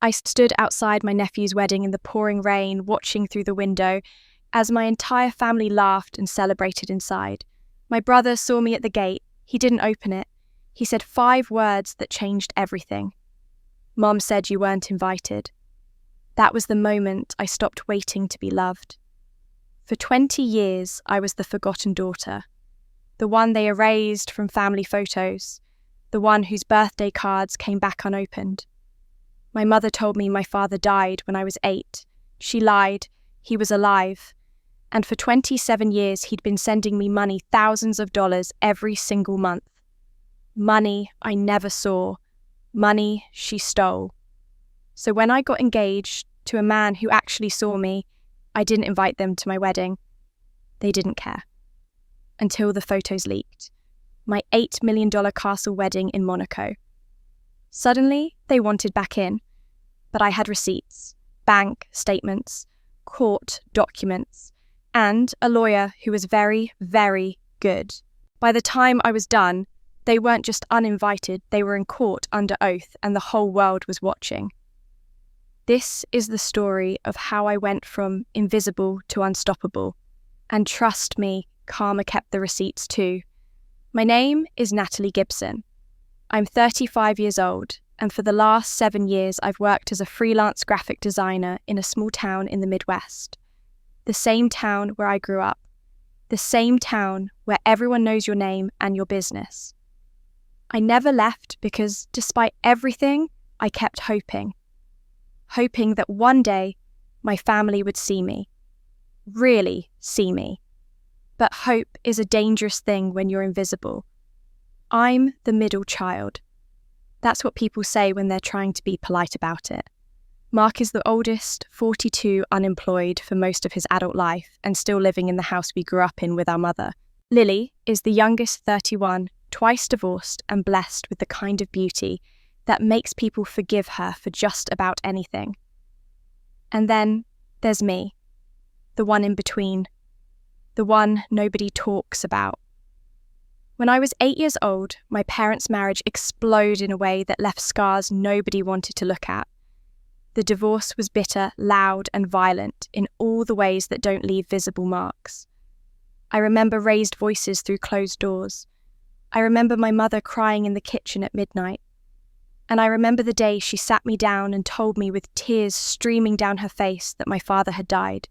I stood outside my nephew's wedding in the pouring rain, watching through the window, as my entire family laughed and celebrated inside. My brother saw me at the gate. He didn't open it. He said 5 words that changed everything. Mom said you weren't invited. That was the moment I stopped waiting to be loved. For 20 years, I was the forgotten daughter, the one they erased from family photos, the one whose birthday cards came back unopened. My mother told me my father died when I was 8. She lied. He was alive. And for 27 years, he'd been sending me money, thousands of dollars every single month. Money I never saw. Money she stole. So when I got engaged to a man who actually saw me, I didn't invite them to my wedding. They didn't care. Until the photos leaked. My $8 million castle wedding in Monaco. Suddenly, they wanted back in. But I had receipts, bank statements, court documents, and a lawyer who was very, very good. By the time I was done, they weren't just uninvited, they were in court under oath, and the whole world was watching. This is the story of how I went from invisible to unstoppable. And trust me, karma kept the receipts too. My name is Natalie Gibson. I'm 35 years old, and for the last 7 years I've worked as a freelance graphic designer in a small town in the Midwest. The same town where I grew up. The same town where everyone knows your name and your business. I never left because, despite everything, I kept hoping. Hoping that one day my family would see me. Really see me. But hope is a dangerous thing when you're invisible. I'm the middle child. That's what people say when they're trying to be polite about it. Mark is the oldest, 42, unemployed for most of his adult life and still living in the house we grew up in with our mother. Lily is the youngest, 31, twice divorced and blessed with the kind of beauty that makes people forgive her for just about anything. And then there's me, the one in between, the one nobody talks about. When I was 8 years old, my parents' marriage exploded in a way that left scars nobody wanted to look at. The divorce was bitter, loud, and violent in all the ways that don't leave visible marks. I remember raised voices through closed doors. I remember my mother crying in the kitchen at midnight. And I remember the day she sat me down and told me with tears streaming down her face that my father had died.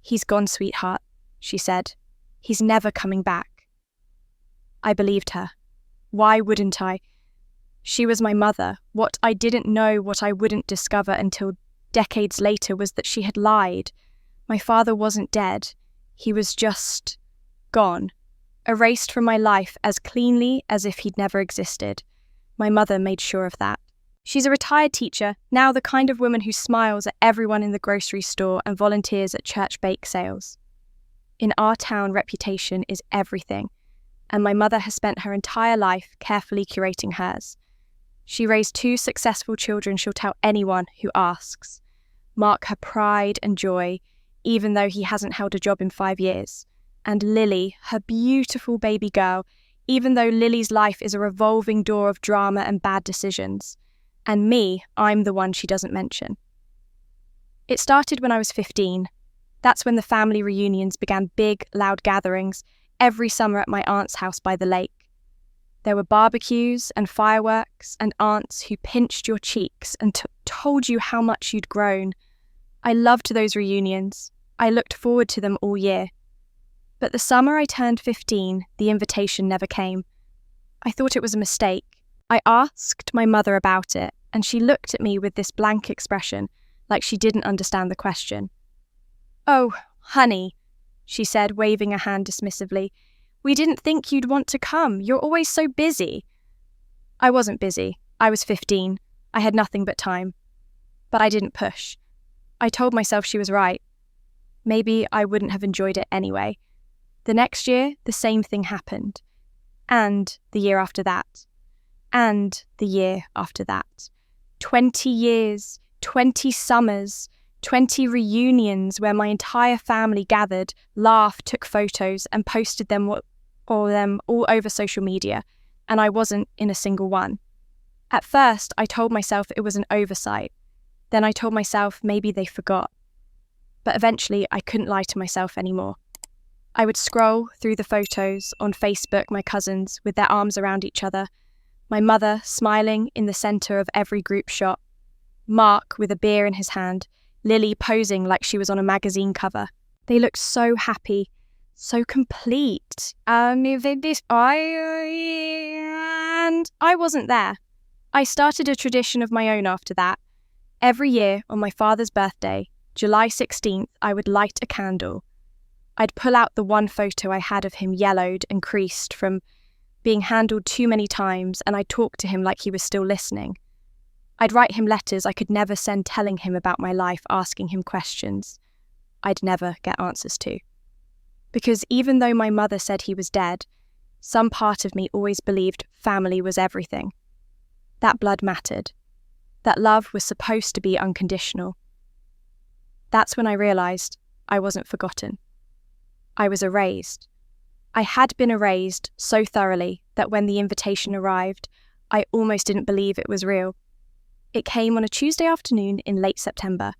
"He's gone, sweetheart," she said. "He's never coming back." I believed her. Why wouldn't I? She was my mother. What I didn't know, what I wouldn't discover until decades later, was that she had lied. My father wasn't dead. He was just gone. Erased from my life as cleanly as if he'd never existed. My mother made sure of that. She's a retired teacher, now the kind of woman who smiles at everyone in the grocery store and volunteers at church bake sales. In our town, reputation is everything, and my mother has spent her entire life carefully curating hers. She raised 2 successful children she'll tell anyone who asks. Mark, her pride and joy, even though he hasn't held a job in 5 years. And Lily, her beautiful baby girl, even though Lily's life is a revolving door of drama and bad decisions. And me, I'm the one she doesn't mention. It started when I was 15. That's when the family reunions began, big, loud gatherings, every summer at my aunt's house by the lake. There were barbecues and fireworks and aunts who pinched your cheeks and told you how much you'd grown. I loved those reunions. I looked forward to them all year. But the summer I turned 15, the invitation never came. I thought it was a mistake. I asked my mother about it, and she looked at me with this blank expression, like she didn't understand the question. "Oh, honey," she said, waving a hand dismissively. "We didn't think you'd want to come. You're always so busy." I wasn't busy. I was 15. I had nothing but time. But I didn't push. I told myself she was right. Maybe I wouldn't have enjoyed it anyway. The next year, the same thing happened. And the year after that. And the year after that. 20 years, 20 summers, 20 reunions where my entire family gathered, laughed, took photos, and posted them all over social media, and I wasn't in a single one. At first, I told myself it was an oversight. Then I told myself maybe they forgot. But eventually I couldn't lie to myself anymore. I would scroll through the photos on Facebook, my cousins with their arms around each other, my mother smiling in the centre of every group shot, Mark with a beer in his hand, Lily posing like she was on a magazine cover. They looked so happy, so complete. And I wasn't there. I started a tradition of my own after that. Every year on my father's birthday, July 16th, I would light a candle. I'd pull out the one photo I had of him yellowed and creased from being handled too many times, and I'd talk to him like he was still listening. I'd write him letters I could never send telling him about my life, asking him questions I'd never get answers to. Because even though my mother said he was dead, some part of me always believed family was everything. That blood mattered. That love was supposed to be unconditional. That's when I realised I wasn't forgotten. I was erased. I had been erased so thoroughly that when the invitation arrived, I almost didn't believe it was real. It came on a Tuesday afternoon in late September.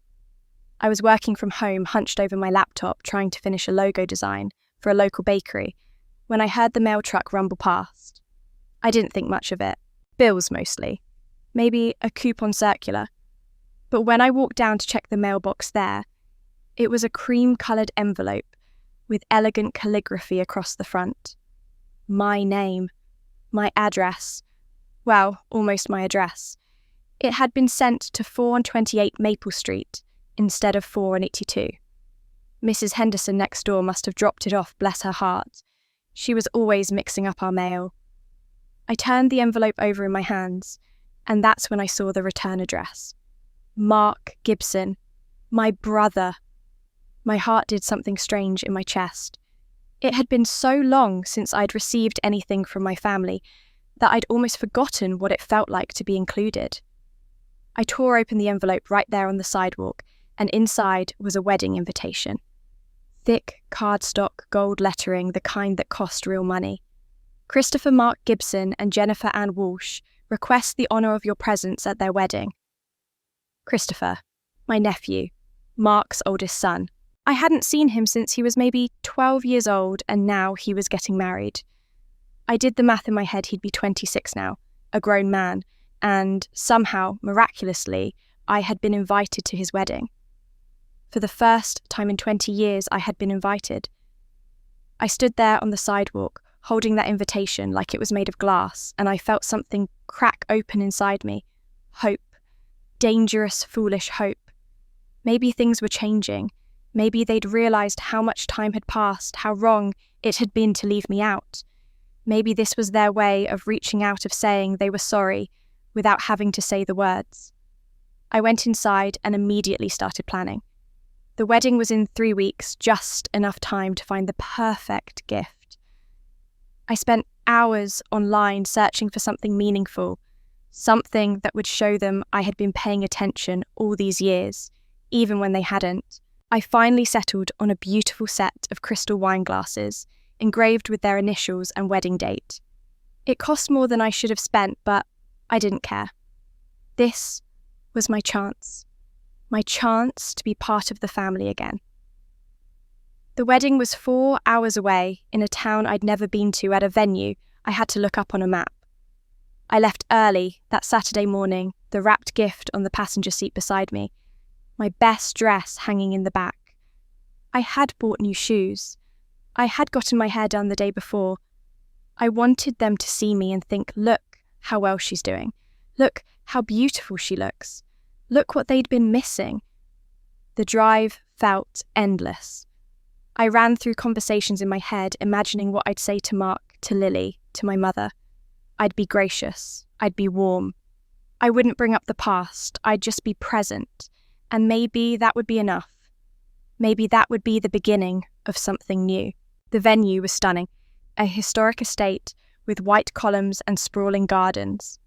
I was working from home, hunched over my laptop, trying to finish a logo design for a local bakery, when I heard the mail truck rumble past. I didn't think much of it. Bills mostly. Maybe a coupon circular. But when I walked down to check the mailbox there, it was a cream-coloured envelope with elegant calligraphy across the front. My name. My address. Well, almost my address. It had been sent to 428 Maple Street instead of 482. Mrs. Henderson next door must have dropped it off, bless her heart. She was always mixing up our mail. I turned the envelope over in my hands, and that's when I saw the return address. Mark Gibson. My brother. My heart did something strange in my chest. It had been so long since I'd received anything from my family that I'd almost forgotten what it felt like to be included. I tore open the envelope right there on the sidewalk, and inside was a wedding invitation. Thick cardstock gold lettering, the kind that cost real money. Christopher Mark Gibson and Jennifer Ann Walsh request the honour of your presence at their wedding. Christopher, my nephew, Mark's oldest son. I hadn't seen him since he was maybe 12 years old, and now he was getting married. I did the math in my head, he'd be 26 now, a grown man, and somehow, miraculously, I had been invited to his wedding. For the first time in 20 years, I had been invited. I stood there on the sidewalk, holding that invitation like it was made of glass, and I felt something crack open inside me. Hope. Dangerous, foolish hope. Maybe things were changing. Maybe they'd realised how much time had passed, how wrong it had been to leave me out. Maybe this was their way of reaching out, of saying they were sorry, without having to say the words. I went inside and immediately started planning. The wedding was in 3 weeks, just enough time to find the perfect gift. I spent hours online searching for something meaningful, something that would show them I had been paying attention all these years, even when they hadn't. I finally settled on a beautiful set of crystal wine glasses, engraved with their initials and wedding date. It cost more than I should have spent, but I didn't care. This was my chance to be part of the family again. The wedding was 4 hours away in a town I'd never been to, at a venue I had to look up on a map. I left early that Saturday morning, the wrapped gift on the passenger seat beside me, my best dress hanging in the back. I had bought new shoes. I had gotten my hair done the day before. I wanted them to see me and think, look how well she's doing. Look how beautiful she looks. Look what they'd been missing. The drive felt endless. I ran through conversations in my head, imagining what I'd say to Mark, to Lily, to my mother. I'd be gracious. I'd be warm. I wouldn't bring up the past. I'd just be present. And maybe that would be enough. Maybe that would be the beginning of something new. The venue was stunning. A historic estate with white columns and sprawling gardens.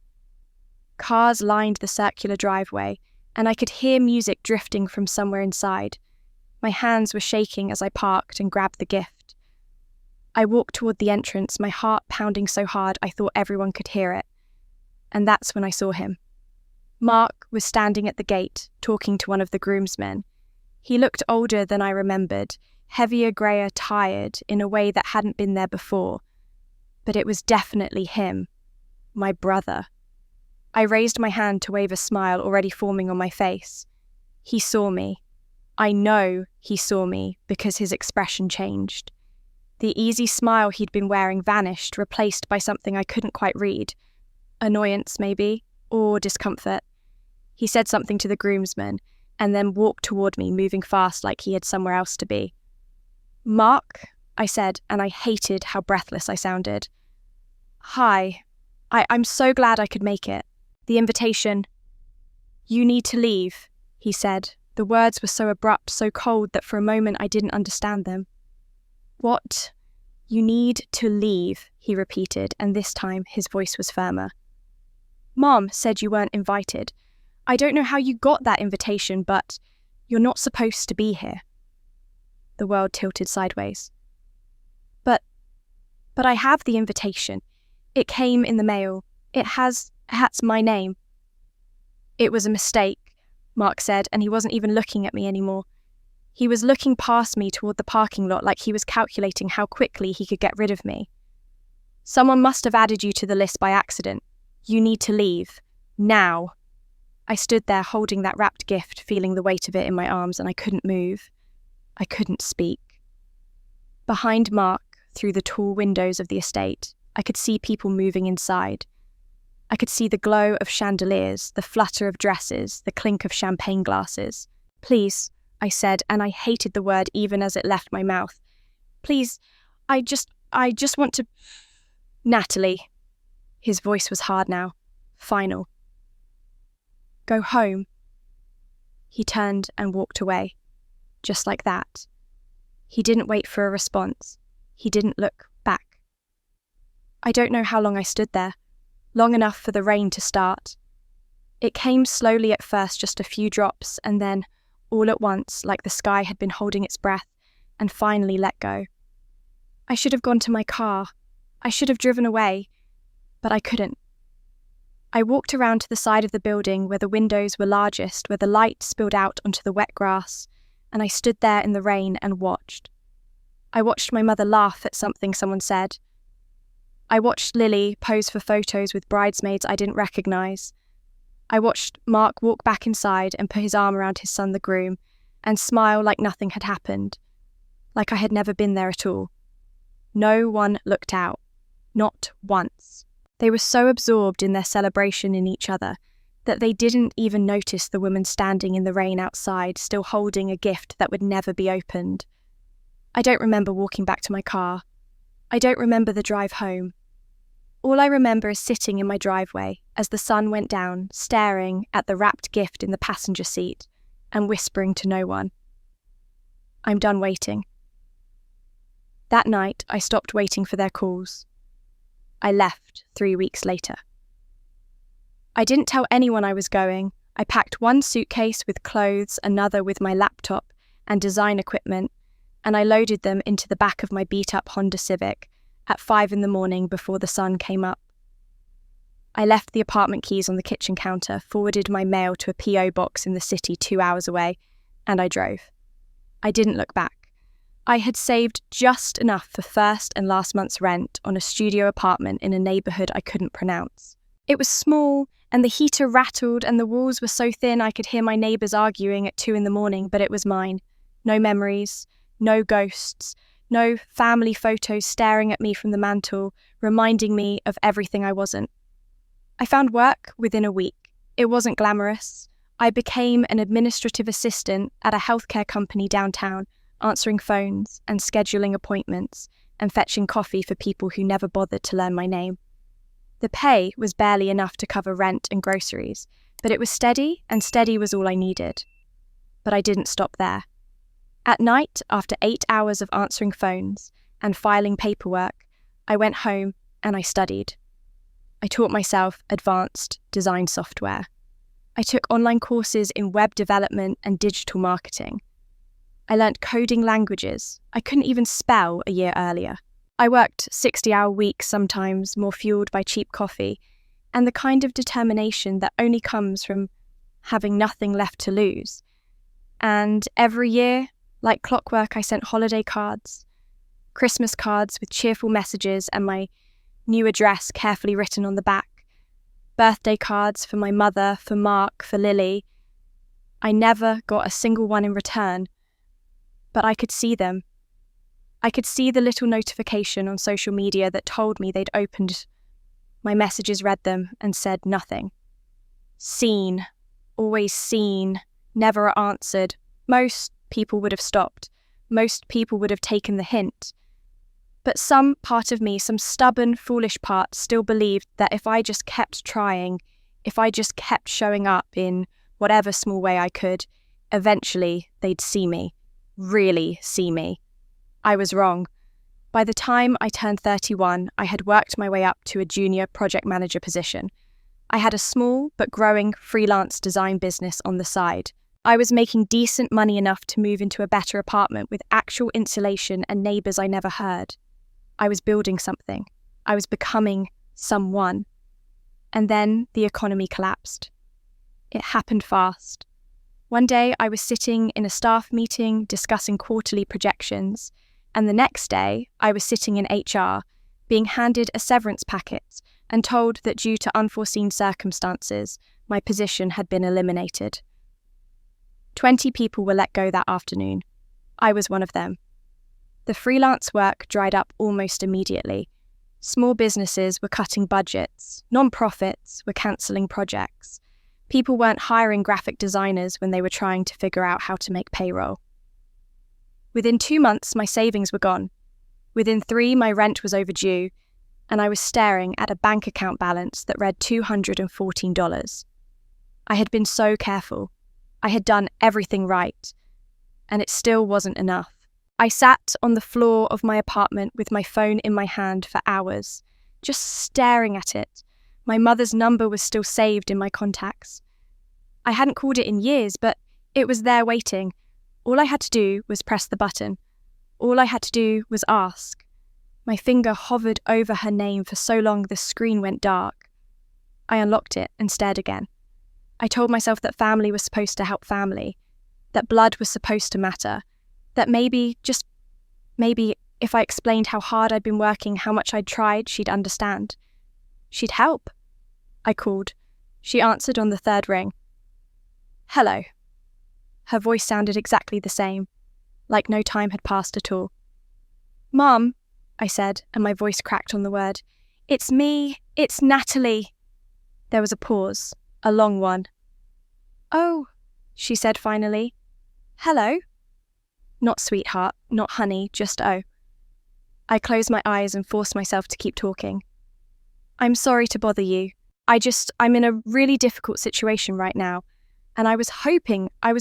Cars lined the circular driveway, and I could hear music drifting from somewhere inside. My hands were shaking as I parked and grabbed the gift. I walked toward the entrance, my heart pounding so hard I thought everyone could hear it. And that's when I saw him. Mark was standing at the gate, talking to one of the groomsmen. He looked older than I remembered, heavier, greyer, tired, in a way that hadn't been there before. But it was definitely him, my brother. I raised my hand to wave a smile already forming on my face. He saw me. I know he saw me because his expression changed. The easy smile he'd been wearing vanished, replaced by something I couldn't quite read. Annoyance, maybe, or discomfort. He said something to the groomsmen, and then walked toward me, moving fast like he had somewhere else to be. "Mark," I said, and I hated how breathless I sounded. "Hi. I'm so glad I could make it. The invitation." "You need to leave," he said. The words were so abrupt, so cold that for a moment I didn't understand them. "What?" "You need to leave," he repeated, and this time his voice was firmer. "Mom said you weren't invited. I don't know how you got that invitation, but you're not supposed to be here." The world tilted sideways. But I have the invitation. It came in the mail. It has my name." "It was a mistake," Mark said, and he wasn't even looking at me anymore. He was looking past me toward the parking lot like he was calculating how quickly he could get rid of me. "Someone must have added you to the list by accident. You need to leave. Now." I stood there holding that wrapped gift, feeling the weight of it in my arms, and I couldn't move. I couldn't speak. Behind Mark, through the tall windows of the estate, I could see people moving inside. I could see the glow of chandeliers, the flutter of dresses, the clink of champagne glasses. "Please," I said, and I hated the word even as it left my mouth. "Please, I just want to..." "Natalie." His voice was hard now, final. "Go home." He turned and walked away, just like that. He didn't wait for a response. He didn't look back. I don't know how long I stood there, long enough for the rain to start. It came slowly at first, just a few drops, and then, all at once, like the sky had been holding its breath, and finally let go. I should have gone to my car. I should have driven away, but I couldn't. I walked around to the side of the building where the windows were largest, where the light spilled out onto the wet grass, and I stood there in the rain and watched. I watched my mother laugh at something someone said. I watched Lily pose for photos with bridesmaids I didn't recognise. I watched Mark walk back inside and put his arm around his son, the groom, and smile like nothing had happened, like I had never been there at all. No one looked out. Not once. They were so absorbed in their celebration in each other that they didn't even notice the woman standing in the rain outside, still holding a gift that would never be opened. I don't remember walking back to my car. I don't remember the drive home. All I remember is sitting in my driveway as the sun went down, staring at the wrapped gift in the passenger seat and whispering to no one. I'm done waiting. That night, I stopped waiting for their calls. I left 3 weeks later. I didn't tell anyone I was going. I packed one suitcase with clothes, another with my laptop and design equipment, and I loaded them into the back of my beat-up Honda Civic at 5 a.m. before the sun came up. I left the apartment keys on the kitchen counter, forwarded my mail to a P.O. box in the city 2 hours away, and I drove. I didn't look back. I had saved just enough for first and last month's rent on a studio apartment in a neighbourhood I couldn't pronounce. It was small, and the heater rattled, and the walls were so thin I could hear my neighbours arguing at 2 a.m, but it was mine. No memories, no ghosts, no family photos staring at me from the mantel, reminding me of everything I wasn't. I found work within a week. It wasn't glamorous. I became an administrative assistant at a healthcare company downtown, answering phones and scheduling appointments and fetching coffee for people who never bothered to learn my name. The pay was barely enough to cover rent and groceries, but it was steady, and steady was all I needed. But I didn't stop there. At night, after 8 hours of answering phones and filing paperwork, I went home and I studied. I taught myself advanced design software. I took online courses in web development and digital marketing. I learnt coding languages I couldn't even spell a year earlier. I worked 60-hour weeks sometimes, more fueled by cheap coffee, and the kind of determination that only comes from having nothing left to lose. And every year, like clockwork, I sent holiday cards, Christmas cards with cheerful messages and my new address carefully written on the back, birthday cards for my mother, for Mark, for Lily. I never got a single one in return, but I could see them. I could see the little notification on social media that told me they'd opened my messages, read them, and said nothing. Seen, always seen, never answered. Most people would have stopped. Most people would have taken the hint. But some part of me, some stubborn, foolish part, still believed that if I just kept trying, if I just kept showing up in whatever small way I could, eventually they'd see me, really see me. I was wrong. By the time I turned 31, I had worked my way up to a junior project manager position. I had a small but growing freelance design business on the side. I was making decent money enough to move into a better apartment with actual insulation and neighbours I never heard. I was building something. I was becoming someone. And then the economy collapsed. It happened fast. One day I was sitting in a staff meeting discussing quarterly projections, and the next day I was sitting in HR, being handed a severance packet and told that due to unforeseen circumstances, my position had been eliminated. 20 people were let go that afternoon. I was one of them. The freelance work dried up almost immediately. Small businesses were cutting budgets. Non-profits were cancelling projects. People weren't hiring graphic designers when they were trying to figure out how to make payroll. Within 2 months, my savings were gone. Within 3, my rent was overdue, and I was staring at a bank account balance that read $214. I had been so careful. I had done everything right, and it still wasn't enough. I sat on the floor of my apartment with my phone in my hand for hours, just staring at it. My mother's number was still saved in my contacts. I hadn't called it in years, but it was there waiting. All I had to do was press the button. All I had to do was ask. My finger hovered over her name for so long the screen went dark. I unlocked it and stared again. I told myself that family was supposed to help family, that blood was supposed to matter, that maybe, just maybe, if I explained how hard I'd been working, how much I'd tried, she'd understand. She'd help. I called. She answered on the 3rd ring. Hello. Her voice sounded exactly the same, like no time had passed at all. Mom, I said, and my voice cracked on the word. It's me. It's Natalie. There was a pause, a long one. Oh, she said finally. Hello? Not sweetheart, not honey, just oh. I closed my eyes and forced myself to keep talking. I'm sorry to bother you. I'm in a really difficult situation right now, and I was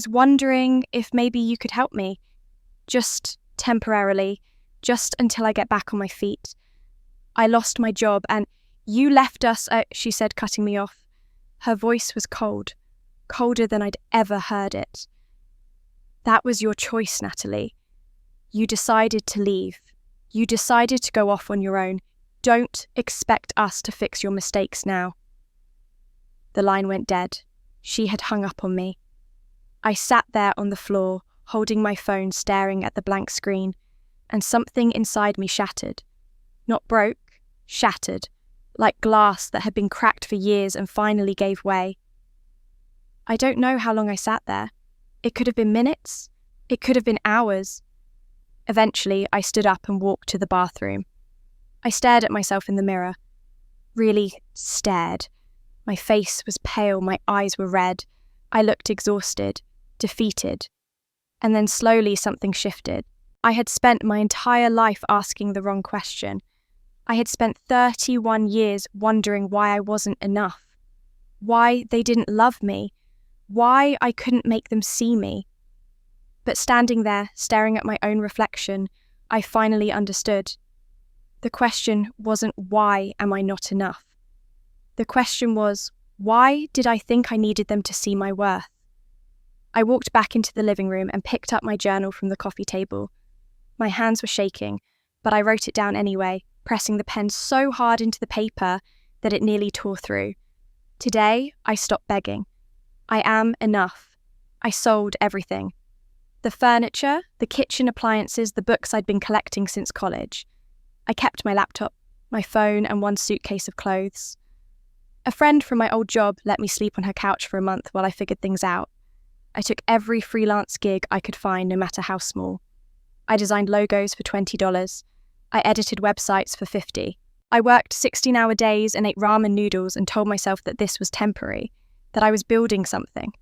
wondering if maybe you could help me. Just temporarily, just until I get back on my feet. I lost my job and you left us, she said, cutting me off. Her voice was cold, colder than I'd ever heard it. That was your choice, Natalie. You decided to leave. You decided to go off on your own. Don't expect us to fix your mistakes now. The line went dead. She had hung up on me. I sat there on the floor, holding my phone, staring at the blank screen, and something inside me shattered. Not broke, shattered, like glass that had been cracked for years and finally gave way. I don't know how long I sat there. It could have been minutes. It could have been hours. Eventually, I stood up and walked to the bathroom. I stared at myself in the mirror. Really stared. My face was pale, my eyes were red. I looked exhausted, defeated. And then slowly something shifted. I had spent my entire life asking the wrong question. I had spent 31 years wondering why I wasn't enough. Why they didn't love me. Why I couldn't make them see me. But standing there, staring at my own reflection, I finally understood. The question wasn't why am I not enough? The question was, why did I think I needed them to see my worth? I walked back into the living room and picked up my journal from the coffee table. My hands were shaking, but I wrote it down anyway, pressing the pen so hard into the paper that it nearly tore through. Today, I stopped begging. I am enough. I sold everything. The furniture, the kitchen appliances, the books I'd been collecting since college. I kept my laptop, my phone, and one suitcase of clothes. A friend from my old job let me sleep on her couch for a month while I figured things out. I took every freelance gig I could find, no matter how small. I designed logos for $20. I edited websites for $50. I worked 16-hour days and ate ramen noodles and told myself that this was temporary, that I was building something,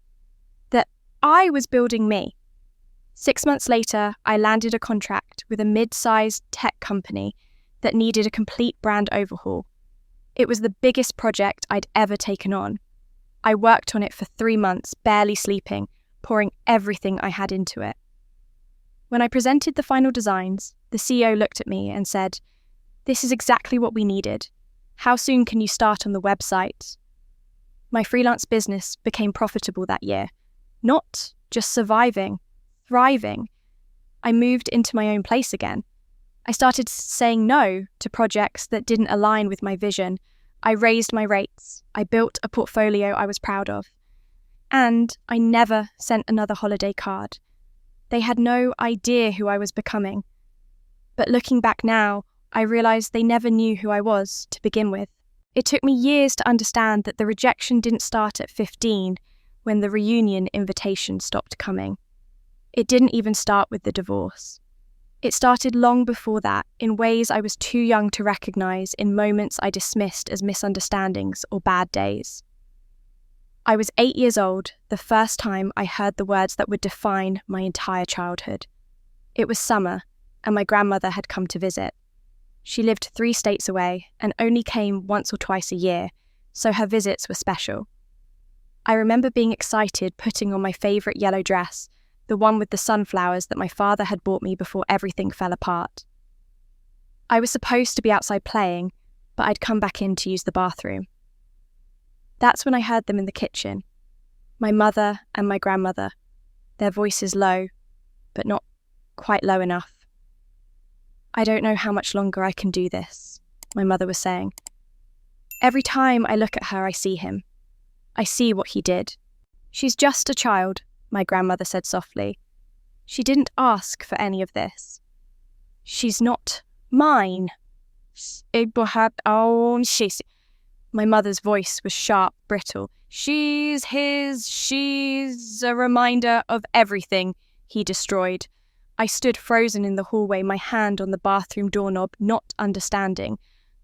that I was building me. 6 months later, I landed a contract with a mid-sized tech company that needed a complete brand overhaul. It was the biggest project I'd ever taken on. I worked on it for 3 months, barely sleeping, pouring everything I had into it. When I presented the final designs, the CEO looked at me and said, "This is exactly what we needed. How soon can you start on the website?" My freelance business became profitable that year. Not just surviving, thriving. I moved into my own place again. I started saying no to projects that didn't align with my vision. I raised my rates. I built a portfolio I was proud of. And I never sent another holiday card. They had no idea who I was becoming. But looking back now, I realized they never knew who I was to begin with. It took me years to understand that the rejection didn't start at 15 when the reunion invitation stopped coming. It didn't even start with the divorce. It started long before that, in ways I was too young to recognize, in moments I dismissed as misunderstandings or bad days. I was 8 years old, the first time I heard the words that would define my entire childhood. It was summer, and my grandmother had come to visit. She lived 3 states away and only came once or twice a year, so her visits were special. I remember being excited, putting on my favourite yellow dress, the one with the sunflowers that my father had bought me before everything fell apart. I was supposed to be outside playing, but I'd come back in to use the bathroom. That's when I heard them in the kitchen, my mother and my grandmother, their voices low, but not quite low enough. "I don't know how much longer I can do this," my mother was saying. "Every time I look at her, I see him. I see what he did." "She's just a child," my grandmother said softly. "She didn't ask for any of this. She's not mine." My mother's voice was sharp, brittle. "She's his, she's a reminder of everything he destroyed." I stood frozen in the hallway, my hand on the bathroom doorknob, not understanding.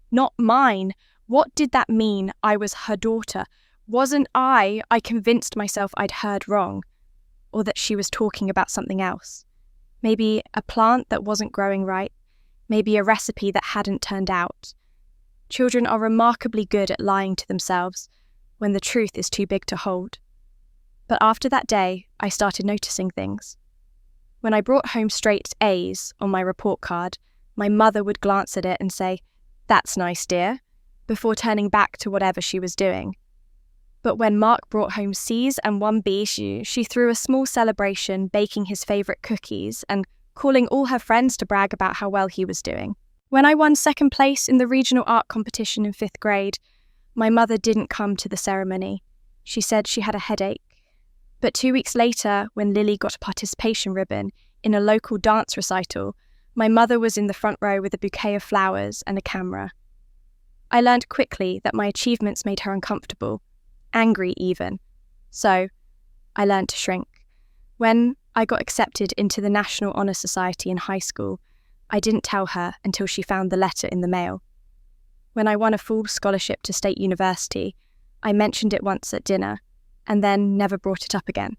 Not mine. What did that mean? I was her daughter. Wasn't I convinced myself I'd heard wrong, or that she was talking about something else. Maybe a plant that wasn't growing right, maybe a recipe that hadn't turned out. Children are remarkably good at lying to themselves when the truth is too big to hold. But after that day, I started noticing things. When I brought home straight A's on my report card, my mother would glance at it and say, "That's nice, dear," before turning back to whatever she was doing. But when Mark brought home C's and 1 B, she threw a small celebration, baking his favourite cookies and calling all her friends to brag about how well he was doing. When I won 2nd place in the regional art competition in 5th grade, my mother didn't come to the ceremony. She said she had a headache. But 2 weeks later, when Lily got a participation ribbon in a local dance recital, my mother was in the front row with a bouquet of flowers and a camera. I learned quickly that my achievements made her uncomfortable, angry even. So I learned to shrink. When I got accepted into the National Honor Society in high school, I didn't tell her until she found the letter in the mail. When I won a full scholarship to State University, I mentioned it once at dinner, and then never brought it up again.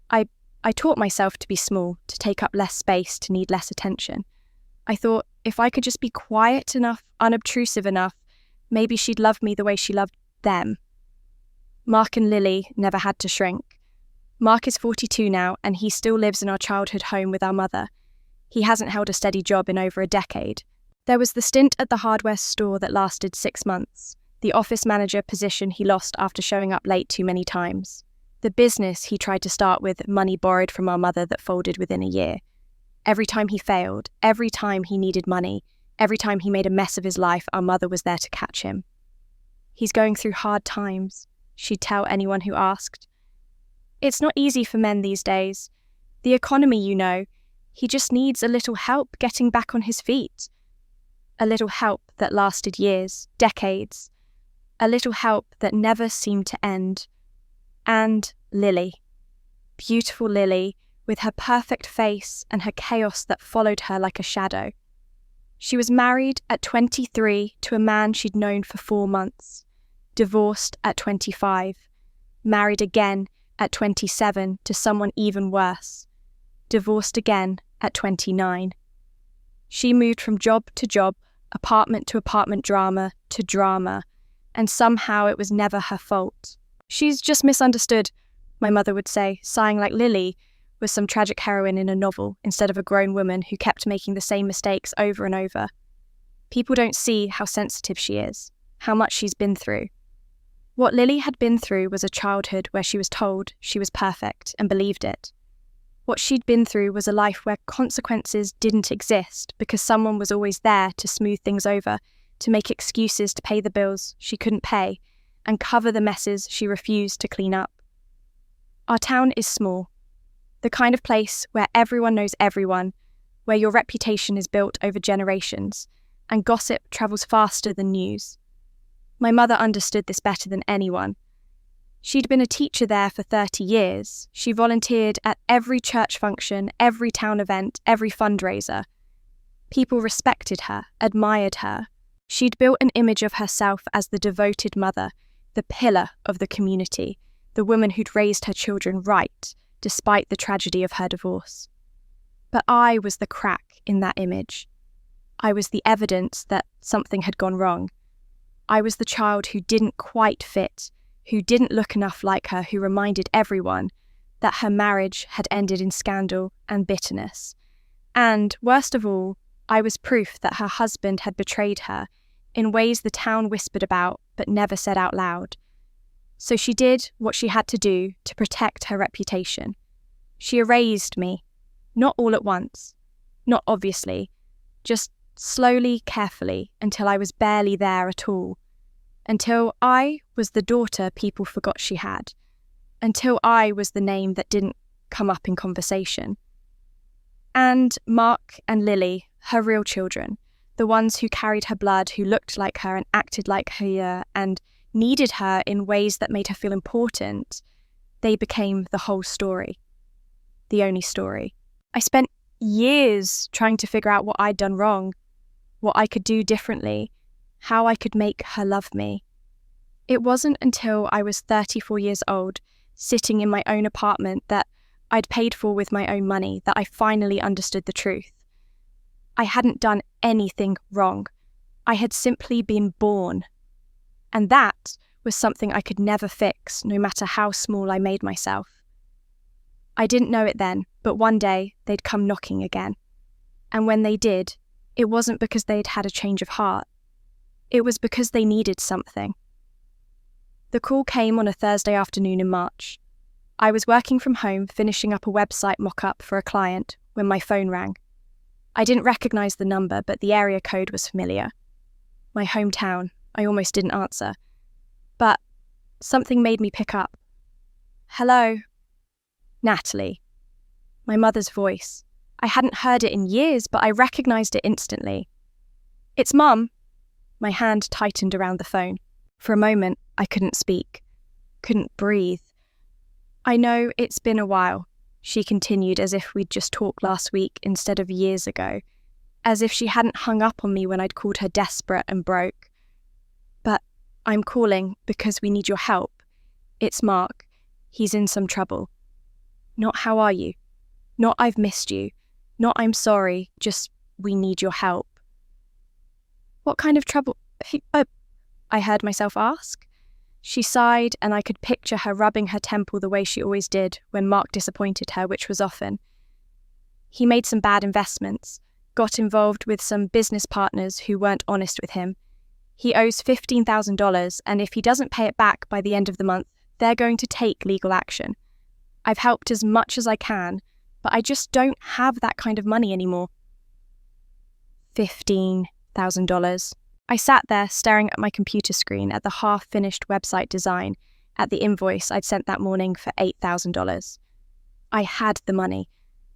I taught myself to be small, to take up less space, to need less attention. I thought if I could just be quiet enough, unobtrusive enough, maybe she'd love me the way she loved them. Mark and Lily never had to shrink. Mark is 42 now, and he still lives in our childhood home with our mother. He hasn't held a steady job in over a decade. There was the stint at the hardware store that lasted 6 months, the office manager position he lost after showing up late too many times, the business he tried to start with money borrowed from our mother that folded within a year. Every time he failed, every time he needed money, every time he made a mess of his life, our mother was there to catch him. He's going through hard times. she'd tell anyone who asked. It's not easy for men these days. The economy, you know, he just needs a little help getting back on his feet. A little help that lasted years, decades. A little help that never seemed to end. And Lily. Beautiful Lily, with her perfect face and her chaos that followed her like a shadow. She was married at 23 to a man she'd known for 4 months, divorced at 25, married again at 27 to someone even worse, divorced again at 29. She moved from job to job, apartment to apartment, drama to drama, and somehow it was never her fault. She's just misunderstood, my mother would say, sighing like Lily was some tragic heroine in a novel instead of a grown woman who kept making the same mistakes over and over. People don't see how sensitive she is, how much she's been through. What Lily had been through was a childhood where she was told she was perfect and believed it. What she'd been through was a life where consequences didn't exist because someone was always there to smooth things over, to make excuses to pay the bills she couldn't pay, and cover the messes she refused to clean up. Our town is small, the kind of place where everyone knows everyone, where your reputation is built over generations, and gossip travels faster than news. My mother understood this better than anyone. She'd been a teacher there for 30 years. She volunteered at every church function, every town event, every fundraiser. People respected her, admired her. She'd built an image of herself as the devoted mother, the pillar of the community, the woman who'd raised her children right, despite the tragedy of her divorce. But I was the crack in that image. I was the evidence that something had gone wrong. I was the child who didn't quite fit, who didn't look enough like her, who reminded everyone that her marriage had ended in scandal and bitterness. And, worst of all, I was proof that her husband had betrayed her in ways the town whispered about but never said out loud. So she did what she had to do to protect her reputation. She erased me, not all at once, not obviously, just slowly, carefully, until I was barely there at all, until I was the daughter people forgot she had, until I was the name that didn't come up in conversation. And Mark and Lily, her real children, the ones who carried her blood, who looked like her and acted like her and needed her in ways that made her feel important, they became the whole story. The only story. I spent years trying to figure out what I'd done wrong, what I could do differently, how I could make her love me. It wasn't until I was 34 years old, sitting in my own apartment that I'd paid for with my own money, that I finally understood the truth. I hadn't done anything wrong. I had simply been born. And that was something I could never fix, no matter how small I made myself. I didn't know it then, but one day they'd come knocking again. And when they did, it wasn't because they'd had a change of heart. It was because they needed something. The call came on a Thursday afternoon in March. I was working from home, finishing up a website mock-up for a client, when my phone rang. I didn't recognize the number, but the area code was familiar. My hometown. I almost didn't answer. But something made me pick up. Hello? Natalie. My mother's voice. I hadn't heard it in years, but I recognized it instantly. It's Mum. My hand tightened around the phone. For a moment, I couldn't speak. Couldn't breathe. I know it's been a while, she continued as if we'd just talked last week instead of years ago, as if she hadn't hung up on me when I'd called her desperate and broke. But I'm calling because we need your help. It's Mark. He's in some trouble. Not how are you? Not I've missed you. Not I'm sorry, just we need your help. What kind of trouble? I heard myself ask. She sighed, and I could picture her rubbing her temple the way she always did when Mark disappointed her, which was often. He made some bad investments, got involved with some business partners who weren't honest with him. He owes $15,000, and if he doesn't pay it back by the end of the month, they're going to take legal action. I've helped as much as I can, but I just don't have that kind of money anymore. $15,000. I sat there staring at my computer screen at the half-finished website design, at the invoice I'd sent that morning for $8,000. I had the money.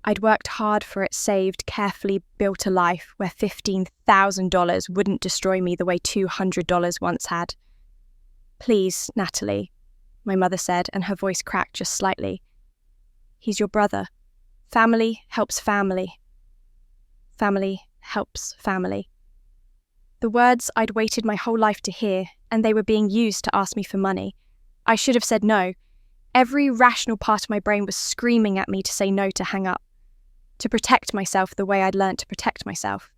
I'd worked hard for it, saved, carefully built a life where $15,000 wouldn't destroy me the way $200 once had. "Please, Natalie," my mother said, and her voice cracked just slightly. "He's your brother. Family helps family. Family helps family." The words I'd waited my whole life to hear, and they were being used to ask me for money. I should have said no. Every rational part of my brain was screaming at me to say no, to hang up, to protect myself the way I'd learnt to protect myself.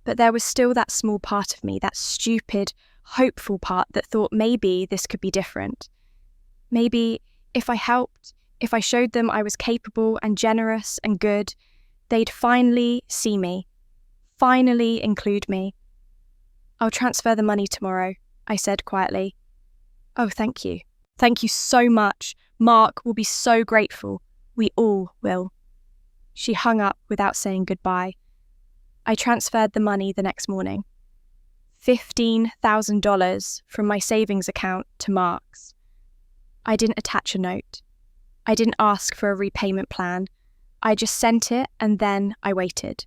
But there was still that small part of me, that stupid, hopeful part that thought maybe this could be different. Maybe if I helped, if I showed them I was capable and generous and good, they'd finally see me, finally include me. "I'll transfer the money tomorrow," I said quietly. "Oh, thank you. Thank you so much. Mark will be so grateful. We all will." She hung up without saying goodbye. I transferred the money the next morning. $15,000 from my savings account to Mark's. I didn't attach a note. I didn't ask for a repayment plan. I just sent it, and then I waited.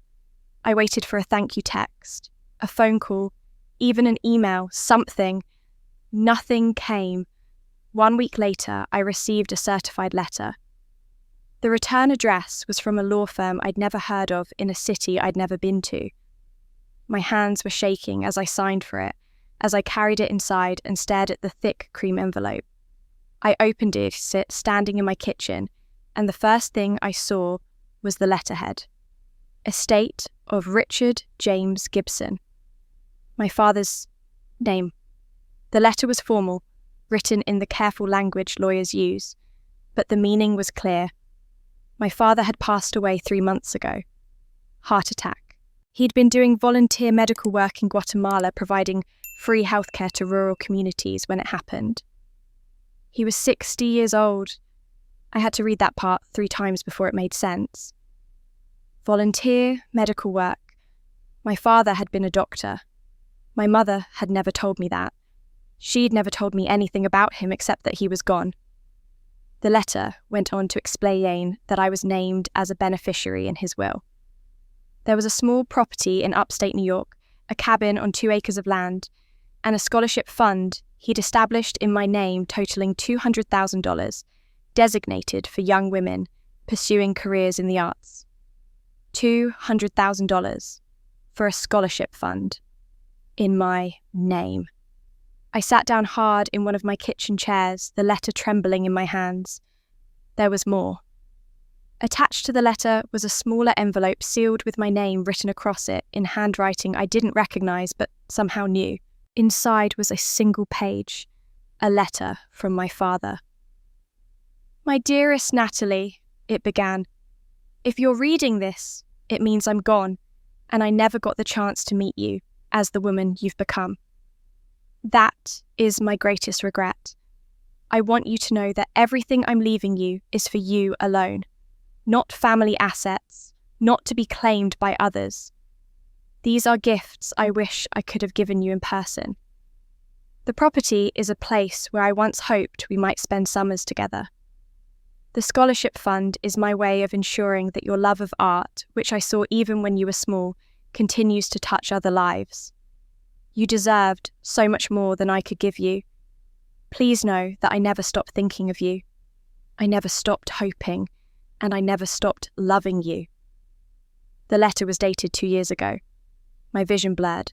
I waited for a thank you text, a phone call, even an email, something. Nothing came. 1 week later, I received a certified letter. The return address was from a law firm I'd never heard of in a city I'd never been to. My hands were shaking as I signed for it, as I carried it inside and stared at the thick cream envelope. I opened it, standing in my kitchen, and the first thing I saw was the letterhead. Estate of Richard James Gibson. My father's name. The letter was formal, written in the careful language lawyers use, but the meaning was clear. My father had passed away 3 months ago. Heart attack. He'd been doing volunteer medical work in Guatemala, providing free healthcare to rural communities when it happened. He was 60 years old. I had to read that part 3 times before it made sense. Volunteer medical work. My father had been a doctor. My mother had never told me that. She'd never told me anything about him except that he was gone. The letter went on to explain that I was named as a beneficiary in his will. There was a small property in upstate New York, a cabin on 2 acres of land, and a scholarship fund he'd established in my name totaling $200,000, designated for young women pursuing careers in the arts. $200,000 for a scholarship fund in my name. I sat down hard in one of my kitchen chairs, the letter trembling in my hands. There was more. Attached to the letter was a smaller envelope sealed with my name written across it in handwriting I didn't recognise but somehow knew. Inside was a single page, a letter from my father. "My dearest Natalie," it began, "if you're reading this, it means I'm gone, and I never got the chance to meet you as the woman you've become. That is my greatest regret. I want you to know that everything I'm leaving you is for you alone, not family assets, not to be claimed by others. These are gifts I wish I could have given you in person. The property is a place where I once hoped we might spend summers together. The scholarship fund is my way of ensuring that your love of art, which I saw even when you were small, continues to touch other lives. You deserved so much more than I could give you. Please know that I never stopped thinking of you. I never stopped hoping, and I never stopped loving you." The letter was dated 2 years ago. My vision blurred.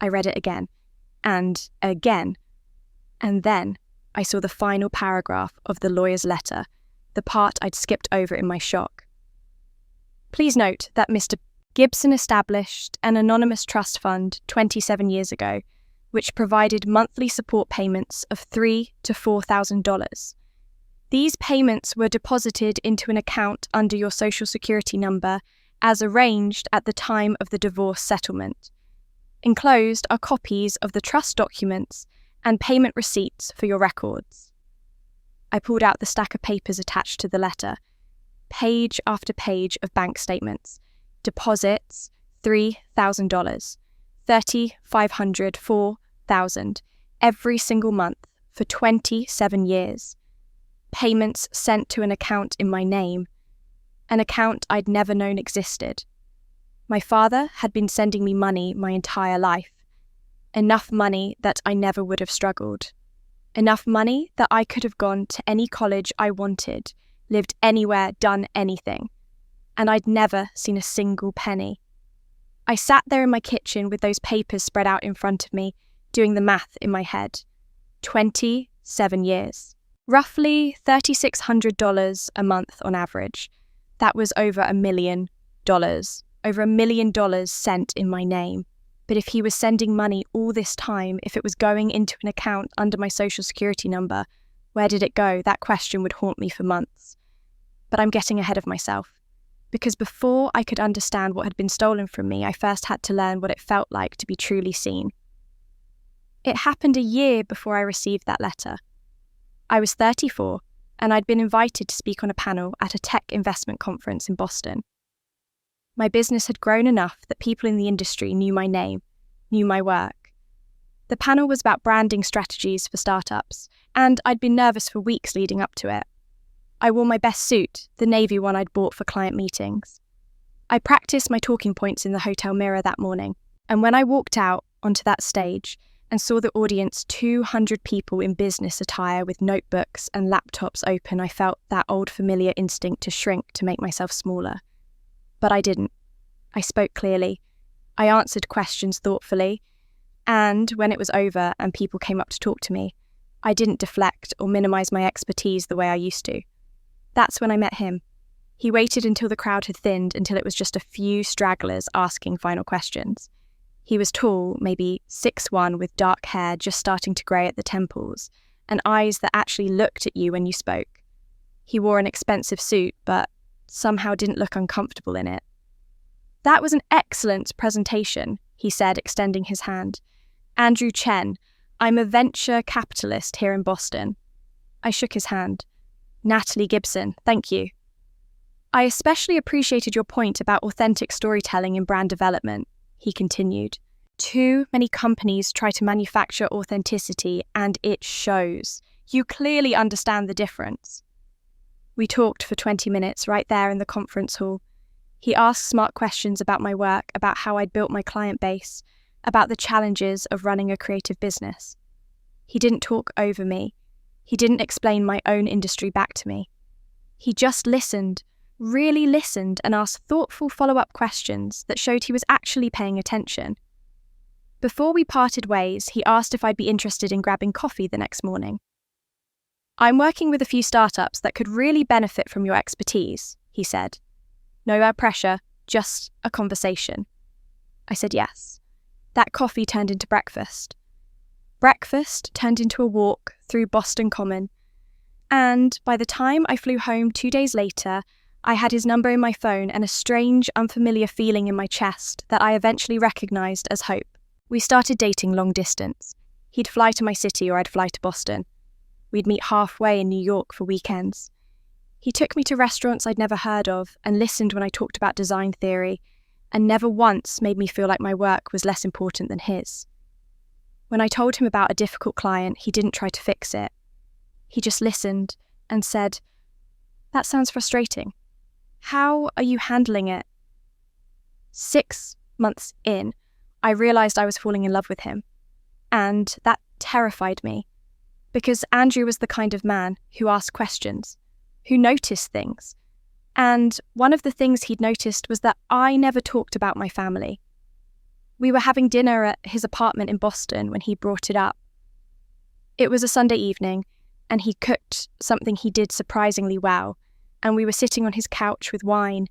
I read it again, and again, and then I saw the final paragraph of the lawyer's letter, the part I'd skipped over in my shock. "Please note that Mr. Gibson established an anonymous trust fund 27 years ago, which provided monthly support payments of $3,000 to $4,000. These payments were deposited into an account under your Social Security number as arranged at the time of the divorce settlement. Enclosed are copies of the trust documents and payment receipts for your records." I pulled out the stack of papers attached to the letter. Page after page of bank statements. Deposits, $3,000. $3,500, $4,000. Every single month for 27 years. Payments sent to an account in my name, an account I'd never known existed. My father had been sending me money my entire life. Enough money that I never would have struggled. Enough money that I could have gone to any college I wanted, lived anywhere, done anything. And I'd never seen a single penny. I sat there in my kitchen with those papers spread out in front of me, doing the math in my head. 27 years. Roughly $3,600 a month on average. That was over $1 million. Over $1 million sent in my name. But if he was sending money all this time, if it was going into an account under my social security number, where did it go? That question would haunt me for months. But I'm getting ahead of myself. Because before I could understand what had been stolen from me, I first had to learn what it felt like to be truly seen. It happened a year before I received that letter. I was 34, and I'd been invited to speak on a panel at a tech investment conference in Boston. My business had grown enough that people in the industry knew my name, knew my work. The panel was about branding strategies for startups, and I'd been nervous for weeks leading up to it. I wore my best suit, the navy one I'd bought for client meetings. I practiced my talking points in the hotel mirror that morning, and when I walked out onto that stage and saw the audience 200 people in business attire with notebooks and laptops open, I felt that old familiar instinct to shrink to make myself smaller. But I didn't. I spoke clearly. I answered questions thoughtfully, and when it was over and people came up to talk to me, I didn't deflect or minimize my expertise the way I used to. That's when I met him. He waited until the crowd had thinned, until it was just a few stragglers asking final questions. He was tall, maybe 6'1", with dark hair just starting to grey at the temples, and eyes that actually looked at you when you spoke. He wore an expensive suit, but somehow didn't look uncomfortable in it. "That was an excellent presentation," he said, extending his hand. "Andrew Chen. I'm a venture capitalist here in Boston." I shook his hand. "Natalie Gibson, thank you." "I especially appreciated your point about authentic storytelling in brand development," he continued. "Too many companies try to manufacture authenticity, and it shows. You clearly understand the difference." We talked for 20 minutes right there in the conference hall. He asked smart questions about my work, about how I'd built my client base, about the challenges of running a creative business. He didn't talk over me. He didn't explain my own industry back to me. He just listened, really listened, and asked thoughtful follow-up questions that showed he was actually paying attention. Before we parted ways, he asked if I'd be interested in grabbing coffee the next morning. "I'm working with a few startups that could really benefit from your expertise," he said. "No pressure, just a conversation." I said yes. That coffee turned into breakfast. Breakfast turned into a walk through Boston Common. And by the time I flew home 2 days later, I had his number in my phone and a strange, unfamiliar feeling in my chest that I eventually recognized as hope. We started dating long distance. He'd fly to my city or I'd fly to Boston. We'd meet halfway in New York for weekends. He took me to restaurants I'd never heard of and listened when I talked about design theory, and never once made me feel like my work was less important than his. When I told him about a difficult client, he didn't try to fix it. He just listened and said, "That sounds frustrating. How are you handling it?" 6 months in, I realized I was falling in love with him. And that terrified me, because Andrew was the kind of man who asked questions, who noticed things. And one of the things he'd noticed was that I never talked about my family. We were having dinner at his apartment in Boston when he brought it up. It was a Sunday evening, and he cooked something he did surprisingly well, and we were sitting on his couch with wine,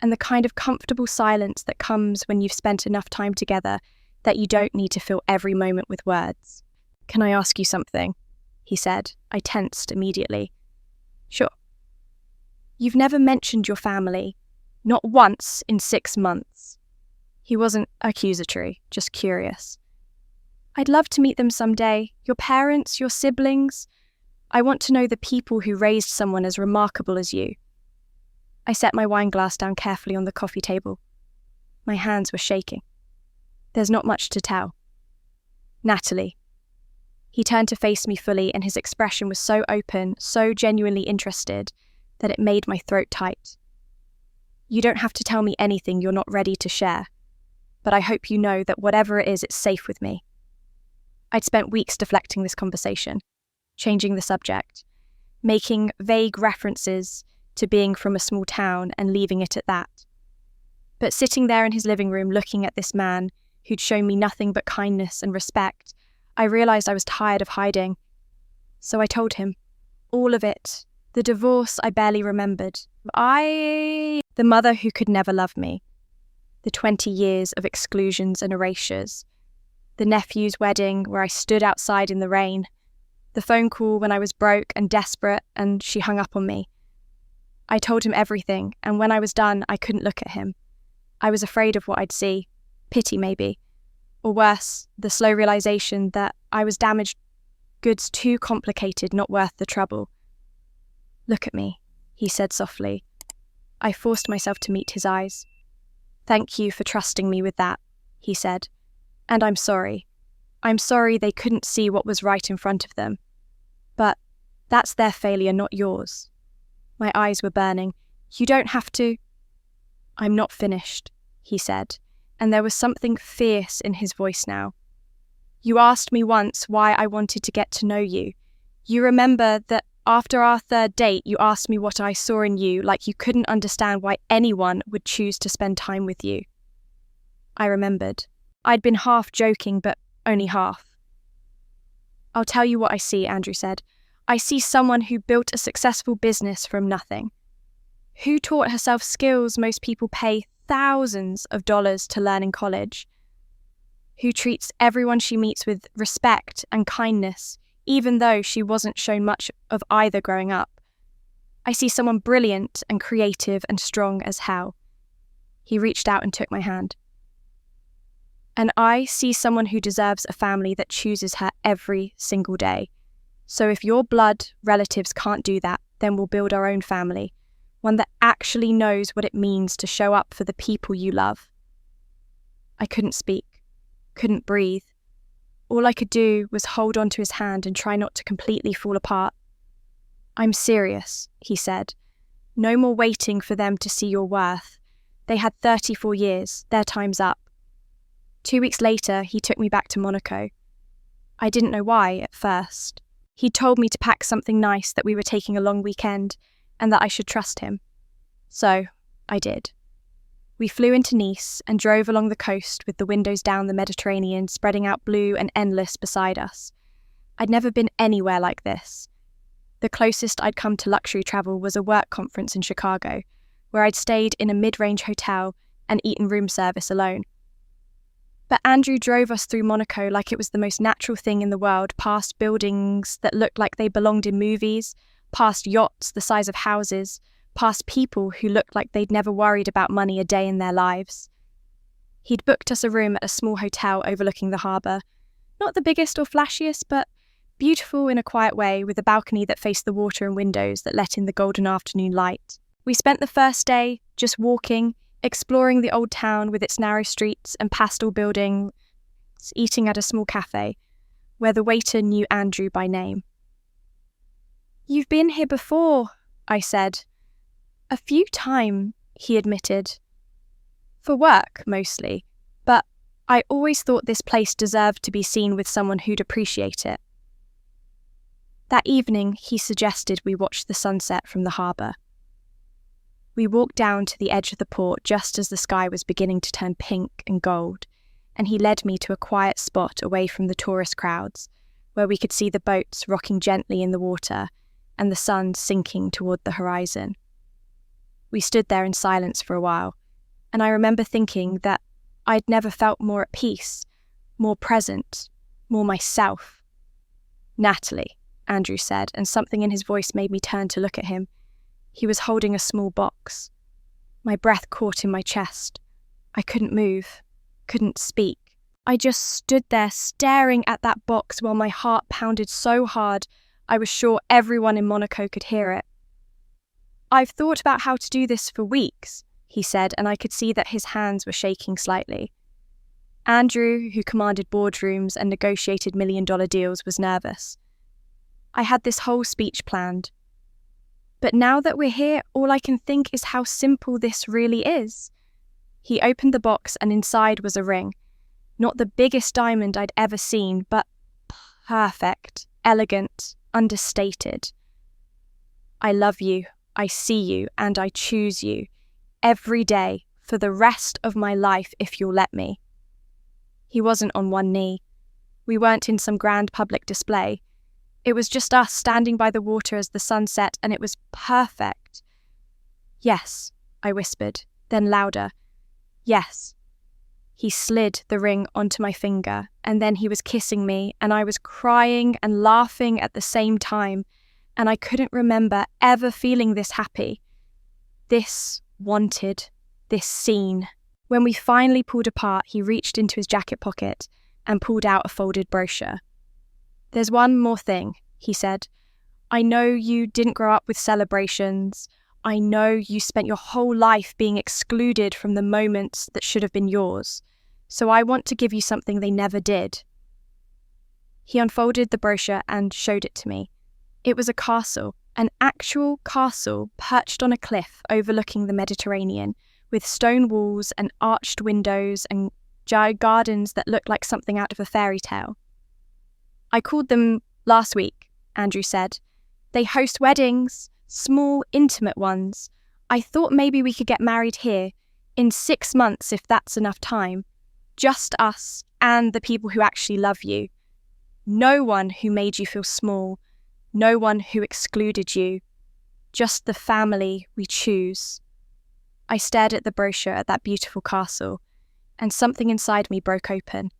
and the kind of comfortable silence that comes when you've spent enough time together that you don't need to fill every moment with words. "Can I ask you something?" he said. I tensed immediately. "Sure." "You've never mentioned your family, not once in 6 months." He wasn't accusatory, just curious. "I'd love to meet them someday. Your parents, your siblings. I want to know the people who raised someone as remarkable as you." I set my wine glass down carefully on the coffee table. My hands were shaking. "There's not much to tell." "Natalie." He turned to face me fully, and his expression was so open, so genuinely interested, that it made my throat tight. "You don't have to tell me anything you're not ready to share, but I hope you know that whatever it is, it's safe with me." I'd spent weeks deflecting this conversation, changing the subject, making vague references to being from a small town and leaving it at that. But sitting there in his living room looking at this man who'd shown me nothing but kindness and respect, I realised I was tired of hiding. So I told him. All of it. The divorce I barely remembered. The mother who could never love me. The 20 years of exclusions and erasures. The nephew's wedding where I stood outside in the rain. The phone call when I was broke and desperate and she hung up on me. I told him everything, and when I was done, I couldn't look at him. I was afraid of what I'd see. Pity, maybe. Or worse, the slow realisation that I was damaged goods too complicated, not worth the trouble. "Look at me," he said softly. I forced myself to meet his eyes. "Thank you for trusting me with that," he said. "And I'm sorry. I'm sorry they couldn't see what was right in front of them. But that's their failure, not yours." My eyes were burning. "You don't have to—" "I'm not finished," he said, and there was something fierce in his voice now. "You asked me once why I wanted to get to know you. You remember that after our third date, you asked me what I saw in you, like you couldn't understand why anyone would choose to spend time with you." I remembered. I'd been half joking, but only half. "I'll tell you what I see," Andrew said. "I see someone who built a successful business from nothing. Who taught herself skills most people pay thousands of dollars to learn in college. Who treats everyone she meets with respect and kindness, even though she wasn't shown much of either growing up. I see someone brilliant and creative and strong as hell." He reached out and took my hand. "And I see someone who deserves a family that chooses her every single day. So if your blood relatives can't do that, then we'll build our own family, one that actually knows what it means to show up for the people you love." I couldn't speak, couldn't breathe. All I could do was hold onto his hand and try not to completely fall apart. "I'm serious," he said. "No more waiting for them to see your worth. They had 34 years, their time's up." 2 weeks later, he took me back to Monaco. I didn't know why at first. He told me to pack something nice, that we were taking a long weekend, and that I should trust him. So, I did. We flew into Nice and drove along the coast with the windows down, the Mediterranean spreading out blue and endless beside us. I'd never been anywhere like this. The closest I'd come to luxury travel was a work conference in Chicago, where I'd stayed in a mid-range hotel and eaten room service alone. But Andrew drove us through Monaco like it was the most natural thing in the world, past buildings that looked like they belonged in movies, past yachts the size of houses, past people who looked like they'd never worried about money a day in their lives. He'd booked us a room at a small hotel overlooking the harbour. Not the biggest or flashiest, but beautiful in a quiet way, with a balcony that faced the water and windows that let in the golden afternoon light. We spent the first day just walking, exploring the old town with its narrow streets and pastel buildings, eating at a small cafe, where the waiter knew Andrew by name. "You've been here before," I said. "A few times," he admitted. "For work, mostly, but I always thought this place deserved to be seen with someone who'd appreciate it." That evening, he suggested we watch the sunset from the harbour. We walked down to the edge of the port just as the sky was beginning to turn pink and gold, and he led me to a quiet spot away from the tourist crowds, where we could see the boats rocking gently in the water and the sun sinking toward the horizon. We stood there in silence for a while, and I remember thinking that I'd never felt more at peace, more present, more myself. "Natalie," Andrew said, and something in his voice made me turn to look at him. He was holding a small box. My breath caught in my chest. I couldn't move, couldn't speak. I just stood there staring at that box while my heart pounded so hard I was sure everyone in Monaco could hear it. "I've thought about how to do this for weeks," he said, and I could see that his hands were shaking slightly. Andrew, who commanded boardrooms and negotiated million-dollar deals, was nervous. I had this whole speech planned. But now that we're here, all I can think is how simple this really is. He opened the box and inside was a ring. Not the biggest diamond I'd ever seen, but perfect, elegant, understated. I love you, I see you, and I choose you every day for the rest of my life if you'll let me. He wasn't on one knee. We weren't in some grand public display. It was just us standing by the water as the sun set, and it was perfect. Yes, I whispered, then louder. Yes. He slid the ring onto my finger, and then he was kissing me, and I was crying and laughing at the same time, and I couldn't remember ever feeling this happy. This wanted, this seen. When we finally pulled apart, he reached into his jacket pocket and pulled out a folded brochure. "There's one more thing," he said. "I know you didn't grow up with celebrations. I know you spent your whole life being excluded from the moments that should have been yours. So I want to give you something they never did." He unfolded the brochure and showed it to me. It was a castle, an actual castle perched on a cliff overlooking the Mediterranean, with stone walls and arched windows and giant gardens that looked like something out of a fairy tale. "I called them last week," Andrew said. "They host weddings, small, intimate ones. I thought maybe we could get married here, in 6 months if that's enough time. Just us and the people who actually love you. No one who made you feel small, no one who excluded you. Just the family we choose." I stared at the brochure at that beautiful castle, and something inside me broke open.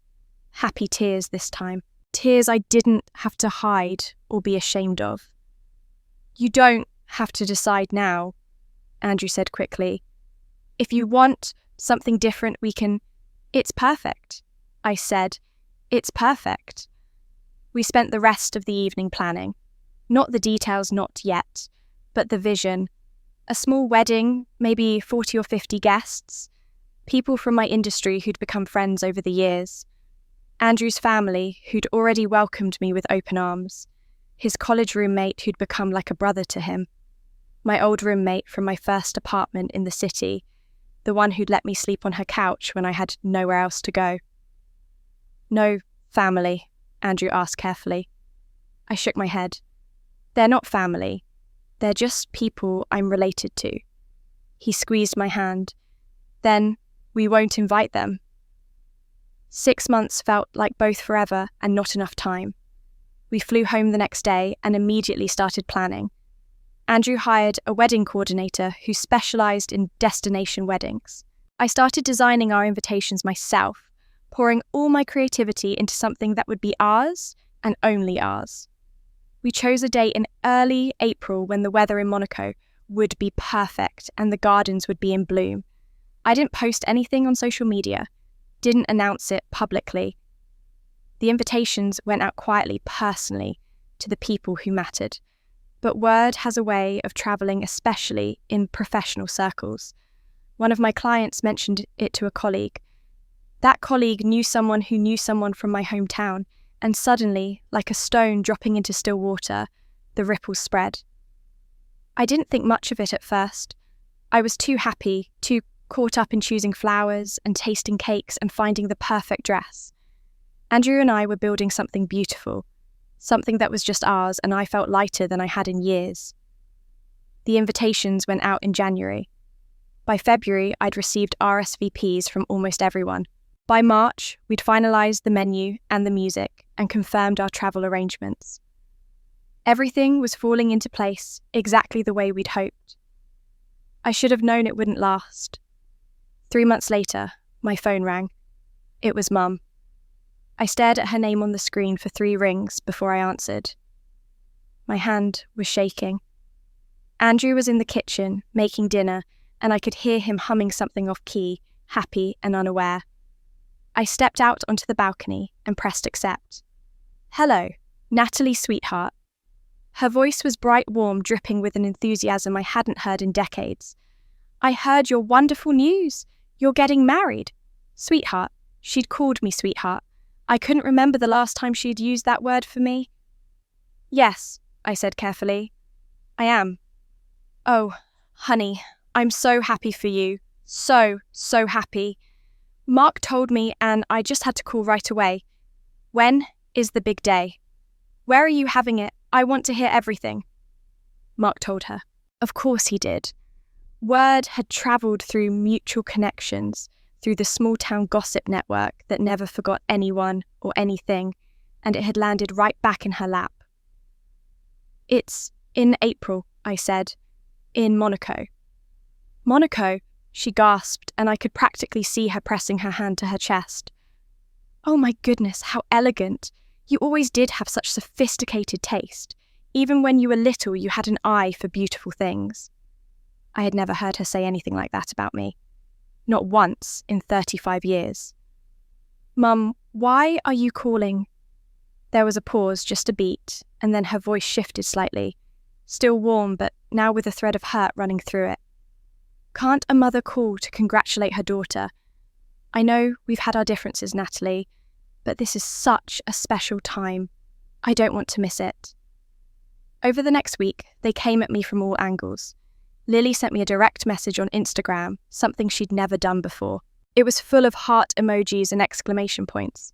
Happy tears this time. Tears I didn't have to hide or be ashamed of. "You don't have to decide now," Andrew said quickly. "If you want something different, we can—" "It's perfect," I said. "It's perfect." We spent the rest of the evening planning. Not the details, not yet, but the vision. A small wedding, maybe 40 or 50 guests. People from my industry who'd become friends over the years. Andrew's family, who'd already welcomed me with open arms. His college roommate who'd become like a brother to him. My old roommate from my first apartment in the city, the one who'd let me sleep on her couch when I had nowhere else to go. "No family?" Andrew asked carefully. I shook my head. "They're not family. They're just people I'm related to." He squeezed my hand. "Then we won't invite them." 6 months felt like both forever and not enough time. We flew home the next day and immediately started planning. Andrew hired a wedding coordinator who specialised in destination weddings. I started designing our invitations myself, pouring all my creativity into something that would be ours and only ours. We chose a date in early April when the weather in Monaco would be perfect and the gardens would be in bloom. I didn't post anything on social media, didn't announce it publicly. The invitations went out quietly, personally, to the people who mattered. But word has a way of travelling, especially in professional circles. One of my clients mentioned it to a colleague. That colleague knew someone who knew someone from my hometown, and suddenly, like a stone dropping into still water, the ripples spread. I didn't think much of it at first. I was too happy, too caught up in choosing flowers and tasting cakes and finding the perfect dress. Andrew and I were building something beautiful, something that was just ours, and I felt lighter than I had in years. The invitations went out in January. By February, I'd received RSVPs from almost everyone. By March, we'd finalised the menu and the music and confirmed our travel arrangements. Everything was falling into place exactly the way we'd hoped. I should have known it wouldn't last. 3 months later, my phone rang. It was Mum. I stared at her name on the screen for 3 rings before I answered. My hand was shaking. Andrew was in the kitchen, making dinner, and I could hear him humming something off key, happy and unaware. I stepped out onto the balcony and pressed accept. "Hello, Natalie, sweetheart." Her voice was bright, warm, dripping with an enthusiasm I hadn't heard in decades. "I heard your wonderful news. You're getting married. Sweetheart, She'd called me sweetheart. I couldn't remember the last time she'd used that word for me. Yes, I said carefully. I am. Oh, honey, I'm so happy for you. So happy. Mark told me and I just had to call right away. When is the big day? Where are you having it? I want to hear everything. Mark told her. Of course he did. Word had travelled through mutual connections, through the small-town gossip network that never forgot anyone or anything, and it had landed right back in her lap. It's in April, I said. In Monaco. Monaco, she gasped, and I could practically see her pressing her hand to her chest. Oh my goodness, how elegant. You always did have such sophisticated taste. Even when you were little, you had an eye for beautiful things. I had never heard her say anything like that about me. Not once in 35 years. Mum, why are you calling? There was a pause, just a beat, and then her voice shifted slightly. Still warm, but now with a thread of hurt running through it. Can't a mother call to congratulate her daughter? I know we've had our differences, Natalie, but this is such a special time. I don't want to miss it. Over the next week, they came at me from all angles. Lily sent me a direct message on Instagram, something she'd never done before. It was full of heart emojis and exclamation points.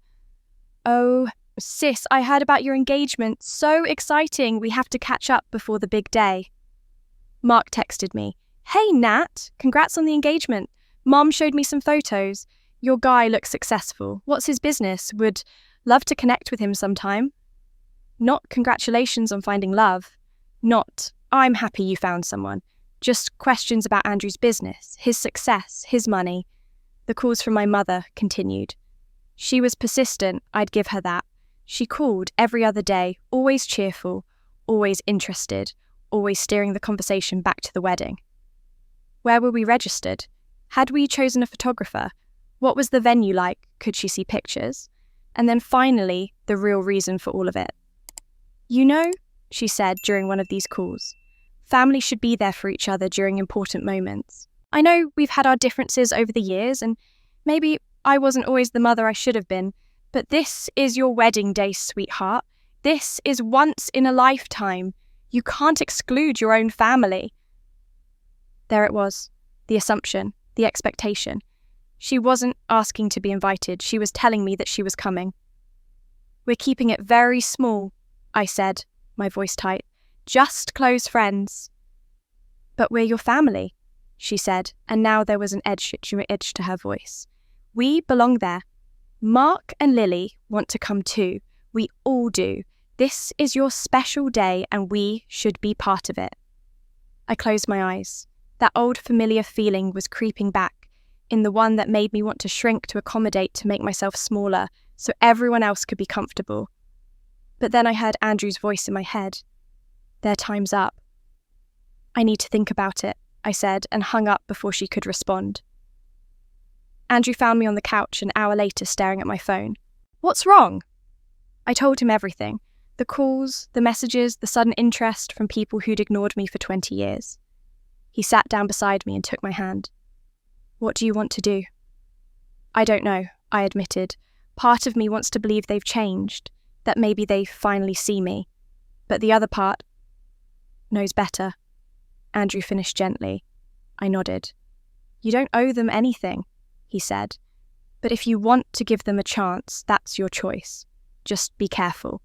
Oh, sis, I heard about your engagement. So exciting. We have to catch up before the big day. Mark texted me. Hey, Nat, congrats on the engagement. Mom showed me some photos. Your guy looks successful. What's his business? Would love to connect with him sometime. Not congratulations on finding love. Not, I'm happy you found someone. Just questions about Andrew's business, his success, his money. The calls from my mother continued. She was persistent, I'd give her that. She called every other day, always cheerful, always interested, always steering the conversation back to the wedding. Where were we registered? Had we chosen a photographer? What was the venue like? Could she see pictures? And then finally, the real reason for all of it. You know, she said during one of these calls, family should be there for each other during important moments. I know we've had our differences over the years, and maybe I wasn't always the mother I should have been, but this is your wedding day, sweetheart. This is once in a lifetime. You can't exclude your own family. There it was, the assumption, the expectation. She wasn't asking to be invited. She was telling me that she was coming. We're keeping it very small, I said, my voice tight. Just close friends. But we're your family, she said, and now there was an edge to her voice. We belong there. Mark and Lily want to come too. We all do. This is your special day and we should be part of it. I closed my eyes. That old familiar feeling was creeping back, in the one that made me want to shrink to accommodate to make myself smaller so everyone else could be comfortable. But then I heard Andrew's voice in my head. Their time's up. I need to think about it, I said, and hung up before she could respond. Andrew found me on the couch an hour later staring at my phone. What's wrong? I told him everything. The calls, the messages, the sudden interest from people who'd ignored me for 20 years. He sat down beside me and took my hand. What do you want to do? I don't know, I admitted. Part of me wants to believe they've changed, that maybe they finally see me. But the other part knows better. Andrew finished gently. I nodded. You don't owe them anything, he said. But if you want to give them a chance, that's your choice. Just be careful.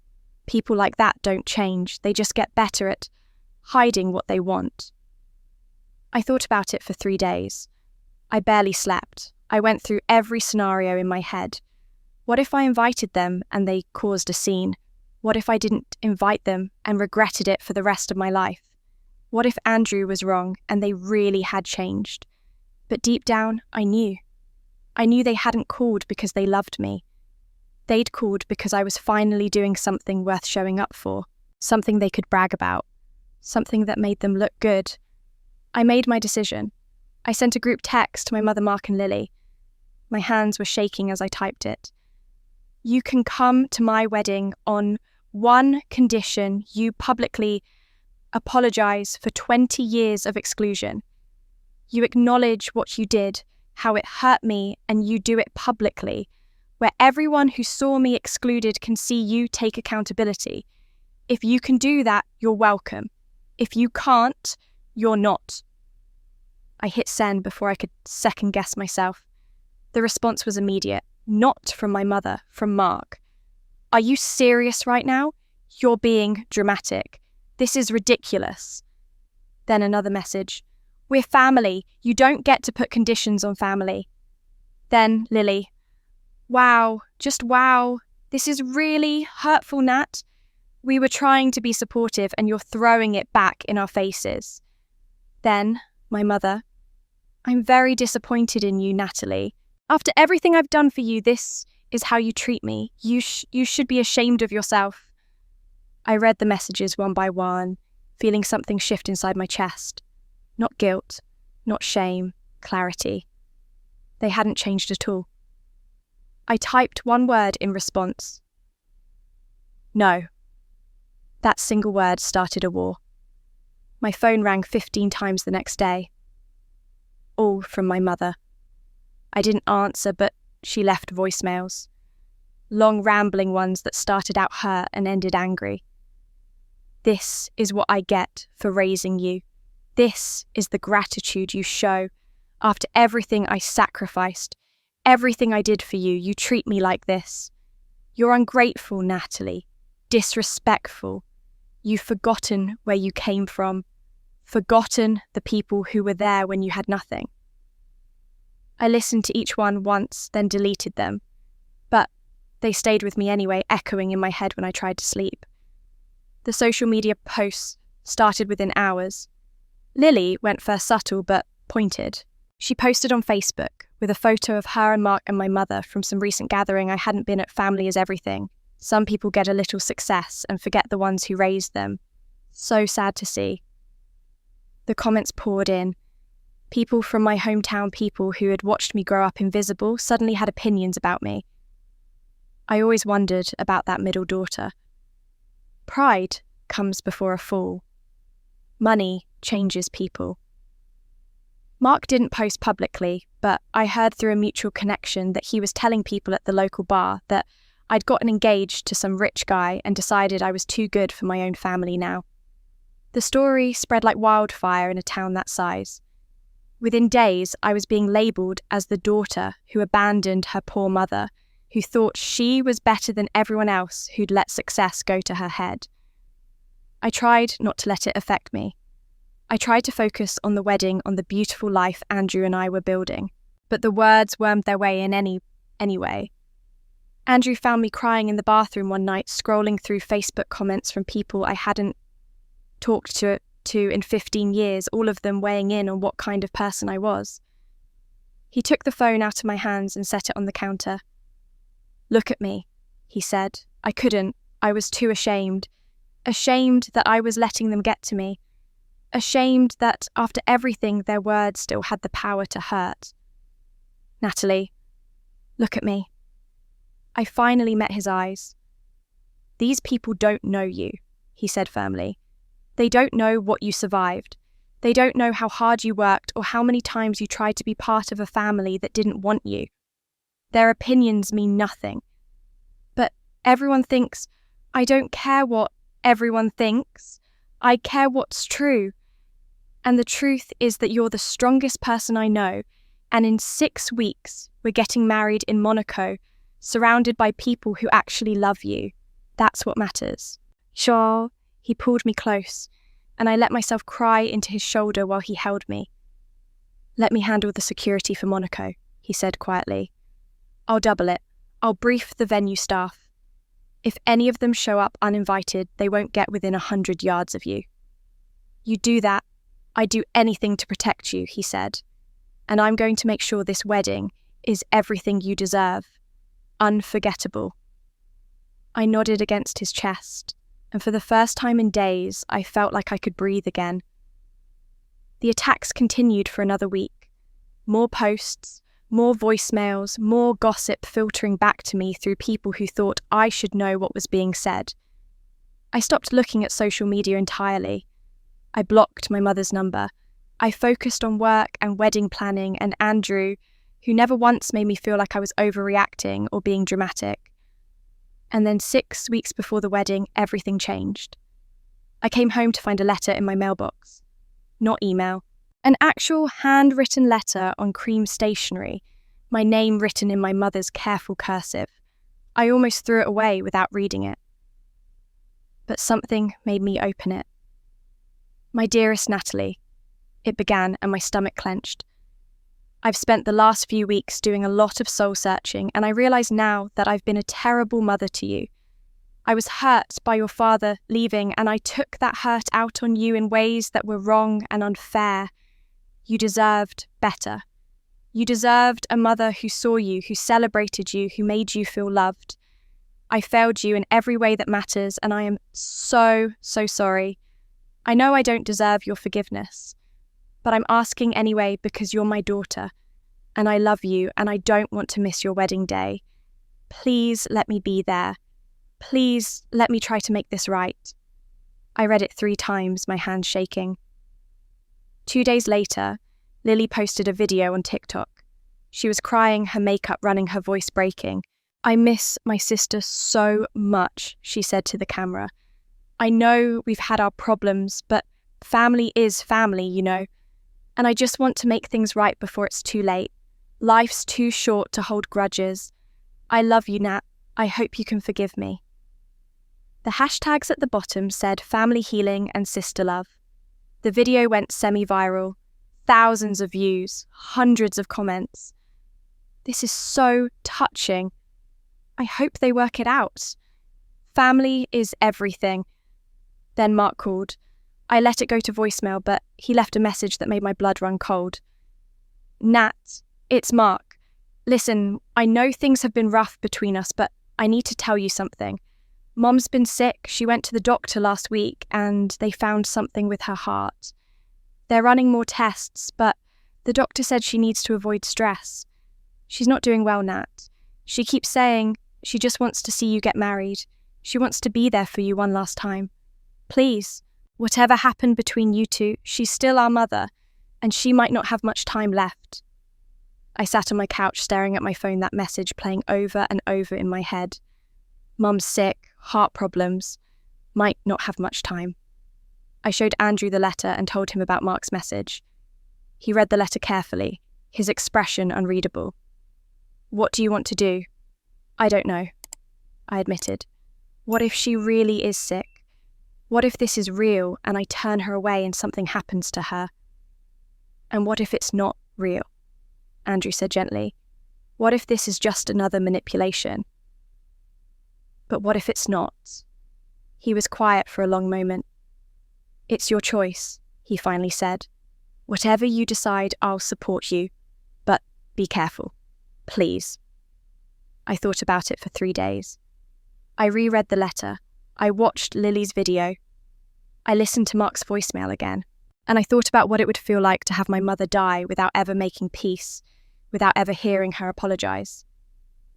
People like that don't change. They just get better at hiding what they want. I thought about it for 3 days. I barely slept. I went through every scenario in my head. What if I invited them and they caused a scene? What if I didn't invite them and regretted it for the rest of my life? What if Andrew was wrong and they really had changed? But deep down, I knew. I knew they hadn't called because they loved me. They'd called because I was finally doing something worth showing up for, something they could brag about, something that made them look good. I made my decision. I sent a group text to my mother, Mark and Lily. My hands were shaking as I typed it. You can come to my wedding on one condition: you publicly apologize for 20 years of exclusion. You acknowledge what you did, how it hurt me, and you do it publicly. where everyone who saw me excluded can see you take accountability. If you can do that, you're welcome. If you can't, you're not. I hit send before I could second-guess myself. The response was immediate. Not from my mother, from Mark. Are you serious right now? You're being dramatic. This is ridiculous. Then another message. We're family. You don't get to put conditions on family. Then Lily. Wow, just wow. This is really hurtful, Nat. We were trying to be supportive and you're throwing it back in our faces. Then my mother. I'm very disappointed in you, Natalie. After everything I've done for you, this is how you treat me. You should be ashamed of yourself. I read the messages one by one, feeling something shift inside my chest. Not guilt, not shame, clarity. They hadn't changed at all. I typed one word in response. No. That single word started a war. My phone rang 15 times the next day. All from my mother. I didn't answer, but she left voicemails. Long rambling ones that started out hurt and ended angry. This is what I get for raising you. This is the gratitude you show. After everything I sacrificed, everything I did for you, you treat me like this. You're ungrateful, Natalie. Disrespectful. You've forgotten where you came from. Forgotten the people who were there when you had nothing. I listened to each one once, then deleted them. But they stayed with me anyway, echoing in my head when I tried to sleep. The social media posts started within hours. Lily went first subtle but pointed. She posted on Facebook with a photo of her and Mark and my mother from some recent gathering I hadn't been at. Family is everything. Some people get a little success and forget the ones who raised them. So sad to see. The comments poured in. People from my hometown, people who had watched me grow up invisible, suddenly had opinions about me. I always wondered about that middle daughter. Pride comes before a fall. Money changes people. Mark didn't post publicly, but I heard through a mutual connection that he was telling people at the local bar that I'd gotten engaged to some rich guy and decided I was too good for my own family now. The story spread like wildfire in a town that size. Within days, I was being labelled as the daughter who abandoned her poor mother, who thought she was better than everyone else who'd let success go to her head. I tried not to let it affect me. I tried to focus on the wedding, on the beautiful life Andrew and I were building, but the words wormed their way in anyway. Andrew found me crying in the bathroom one night, scrolling through Facebook comments from people I hadn't talked to in 15 years, all of them weighing in on what kind of person I was. He took the phone out of my hands and set it on the counter. "Look at me," he said. I couldn't. I was too ashamed. Ashamed that I was letting them get to me. Ashamed that after everything, their words still had the power to hurt. "Natalie, look at me." I finally met his eyes. "These people don't know you," he said firmly. "They don't know what you survived. They don't know how hard you worked or how many times you tried to be part of a family that didn't want you. Their opinions mean nothing. But everyone thinks, I don't care what everyone thinks. I care what's true. And the truth is that you're the strongest person I know, and in 6 weeks, we're getting married in Monaco, surrounded by people who actually love you. That's what matters." Sure, he pulled me close, and I let myself cry into his shoulder while he held me. "Let me handle the security for Monaco," he said quietly. "I'll double it. I'll brief the venue staff. If any of them show up uninvited, they won't get within 100 yards of you. You do that, I'd do anything to protect you," he said. "And I'm going to make sure this wedding is everything you deserve. Unforgettable." I nodded against his chest, and for the first time in days, I felt like I could breathe again. The attacks continued for another week. More posts, more voicemails, more gossip filtering back to me through people who thought I should know what was being said. I stopped looking at social media entirely. I blocked my mother's number. I focused on work and wedding planning and Andrew, who never once made me feel like I was overreacting or being dramatic. And then 6 weeks before the wedding, everything changed. I came home to find a letter in my mailbox. Not email. An actual handwritten letter on cream stationery, my name written in my mother's careful cursive. I almost threw it away without reading it. But something made me open it. My dearest Natalie, it began, and my stomach clenched. I've spent the last few weeks doing a lot of soul searching, and I realise now that I've been a terrible mother to you. I was hurt by your father leaving, and I took that hurt out on you in ways that were wrong and unfair. You deserved better. You deserved a mother who saw you, who celebrated you, who made you feel loved. I failed you in every way that matters, and I am so sorry. I know I don't deserve your forgiveness, but I'm asking anyway because you're my daughter, and I love you, and I don't want to miss your wedding day. Please let me be there. Please let me try to make this right. I read it 3 times, my hands shaking. 2 days later, Lily posted a video on TikTok. She was crying, her makeup running, her voice breaking. I miss my sister so much, she said to the camera. I know we've had our problems, but family is family, you know. And I just want to make things right before it's too late. Life's too short to hold grudges. I love you, Nat. I hope you can forgive me. The hashtags at the bottom said family healing and sister love. The video went semi-viral. Thousands of views, hundreds of comments. This is so touching. I hope they work it out. Family is everything. Then Mark called. I let it go to voicemail, but he left a message that made my blood run cold. Nat, it's Mark. Listen, I know things have been rough between us, but I need to tell you something. Mom's been sick. She went to the doctor last week, and they found something with her heart. They're running more tests, but the doctor said she needs to avoid stress. She's not doing well, Nat. She keeps saying she just wants to see you get married. She wants to be there for you one last time. Please, whatever happened between you two, she's still our mother, and she might not have much time left. I sat on my couch staring at my phone, that message playing over and over in my head. Mum's sick, heart problems, might not have much time. I showed Andrew the letter and told him about Mark's message. He read the letter carefully, his expression unreadable. What do you want to do? I don't know, I admitted. What if she really is sick? What if this is real and I turn her away and something happens to her? And what if it's not real? Andrew said gently. What if this is just another manipulation? But what if it's not? He was quiet for a long moment. It's your choice, he finally said. Whatever you decide, I'll support you. But be careful. Please. I thought about it for 3 days. I reread the letter. I watched Lily's video. I listened to Mark's voicemail again. And I thought about what it would feel like to have my mother die without ever making peace, without ever hearing her apologize.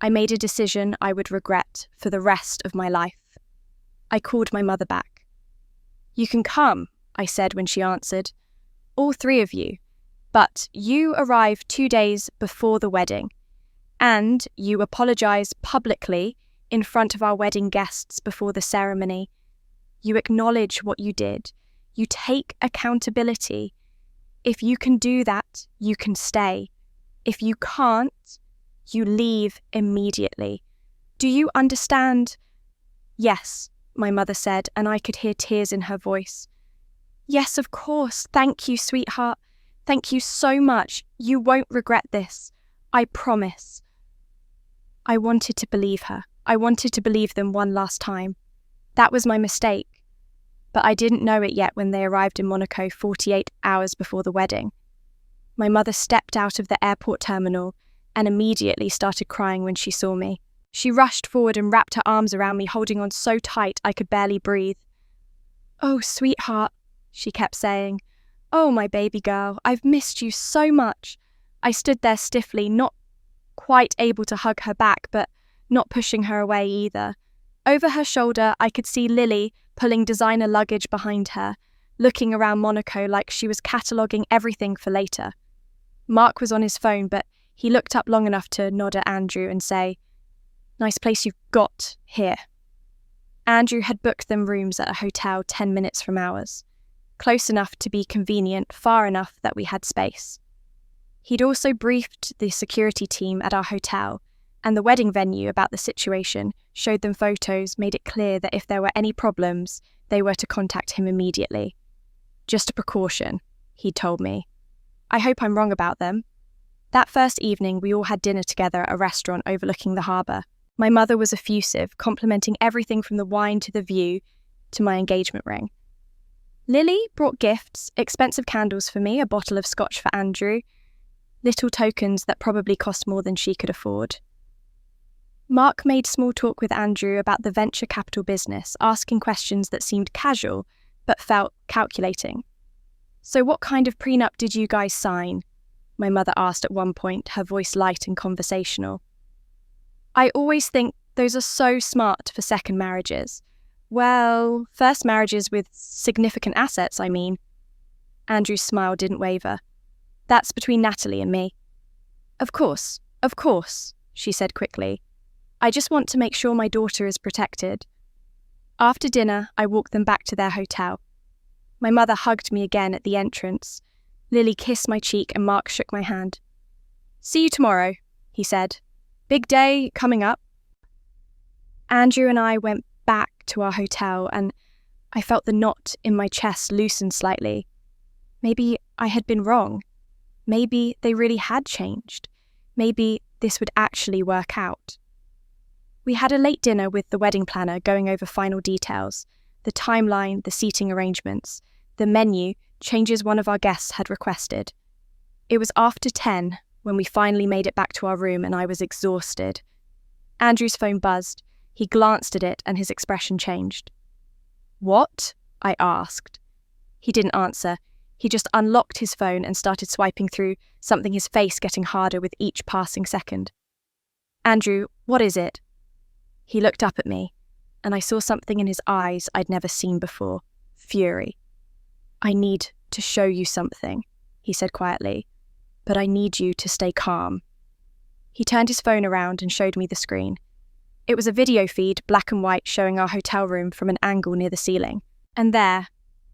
I made a decision I would regret for the rest of my life. I called my mother back. You can come, I said when she answered. All 3 of you. But you arrive 2 days before the wedding. And you apologize publicly in front of our wedding guests before the ceremony. You acknowledge what you did. You take accountability. If you can do that, you can stay. If you can't, you leave immediately. Do you understand? Yes, my mother said, and I could hear tears in her voice. Yes, of course. Thank you, sweetheart. Thank you so much. You won't regret this. I promise. I wanted to believe her. I wanted to believe them one last time. That was my mistake. But I didn't know it yet when they arrived in Monaco 48 hours before the wedding. My mother stepped out of the airport terminal and immediately started crying when she saw me. She rushed forward and wrapped her arms around me, holding on so tight I could barely breathe. Oh, sweetheart, she kept saying. Oh, my baby girl, I've missed you so much. I stood there stiffly, not quite able to hug her back, but not pushing her away either. Over her shoulder, I could see Lily pulling designer luggage behind her, looking around Monaco like she was cataloguing everything for later. Mark was on his phone, but He looked up long enough to nod at Andrew and say, "Nice place you've got here." Andrew had booked them rooms at a hotel 10 minutes from ours, close enough to be convenient, far enough that we had space. He'd also briefed the security team at our hotel, and the wedding venue about the situation, showed them photos, made it clear that if there were any problems, they were to contact him immediately. "Just a precaution," he told me. I hope I'm wrong about them. That first evening, we all had dinner together at a restaurant overlooking the harbour. My mother was effusive, complimenting everything from the wine to the view to my engagement ring. Lily brought gifts, expensive candles for me, a bottle of scotch for Andrew, little tokens that probably cost more than she could afford. Mark made small talk with Andrew about the venture capital business, asking questions that seemed casual but felt calculating. "So what kind of prenup did you guys sign?" my mother asked at one point, her voice light and conversational. "I always think those are so smart for second marriages." "Well, first marriages with significant assets, I mean." Andrew's smile didn't waver. "That's between Natalie and me." Of course, she said quickly. "I just want to make sure my daughter is protected." After dinner, I walked them back to their hotel. My mother hugged me again at the entrance. Lily kissed my cheek and Mark shook my hand. "See you tomorrow," he said. "Big day coming up." Andrew and I went back to our hotel and I felt the knot in my chest loosen slightly. Maybe I had been wrong. Maybe they really had changed. Maybe this would actually work out. We had a late dinner with the wedding planner, going over final details, the timeline, the seating arrangements, the menu, changes one of our guests had requested. It was after 10 when we finally made it back to our room and I was exhausted. Andrew's phone buzzed. He glanced at it and his expression changed. "What?" I asked. He didn't answer. He just unlocked his phone and started swiping through, something his face getting harder with each passing second. "Andrew, what is it?" He looked up at me, and I saw something in his eyes I'd never seen before. Fury. "I need to show you something," he said quietly, "but I need you to stay calm." He turned his phone around and showed me the screen. It was a video feed, black and white, showing our hotel room from an angle near the ceiling. And there,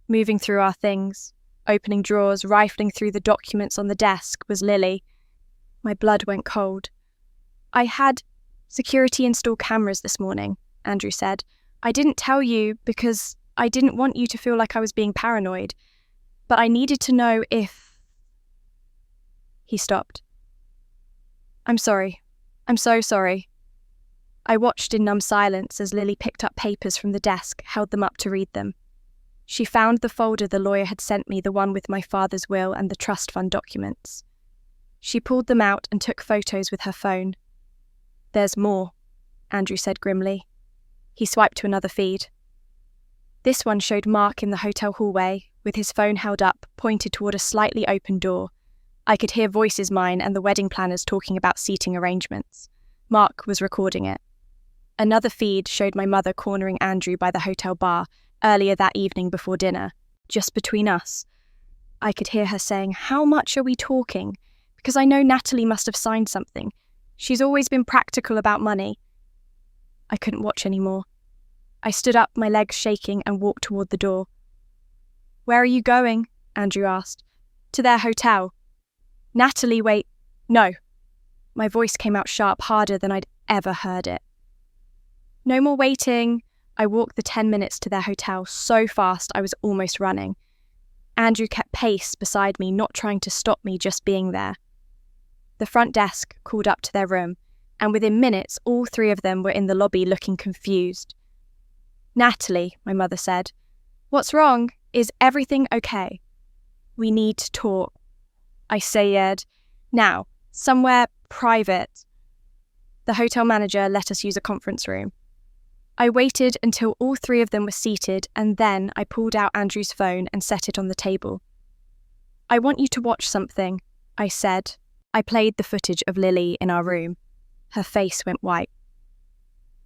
moving through our things, opening drawers, rifling through the documents on the desk, was Lily. My blood went cold. "I had security install cameras this morning," Andrew said. "I didn't tell you because I didn't want you to feel like I was being paranoid, but I needed to know if..." He stopped. "I'm sorry. I'm so sorry." I watched in numb silence as Lily picked up papers from the desk, held them up to read them. She found the folder the lawyer had sent me, the one with my father's will and the trust fund documents. She pulled them out and took photos with her phone. "There's more," Andrew said grimly. He swiped to another feed. This one showed Mark in the hotel hallway, with his phone held up, pointed toward a slightly open door. I could hear voices mine and the wedding planners talking about seating arrangements. Mark was recording it. Another feed showed my mother cornering Andrew by the hotel bar earlier that evening before dinner, just between us. I could hear her saying, "How much are we talking? Because I know Natalie must have signed something. She's always been practical about money." I couldn't watch anymore. I stood up, my legs shaking, and walked toward the door. "Where are you going?" Andrew asked. "To their hotel." "Natalie, wait. No." My voice came out sharp, harder than I'd ever heard it. "No more waiting." I walked the 10 minutes to their hotel so fast I was almost running. Andrew kept pace beside me, not trying to stop me, just being there. The front desk called up to their room, and within minutes all three of them were in the lobby looking confused. "Natalie," my mother said, "what's wrong? Is everything okay?" "We need to talk," I said. "Now, somewhere private." The hotel manager let us use a conference room. I waited until all three of them were seated, and then I pulled out Andrew's phone and set it on the table. "I want you to watch something," I said. I played the footage of Lily in our room. Her face went white.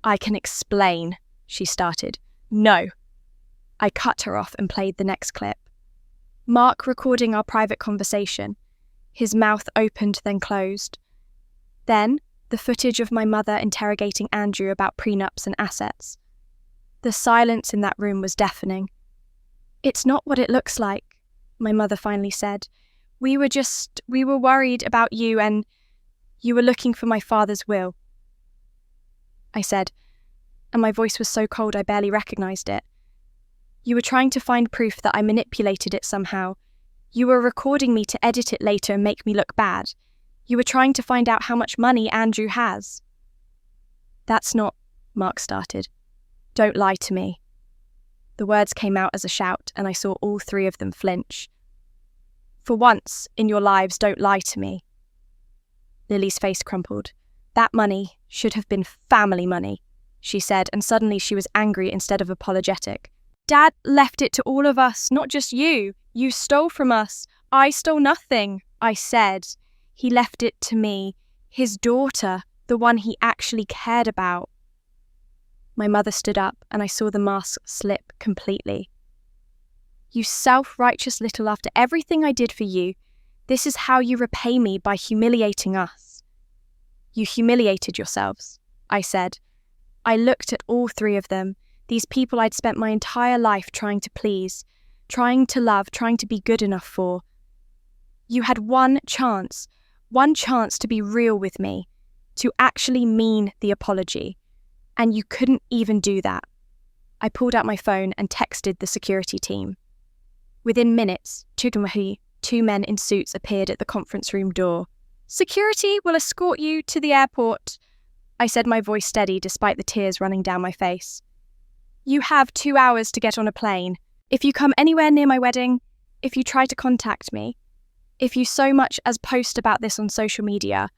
"I can explain," she started. "No." I cut her off and played the next clip. Mark recording our private conversation. His mouth opened then closed. Then, the footage of my mother interrogating Andrew about prenups and assets. The silence in that room was deafening. "It's not what it looks like," my mother finally said. We were worried about you and you were looking for my father's will," I said, and my voice was so cold I barely recognized it. "You were trying to find proof that I manipulated it somehow. You were recording me to edit it later and make me look bad. You were trying to find out how much money Andrew has." "That's not," Mark started. "Don't lie to me." The words came out as a shout, and I saw all three of them flinch. "For once in your lives, don't lie to me." Lily's face crumpled. "That money should have been family money," she said, and suddenly she was angry instead of apologetic. "Dad left it to all of us, not just you. You stole from us. I stole nothing," I said. "He left it to me, his daughter, the one he actually cared about." My mother stood up, and I saw the mask slip completely. "You self-righteous little, after everything I did for you, this is how you repay me, by humiliating us." "You humiliated yourselves," I said. I looked at all three of them, these people I'd spent my entire life trying to please, trying to love, trying to be good enough for. You had one chance to be real with me, to actually mean the apology, and you couldn't even do that. I pulled out my phone and texted the security team. Within minutes, two men in suits appeared at the conference room door. "Security will escort you to the airport," I said, my voice steady despite the tears running down my face. "You have 2 hours to get on a plane. If you come anywhere near my wedding, if you try to contact me, if you so much as post about this on social media,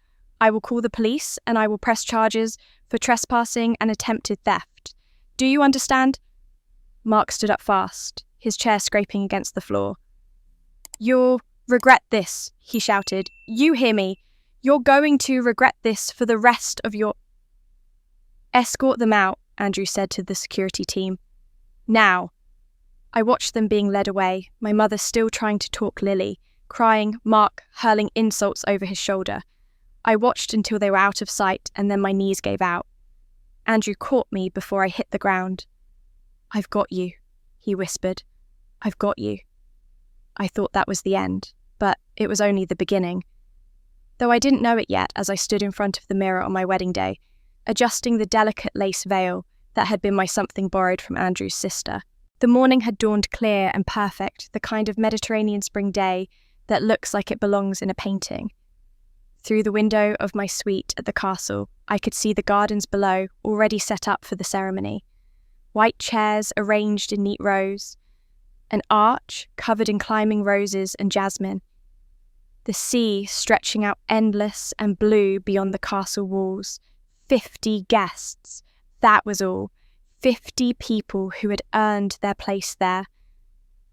I will call the police and I will press charges for trespassing and attempted theft. Do you understand?" Mark stood up fast, his chair scraping against the floor. "You'll regret this," he shouted. "You hear me? You're going to regret this for the rest of your—" "Escort them out," Andrew said to the security team. "Now." I watched them being led away, my mother still trying to talk Lily, crying, Mark hurling insults over his shoulder. I watched until they were out of sight, and then my knees gave out. Andrew caught me before I hit the ground. "I've got you," he whispered. "I've got you." I thought that was the end, but it was only the beginning. Though I didn't know it yet as I stood in front of the mirror on my wedding day, adjusting the delicate lace veil that had been my something borrowed from Andrew's sister. The morning had dawned clear and perfect, the kind of Mediterranean spring day that looks like it belongs in a painting. Through the window of my suite at the castle, I could see the gardens below, already set up for the ceremony. White chairs arranged in neat rows, an arch covered in climbing roses and jasmine. The sea stretching out endless and blue beyond the castle walls. 50 guests, that was all. 50 people who had earned their place there.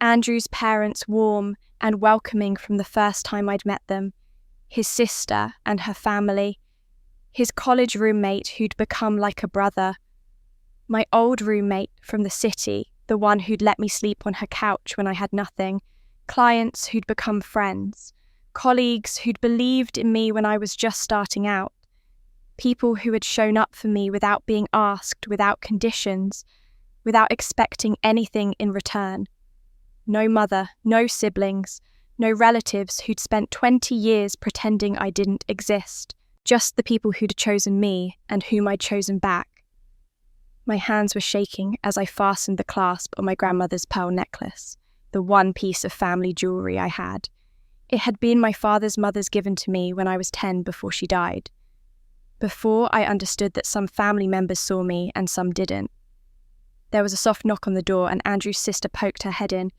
Andrew's parents warm and welcoming from the first time I'd met them. His sister and her family. His college roommate who'd become like a brother. My old roommate from the city, the one who'd let me sleep on her couch when I had nothing. Clients who'd become friends. Colleagues who'd believed in me when I was just starting out. People who had shown up for me without being asked, without conditions, without expecting anything in return. No mother, no siblings, no relatives who'd spent 20 years pretending I didn't exist. Just the people who'd chosen me and whom I'd chosen back. My hands were shaking as I fastened the clasp on my grandmother's pearl necklace, the one piece of family jewellery I had. It had been my father's mother's given to me when I was 10 before she died. Before I understood that some family members saw me and some didn't. There was a soft knock on the door and Andrew's sister poked her head in.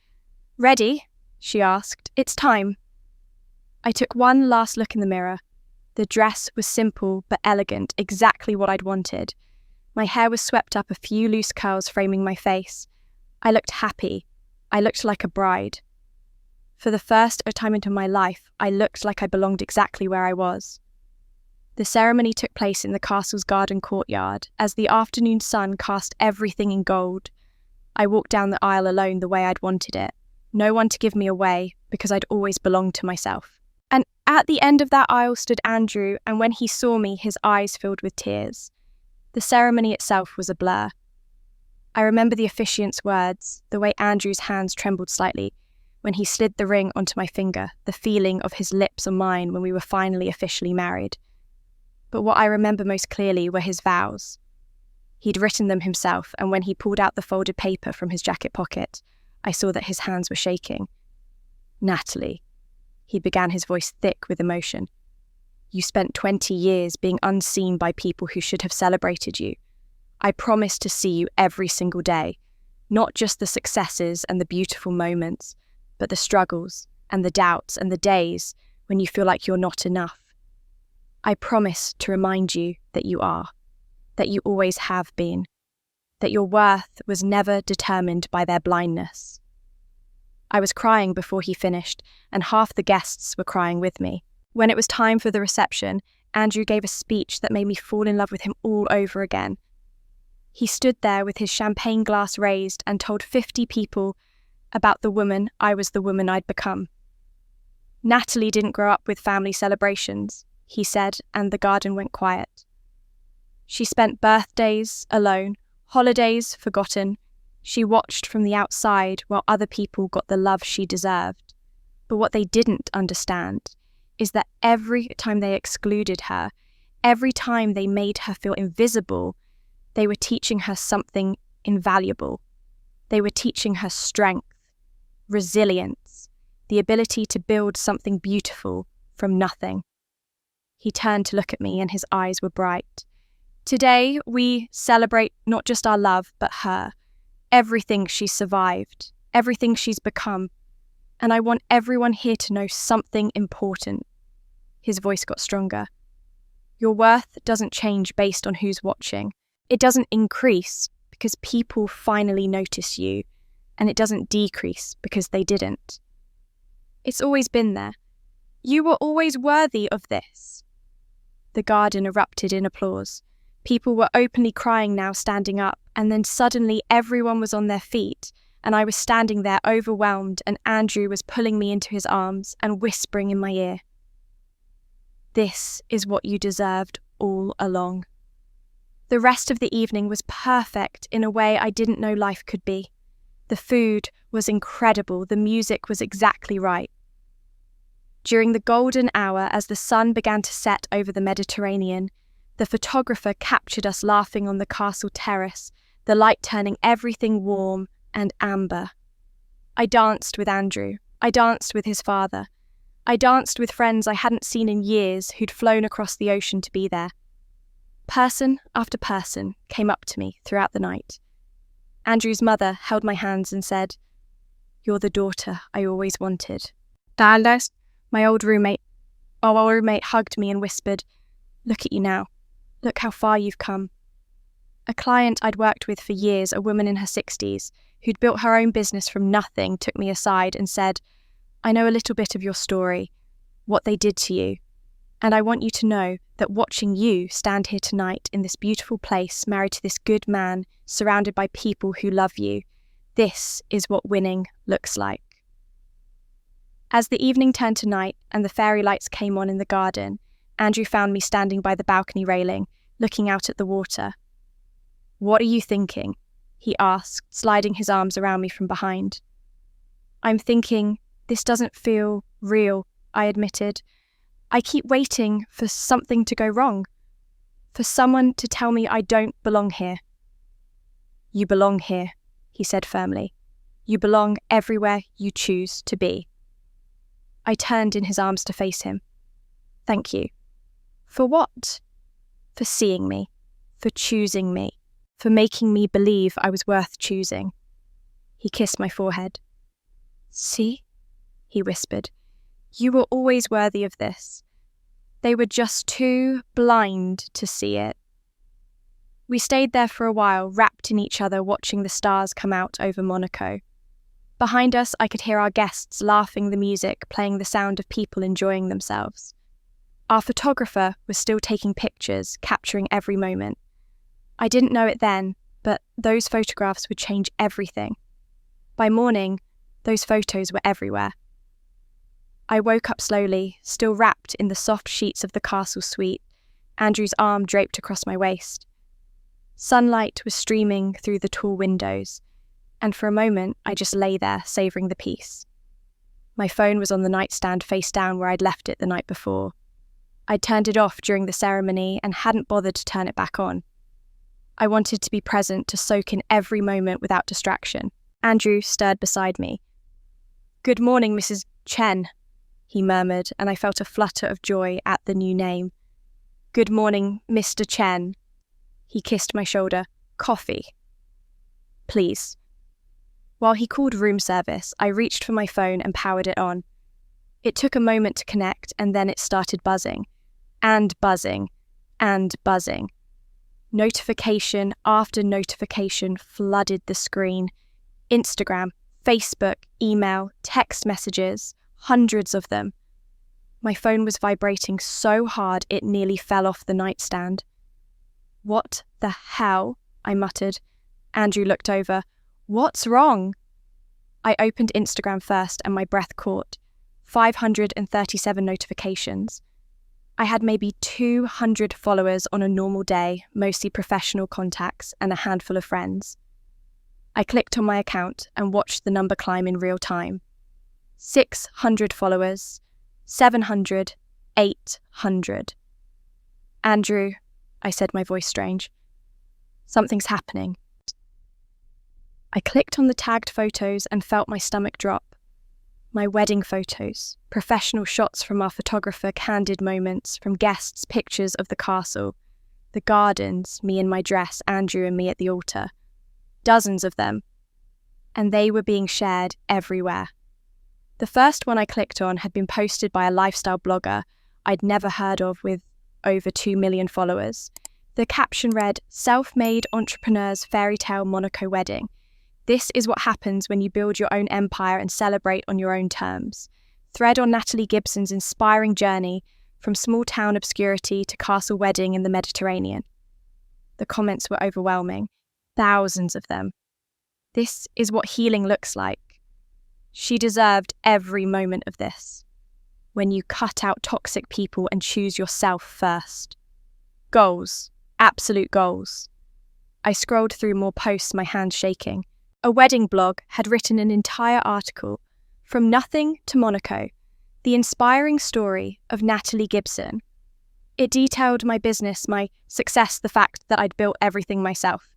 "Ready?" she asked. "It's time." I took one last look in the mirror. The dress was simple but elegant, exactly what I'd wanted. My hair was swept up, a few loose curls framing my face. I looked happy. I looked like a bride. For the first time into my life, I looked like I belonged exactly where I was. The ceremony took place in the castle's garden courtyard, as the afternoon sun cast everything in gold. I walked down the aisle alone the way I'd wanted it. No one to give me away, because I'd always belonged to myself. And at the end of that aisle stood Andrew, and when he saw me, his eyes filled with tears. The ceremony itself was a blur. I remember the officiant's words, the way Andrew's hands trembled slightly when he slid the ring onto my finger, the feeling of his lips on mine when we were finally officially married. But what I remember most clearly were his vows. He'd written them himself, and when he pulled out the folded paper from his jacket pocket, I saw that his hands were shaking. "Natalie," he began, his voice thick with emotion. "You spent 20 years being unseen by people who should have celebrated you. I promise to see you every single day, not just the successes and the beautiful moments, but the struggles and the doubts and the days when you feel like you're not enough. I promise to remind you that you are, that you always have been, that your worth was never determined by their blindness." I was crying before he finished, and half the guests were crying with me. When it was time for the reception, Andrew gave a speech that made me fall in love with him all over again. He stood there with his champagne glass raised and told 50 people about the woman I'd become. "Natalie didn't grow up with family celebrations," he said, and the garden went quiet. "She spent birthdays alone, holidays forgotten. She watched from the outside while other people got the love she deserved. But what they didn't understand is that every time they excluded her, every time they made her feel invisible, they were teaching her something invaluable. They were teaching her strength, resilience, the ability to build something beautiful from nothing." He turned to look at me, and his eyes were bright. "Today, we celebrate not just our love, but her. Everything she's survived, everything she's become. And I want everyone here to know something important." His voice got stronger. "Your worth doesn't change based on who's watching. It doesn't increase because people finally notice you, and it doesn't decrease because they didn't. It's always been there. You were always worthy of this." The garden erupted in applause. People were openly crying now, standing up, and then suddenly everyone was on their feet, and I was standing there overwhelmed, and Andrew was pulling me into his arms and whispering in my ear, "This is what you deserved all along." The rest of the evening was perfect in a way I didn't know life could be. The food was incredible, the music was exactly right. During the golden hour, as the sun began to set over the Mediterranean, the photographer captured us laughing on the castle terrace, the light turning everything warm and amber. I danced with Andrew. I danced with his father. I danced with friends I hadn't seen in years who'd flown across the ocean to be there. Person after person came up to me throughout the night. Andrew's mother held my hands and said, "You're the daughter I always wanted." My old roommate hugged me and whispered, "Look at you now. Look how far you've come." A client I'd worked with for years, a woman in her 60s, who'd built her own business from nothing, took me aside and said, "I know a little bit of your story, what they did to you, and I want you to know that watching you stand here tonight in this beautiful place, married to this good man, surrounded by people who love you, this is what winning looks like." As the evening turned to night and the fairy lights came on in the garden, Andrew found me standing by the balcony railing, looking out at the water. "What are you thinking?" he asked, sliding his arms around me from behind. "I'm thinking, this doesn't feel real," I admitted. "I keep waiting for something to go wrong, for someone to tell me I don't belong here." "You belong here," he said firmly. "You belong everywhere you choose to be." I turned in his arms to face him. "Thank you." "For what?" "For seeing me, for choosing me, for making me believe I was worth choosing." He kissed my forehead. "See?" he whispered. "You were always worthy of this. They were just too blind to see it." We stayed there for a while, wrapped in each other, watching the stars come out over Monaco. Behind us, I could hear our guests laughing, the music, playing the sound of people enjoying themselves. Our photographer was still taking pictures, capturing every moment. I didn't know it then, but those photographs would change everything. By morning, those photos were everywhere. I woke up slowly, still wrapped in the soft sheets of the castle suite, Andrew's arm draped across my waist. Sunlight was streaming through the tall windows, and for a moment I just lay there, savouring the peace. My phone was on the nightstand face down where I'd left it the night before. I'd turned it off during the ceremony and hadn't bothered to turn it back on. I wanted to be present to soak in every moment without distraction. Andrew stirred beside me. "Good morning, Mrs. Chen," he murmured, and I felt a flutter of joy at the new name. "Good morning, Mr. Chen." He kissed my shoulder. "Coffee." "Please." While he called room service, I reached for my phone and powered it on. It took a moment to connect, and then it started buzzing. And buzzing. And buzzing. Notification after notification flooded the screen. Instagram, Facebook, email, text messages, hundreds of them. My phone was vibrating so hard it nearly fell off the nightstand. "What the hell?" I muttered. Andrew looked over. "What's wrong?" I opened Instagram first and my breath caught. 537 notifications. I had maybe 200 followers on a normal day, mostly professional contacts and a handful of friends. I clicked on my account and watched the number climb in real time. 600 followers, 700, 800. "Andrew," I said, my voice strange. "Something's happening." I clicked on the tagged photos and felt my stomach drop. My wedding photos, professional shots from our photographer, candid moments from guests, pictures of the castle, the gardens, me in my dress, Andrew and me at the altar. Dozens of them. And they were being shared everywhere. The first one I clicked on had been posted by a lifestyle blogger I'd never heard of with over 2 million followers. The caption read, "Self-made entrepreneur's fairy tale Monaco wedding. This is what happens when you build your own empire and celebrate on your own terms. Thread on Natalie Gibson's inspiring journey from small-town obscurity to castle wedding in the Mediterranean." The comments were overwhelming. Thousands of them. "This is what healing looks like. She deserved every moment of this. When you cut out toxic people and choose yourself first. Goals. Absolute goals." I scrolled through more posts, my hands shaking. A wedding blog had written an entire article, "From Nothing to Monaco, the inspiring story of Natalie Gibson." It detailed my business, my success, the fact that I'd built everything myself.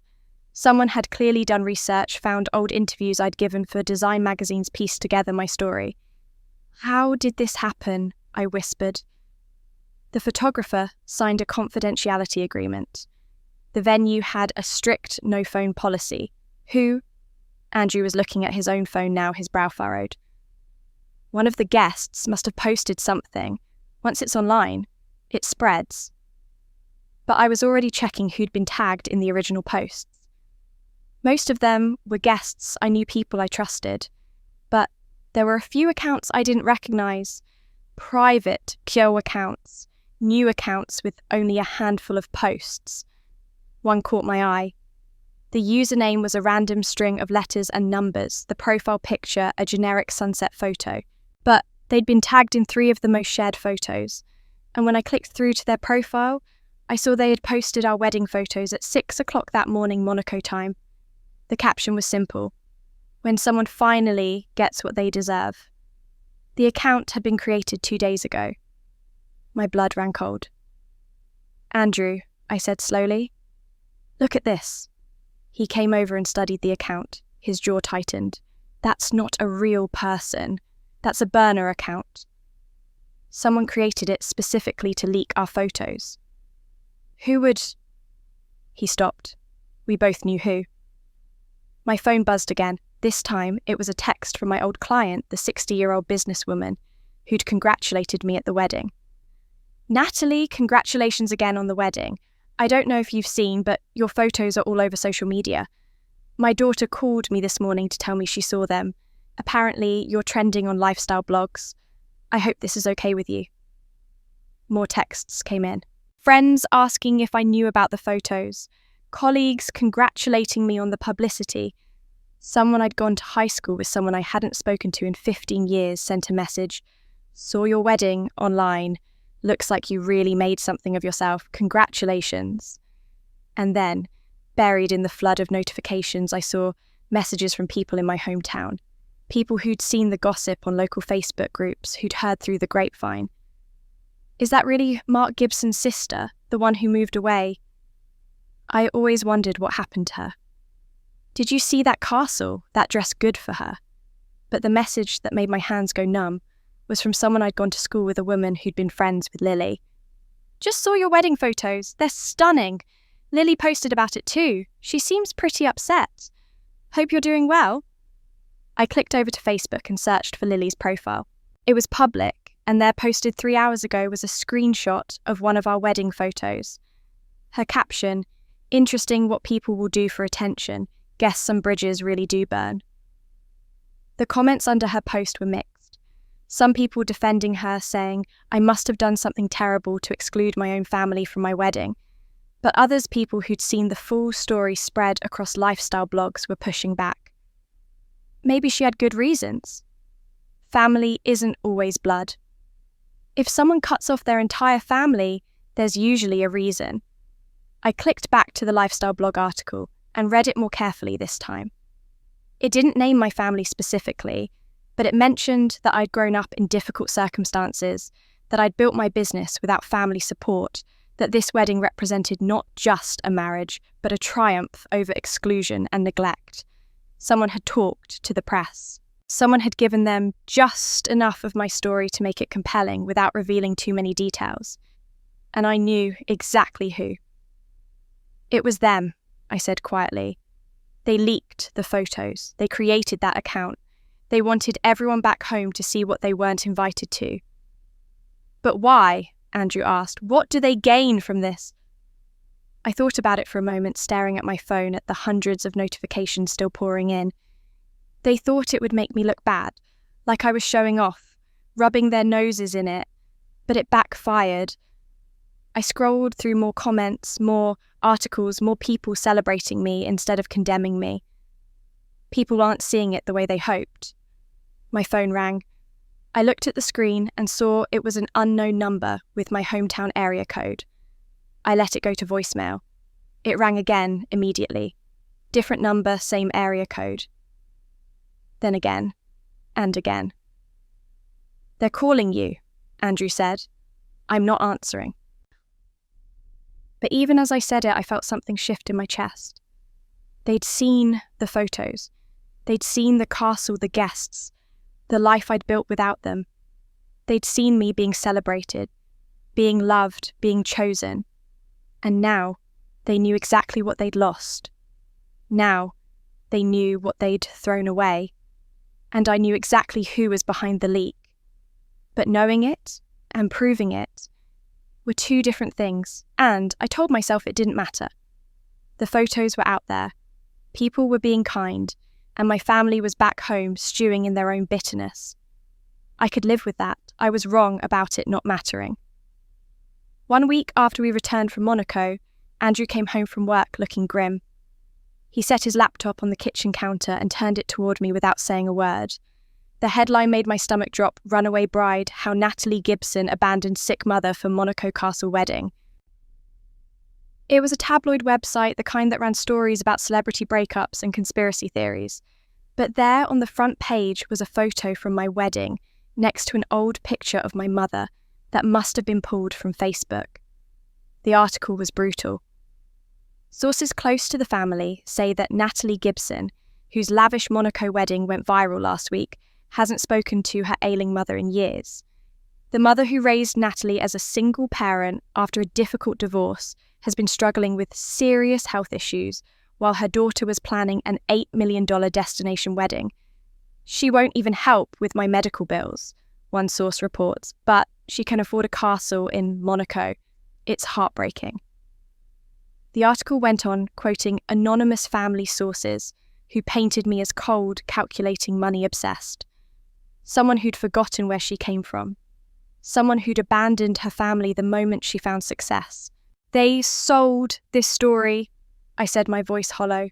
Someone had clearly done research, found old interviews I'd given for design magazines, pieced together my story. "How did this happen?" I whispered. The photographer signed a confidentiality agreement. The venue had a strict no-phone policy. Who? Andrew was looking at his own phone now, his brow furrowed. "One of the guests must have posted something. Once it's online, it spreads." But I was already checking who'd been tagged in the original posts. Most of them were guests I knew, people I trusted. But there were a few accounts I didn't recognise. Private, pure accounts. New accounts with only a handful of posts. One caught my eye. The username was a random string of letters and numbers, the profile picture a generic sunset photo. But they'd been tagged in 3 of the most shared photos. And when I clicked through to their profile, I saw they had posted our wedding photos at 6 o'clock that morning, Monaco time. The caption was simple: "When someone finally gets what they deserve." The account had been created 2 days ago. My blood ran cold. "Andrew," I said slowly, "look at this." He came over and studied the account. His jaw tightened. "That's not a real person. That's a burner account. Someone created it specifically to leak our photos." "Who would—" He stopped. We both knew who. My phone buzzed again. This time it was a text from my old client, the 60-year-old businesswoman, who'd congratulated me at the wedding. "Natalie, congratulations again on the wedding. I don't know if you've seen, but your photos are all over social media. My daughter called me this morning to tell me she saw them. Apparently, you're trending on lifestyle blogs. I hope this is okay with you." More texts came in. Friends asking if I knew about the photos. Colleagues congratulating me on the publicity. Someone I'd gone to high school with, someone I hadn't spoken to in 15 years, sent a message. Saw your wedding online. Looks like you really made something of yourself. Congratulations. And then, buried in the flood of notifications, I saw messages from people in my hometown. People who'd seen the gossip on local Facebook groups, who'd heard through the grapevine. Is that really Mark Gibson's sister, the one who moved away? I always wondered what happened to her. Did you see that castle? That dress good for her. But the message that made my hands go numb was from someone I'd gone to school with, a woman who'd been friends with Lily. Just saw your wedding photos. They're stunning. Lily posted about it too. She seems pretty upset. Hope you're doing well. I clicked over to Facebook and searched for Lily's profile. It was public, and there, posted 3 hours ago, was a screenshot of one of our wedding photos. Her caption, "Interesting what people will do for attention. Guess some bridges really do burn." The comments under her post were mixed. Some people defending her, saying, I must have done something terrible to exclude my own family from my wedding. But others, people who'd seen the full story spread across lifestyle blogs, were pushing back. Maybe she had good reasons. Family isn't always blood. If someone cuts off their entire family, there's usually a reason. I clicked back to the lifestyle blog article and read it more carefully this time. It didn't name my family specifically, but it mentioned that I'd grown up in difficult circumstances, that I'd built my business without family support, that this wedding represented not just a marriage, but a triumph over exclusion and neglect. Someone had talked to the press. Someone had given them just enough of my story to make it compelling without revealing too many details. And I knew exactly who. It was them, I said quietly. They leaked the photos. They created that account. They wanted everyone back home to see what they weren't invited to. But why? Andrew asked. What do they gain from this? I thought about it for a moment, staring at my phone at the hundreds of notifications still pouring in. They thought it would make me look bad, like I was showing off, rubbing their noses in it, but it backfired. I scrolled through more comments, more articles, more people celebrating me instead of condemning me. People aren't seeing it the way they hoped. My phone rang. I looked at the screen and saw it was an unknown number with my hometown area code. I let it go to voicemail. It rang again immediately. Different number, same area code. Then again, and again. They're calling you, Andrew said. I'm not answering. But even as I said it, I felt something shift in my chest. They'd seen the photos. They'd seen the castle, the guests, the life I'd built without them. They'd seen me being celebrated, being loved, being chosen. And now they knew exactly what they'd lost. Now they knew what they'd thrown away. And I knew exactly who was behind the leak. But knowing it and proving it were two different things, and I told myself it didn't matter. The photos were out there. People were being kind, and my family was back home stewing in their own bitterness. I could live with that. I was wrong about it not mattering. 1 week after we returned from Monaco, Andrew came home from work looking grim. He set his laptop on the kitchen counter and turned it toward me without saying a word. The headline made my stomach drop. Runaway bride, how Natalie Gibson abandoned sick mother for Monaco castle wedding. It was a tabloid website, the kind that ran stories about celebrity breakups and conspiracy theories. But there on the front page was a photo from my wedding, next to an old picture of my mother that must have been pulled from Facebook. The article was brutal. Sources close to the family say that Natalie Gibson, whose lavish Monaco wedding went viral last week, hasn't spoken to her ailing mother in years. The mother who raised Natalie as a single parent after a difficult divorce has been struggling with serious health issues while her daughter was planning an $8 million destination wedding. She won't even help with my medical bills, one source reports, but she can afford a castle in Monaco. It's heartbreaking. The article went on quoting anonymous family sources who painted me as cold, calculating, money-obsessed. Someone who'd forgotten where she came from. Someone who'd abandoned her family the moment she found success. They sold this story, I said, my voice hollow.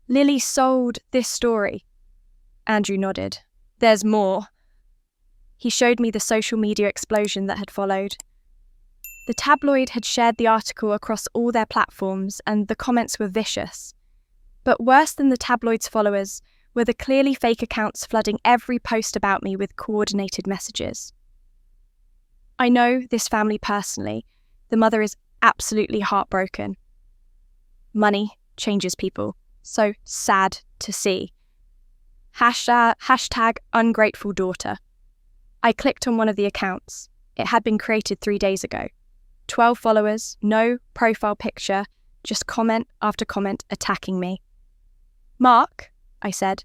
Lily sold this story. Andrew nodded. There's more. He showed me the social media explosion that had followed. The tabloid had shared the article across all their platforms, and the comments were vicious. But worse than the tabloid's followers were the clearly fake accounts flooding every post about me with coordinated messages. I know this family personally. The mother is absolutely heartbroken. Money changes people. So sad to see. Hashtag ungrateful daughter. I clicked on one of the accounts. It had been created 3 days ago. 12 followers, no profile picture, just comment after comment attacking me. Mark, I said.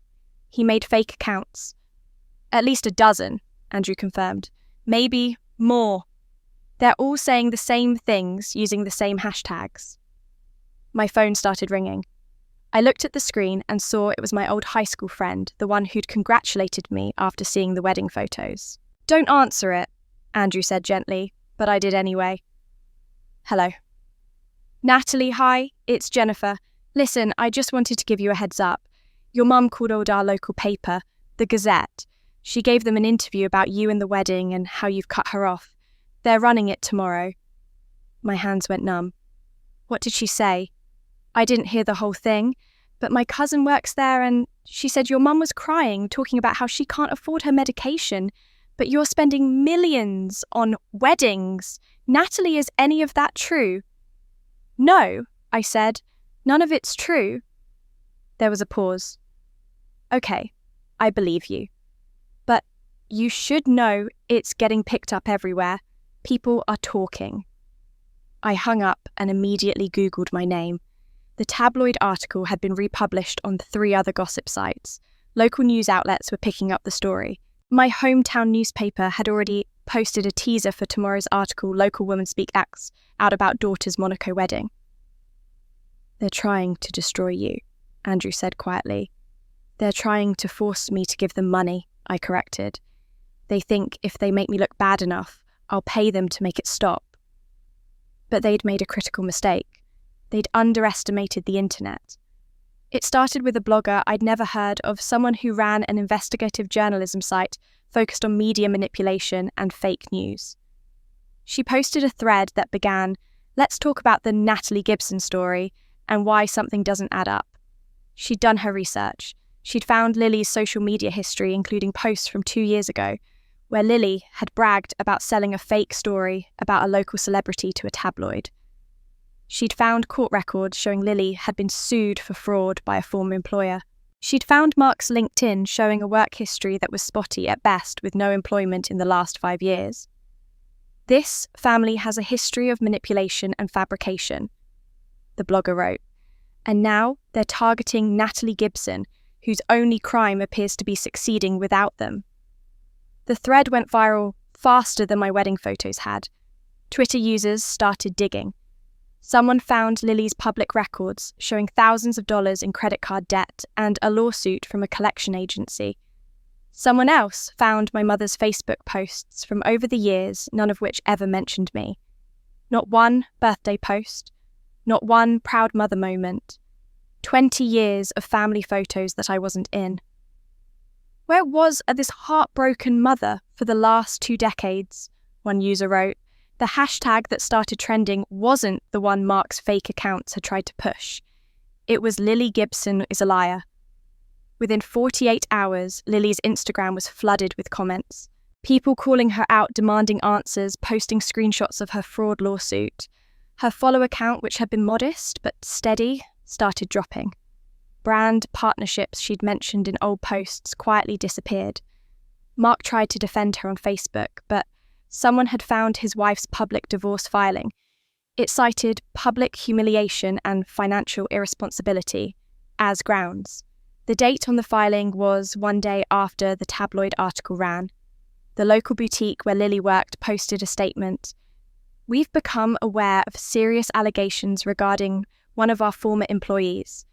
He made fake accounts. At least a dozen, Andrew confirmed. Maybe more. They're all saying the same things using the same hashtags. My phone started ringing. I looked at the screen and saw it was my old high school friend, the one who'd congratulated me after seeing the wedding photos. Don't answer it, Andrew said gently, but I did anyway. Hello. Natalie, hi, it's Jennifer. Listen, I just wanted to give you a heads up. Your mum called our local paper, the Gazette. She gave them an interview about you and the wedding and how you've cut her off. They're running it tomorrow. My hands went numb. What did she say? I didn't hear the whole thing, but my cousin works there and she said your mum was crying, talking about how she can't afford her medication, but you're spending millions on weddings. Natalie, is any of that true? No, I said. None of it's true. There was a pause. Okay, I believe you. But you should know it's getting picked up everywhere. People are talking. I hung up and immediately Googled my name. The tabloid article had been republished on 3 other gossip sites. Local news outlets were picking up the story. My hometown newspaper had already posted a teaser for tomorrow's article, Local Women Speak Acts, out about daughter's Monaco wedding. They're trying to destroy you, Andrew said quietly. They're trying to force me to give them money, I corrected. They think if they make me look bad enough, I'll pay them to make it stop. But they'd made a critical mistake. They'd underestimated the internet. It started with a blogger I'd never heard of, someone who ran an investigative journalism site focused on media manipulation and fake news. She posted a thread that began, "Let's talk about the Natalie Gibson story and why something doesn't add up." She'd done her research. She'd found Lily's social media history, including posts from 2 years ago, where Lily had bragged about selling a fake story about a local celebrity to a tabloid. She'd found court records showing Lily had been sued for fraud by a former employer. She'd found Mark's LinkedIn showing a work history that was spotty at best, with no employment in the last 5 years. This family has a history of manipulation and fabrication, the blogger wrote. And now they're targeting Natalie Gibson, whose only crime appears to be succeeding without them. The thread went viral faster than my wedding photos had. Twitter users started digging. Someone found Lily's public records showing thousands of dollars in credit card debt and a lawsuit from a collection agency. Someone else found my mother's Facebook posts from over the years, none of which ever mentioned me. Not one birthday post, not one proud mother moment. 20 years of family photos that I wasn't in. Where was this heartbroken mother for the last 2 decades? One user wrote. The hashtag that started trending wasn't the one Mark's fake accounts had tried to push. It was Lily Gibson is a liar. Within 48 hours, Lily's Instagram was flooded with comments. People calling her out, demanding answers, posting screenshots of her fraud lawsuit. Her follow account, which had been modest but steady, started dropping. Brand partnerships she'd mentioned in old posts quietly disappeared. Mark tried to defend her on Facebook, but someone had found his wife's public divorce filing. It cited public humiliation and financial irresponsibility as grounds. The date on the filing was 1 day after the tabloid article ran. The local boutique where Lily worked posted a statement. We've become aware of serious allegations regarding one of our former employees.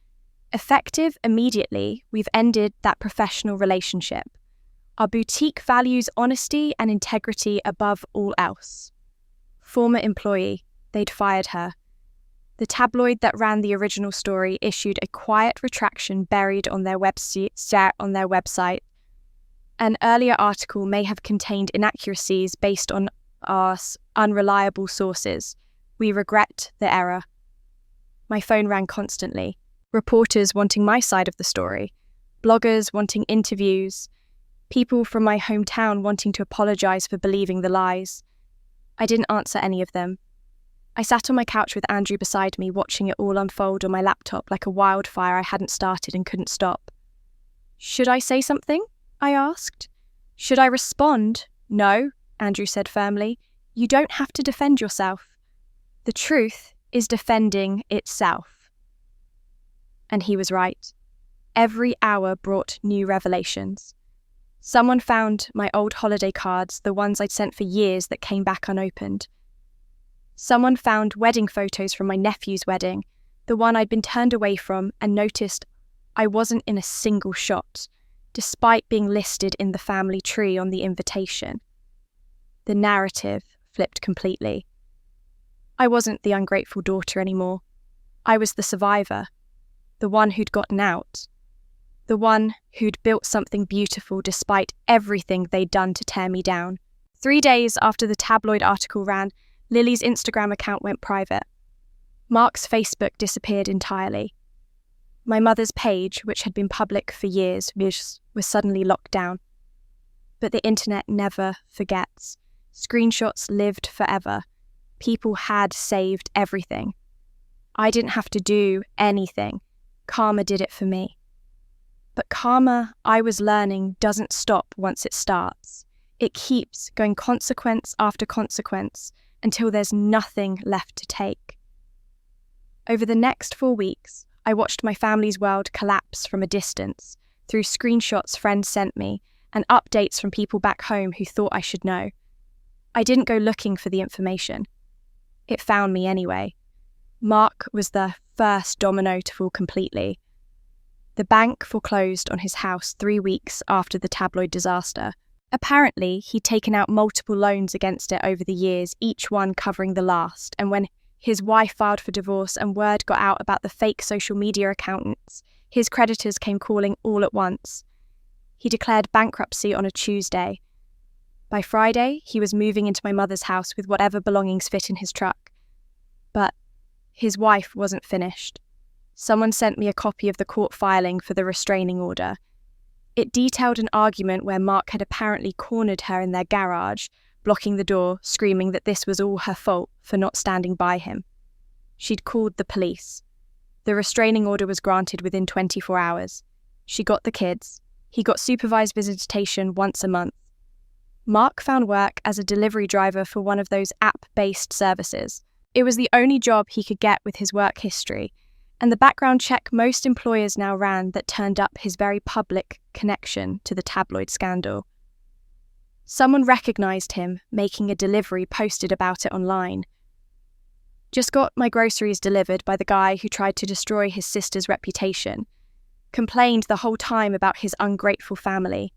Effective immediately, we've ended that professional relationship. Our boutique values honesty and integrity above all else. Former employee, they'd fired her. The tabloid that ran the original story issued a quiet retraction buried on their website. An earlier article may have contained inaccuracies based on our unreliable sources. We regret the error. My phone rang constantly. Reporters wanting my side of the story, bloggers wanting interviews, people from my hometown wanting to apologize for believing the lies. I didn't answer any of them. I sat on my couch with Andrew beside me, watching it all unfold on my laptop like a wildfire I hadn't started and couldn't stop. Should I say something? I asked. Should I respond? No, Andrew said firmly. You don't have to defend yourself. The truth is defending itself. And he was right. Every hour brought new revelations. Someone found my old holiday cards, the ones I'd sent for years that came back unopened. Someone found wedding photos from my nephew's wedding, the one I'd been turned away from, and noticed I wasn't in a single shot, despite being listed in the family tree on the invitation. The narrative flipped completely. I wasn't the ungrateful daughter anymore. I was the survivor, the one who'd gotten out, the one who'd built something beautiful despite everything they'd done to tear me down. 3 days after the tabloid article ran, Lily's Instagram account went private. Mark's Facebook disappeared entirely. My mother's page, which had been public for years, was suddenly locked down. But the internet never forgets. Screenshots lived forever. People had saved everything. I didn't have to do anything. Karma did it for me. But karma, I was learning, doesn't stop once it starts. It keeps going consequence after consequence until there's nothing left to take. Over the next 4 weeks, I watched my family's world collapse from a distance, through screenshots friends sent me and updates from people back home who thought I should know. I didn't go looking for the information. It found me anyway. Mark was the first domino to fall completely. The bank foreclosed on his house 3 weeks after the tabloid disaster. Apparently, he'd taken out multiple loans against it over the years, each one covering the last, and when his wife filed for divorce and word got out about the fake social media accountants, his creditors came calling all at once. He declared bankruptcy on a Tuesday. By Friday, he was moving into my mother's house with whatever belongings fit in his truck. But his wife wasn't finished. Someone sent me a copy of the court filing for the restraining order. It detailed an argument where Mark had apparently cornered her in their garage, blocking the door, screaming that this was all her fault for not standing by him. She'd called the police. The restraining order was granted within 24 hours. She got the kids. He got supervised visitation once a month. Mark found work as a delivery driver for one of those app-based services. It was the only job he could get with his work history, and the background check most employers now ran that turned up his very public connection to the tabloid scandal. Someone recognised him making a delivery, posted about it online. Just got my groceries delivered by the guy who tried to destroy his sister's reputation. Complained the whole time about his ungrateful family.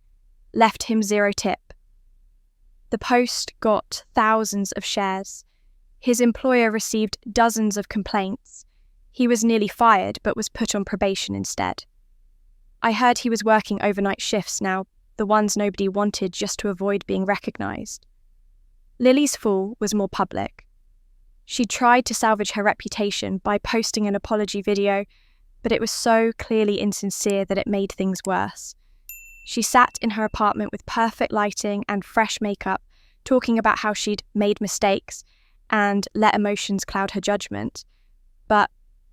Left him 0 tip. The post got thousands of shares. His employer received dozens of complaints. He was nearly fired, but was put on probation instead. I heard he was working overnight shifts now, the ones nobody wanted just to avoid being recognised. Lily's fall was more public. She tried to salvage her reputation by posting an apology video, but it was so clearly insincere that it made things worse. She sat in her apartment with perfect lighting and fresh makeup, talking about how she'd made mistakes and let emotions cloud her judgment, but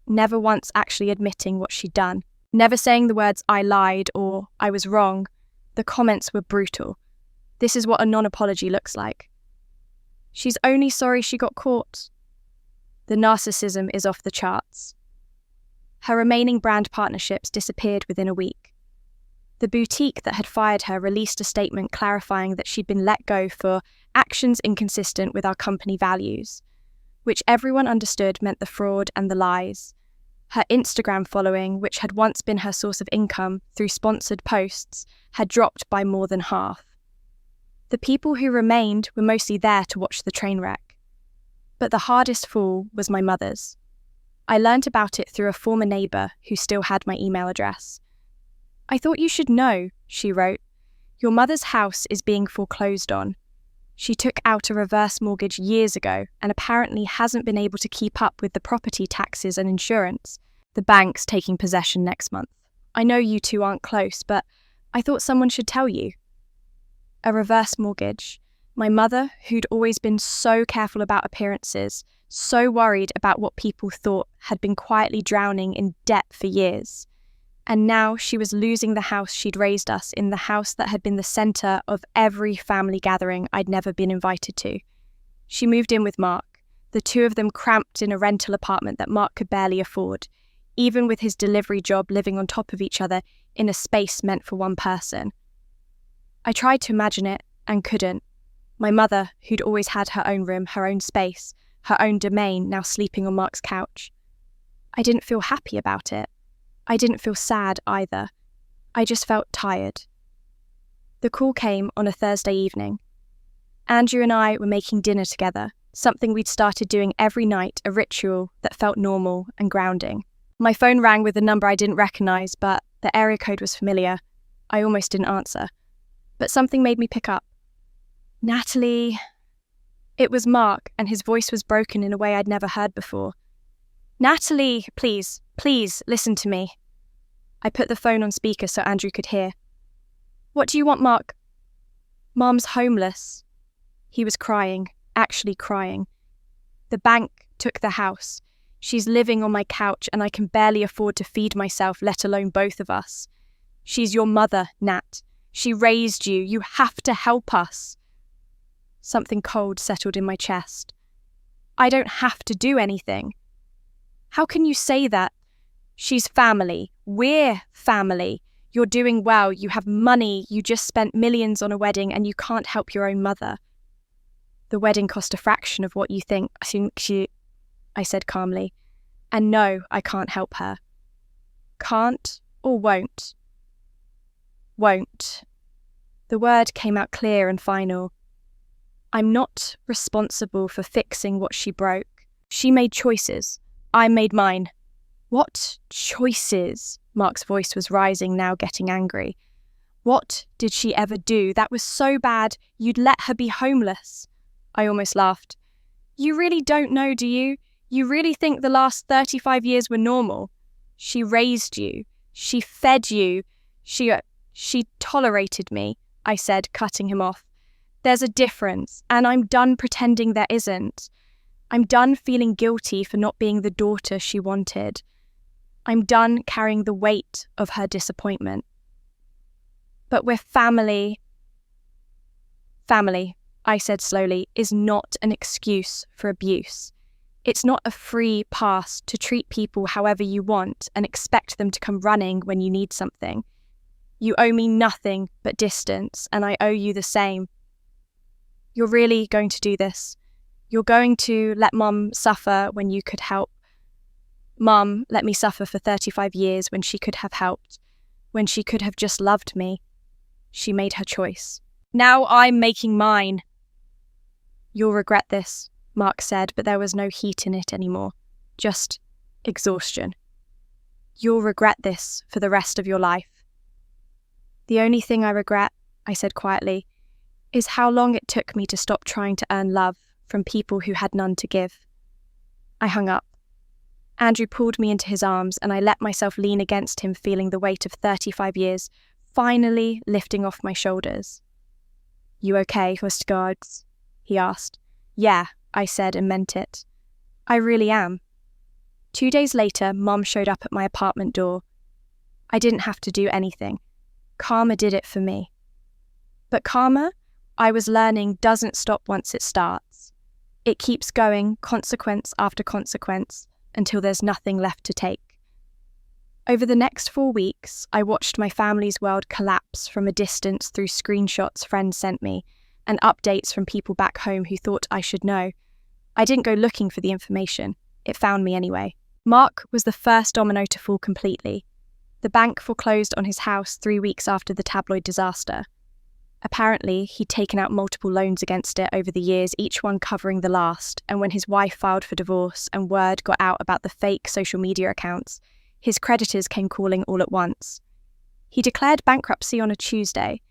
never once actually admitting what she'd done. Never saying the words "I lied" or "I was wrong." The comments were brutal. This is what a non-apology looks like. She's only sorry she got caught. The narcissism is off the charts. Her remaining brand partnerships disappeared within a week. The boutique that had fired her released a statement clarifying that she'd been let go for actions inconsistent with our company values, which everyone understood meant the fraud and the lies. Her Instagram following, which had once been her source of income through sponsored posts, had dropped by more than half. The people who remained were mostly there to watch the train wreck. But the hardest fall was my mother's. I learnt about it through a former neighbour who still had my email address. "I thought you should know," she wrote. Your mother's house is being foreclosed on. She took out a reverse mortgage years ago and apparently hasn't been able to keep up with the property taxes and insurance. The bank's taking possession next month. I know you two aren't close, but I thought someone should tell you. A reverse mortgage. My mother, who'd always been so careful about appearances, so worried about what people thought, had been quietly drowning in debt for years. And now she was losing the house she'd raised us in, the house that had been the centre of every family gathering I'd never been invited to. She moved in with Mark, the two of them cramped in a rental apartment that Mark could barely afford, even with his delivery job living on top of each other in a space meant for one person. I tried to imagine it and couldn't. My mother, who'd always had her own room, her own space, her own domain, now sleeping on Mark's couch. I didn't feel happy about it. I didn't feel sad either. I just felt tired. The call came on a Thursday evening. Andrew and I were making dinner together, something we'd started doing every night, a ritual that felt normal and grounding. My phone rang with a number I didn't recognise, but the area code was familiar. I almost didn't answer. But something made me pick up. Natalie. It was Mark, and his voice was broken in a way I'd never heard before. Natalie, please, listen to me. I put the phone on speaker so Andrew could hear. What do you want, Mark? Mum's homeless. He was crying, actually crying. The bank took the house. She's living on my couch and I can barely afford to feed myself, let alone both of us. She's your mother, Nat. She raised you. You have to help us. Something cold settled in my chest. I don't have to do anything. How can you say that? She's family. We're family. You're doing well. You have money. You just spent millions on a wedding and you can't help your own mother. The wedding cost a fraction of what you think. I said calmly. And no, I can't help her. Can't or won't? Won't. The word came out clear and final. I'm not responsible for fixing what she broke. She made choices. I made mine. What choices? Mark's voice was rising, now getting angry. What did she ever do that was so bad you'd let her be homeless? I almost laughed. You really don't know, do you? You really think the last 35 years were normal? She raised you. She fed you. She tolerated me, I said, cutting him off. There's a difference, and I'm done pretending there isn't. I'm done feeling guilty for not being the daughter she wanted. I'm done carrying the weight of her disappointment. But we're family. Family, I said slowly, is not an excuse for abuse. It's not a free pass to treat people however you want and expect them to come running when you need something. You owe me nothing but distance, and I owe you the same. You're really going to do this? You're going to let Mum suffer when you could help? Mum let me suffer for 35 years when she could have helped, when she could have just loved me. She made her choice. Now I'm making mine. You'll regret this, Mark said, but there was no heat in it anymore, just exhaustion. You'll regret this for the rest of your life. The only thing I regret, I said quietly, is how long it took me to stop trying to earn love from people who had none to give. I hung up. Andrew pulled me into his arms and I let myself lean against him, feeling the weight of 35 years finally lifting off my shoulders. You okay, Hustgards? He asked. Yeah, I said and meant it. I really am. 2 days later, Mum showed up at my apartment door. I didn't have to do anything. Karma did it for me. But karma, I was learning, doesn't stop once it starts. It keeps going, consequence after consequence, until there's nothing left to take. Over the next 4 weeks, I watched my family's world collapse from a distance through screenshots friends sent me and updates from people back home who thought I should know. I didn't go looking for the information. It found me anyway. Mark was the first domino to fall completely. The bank foreclosed on his house 3 weeks after the tabloid disaster. Apparently, he'd taken out multiple loans against it over the years, each one covering the last, and when his wife filed for divorce and word got out about the fake social media accounts, his creditors came calling all at once. He declared bankruptcy on a Tuesday.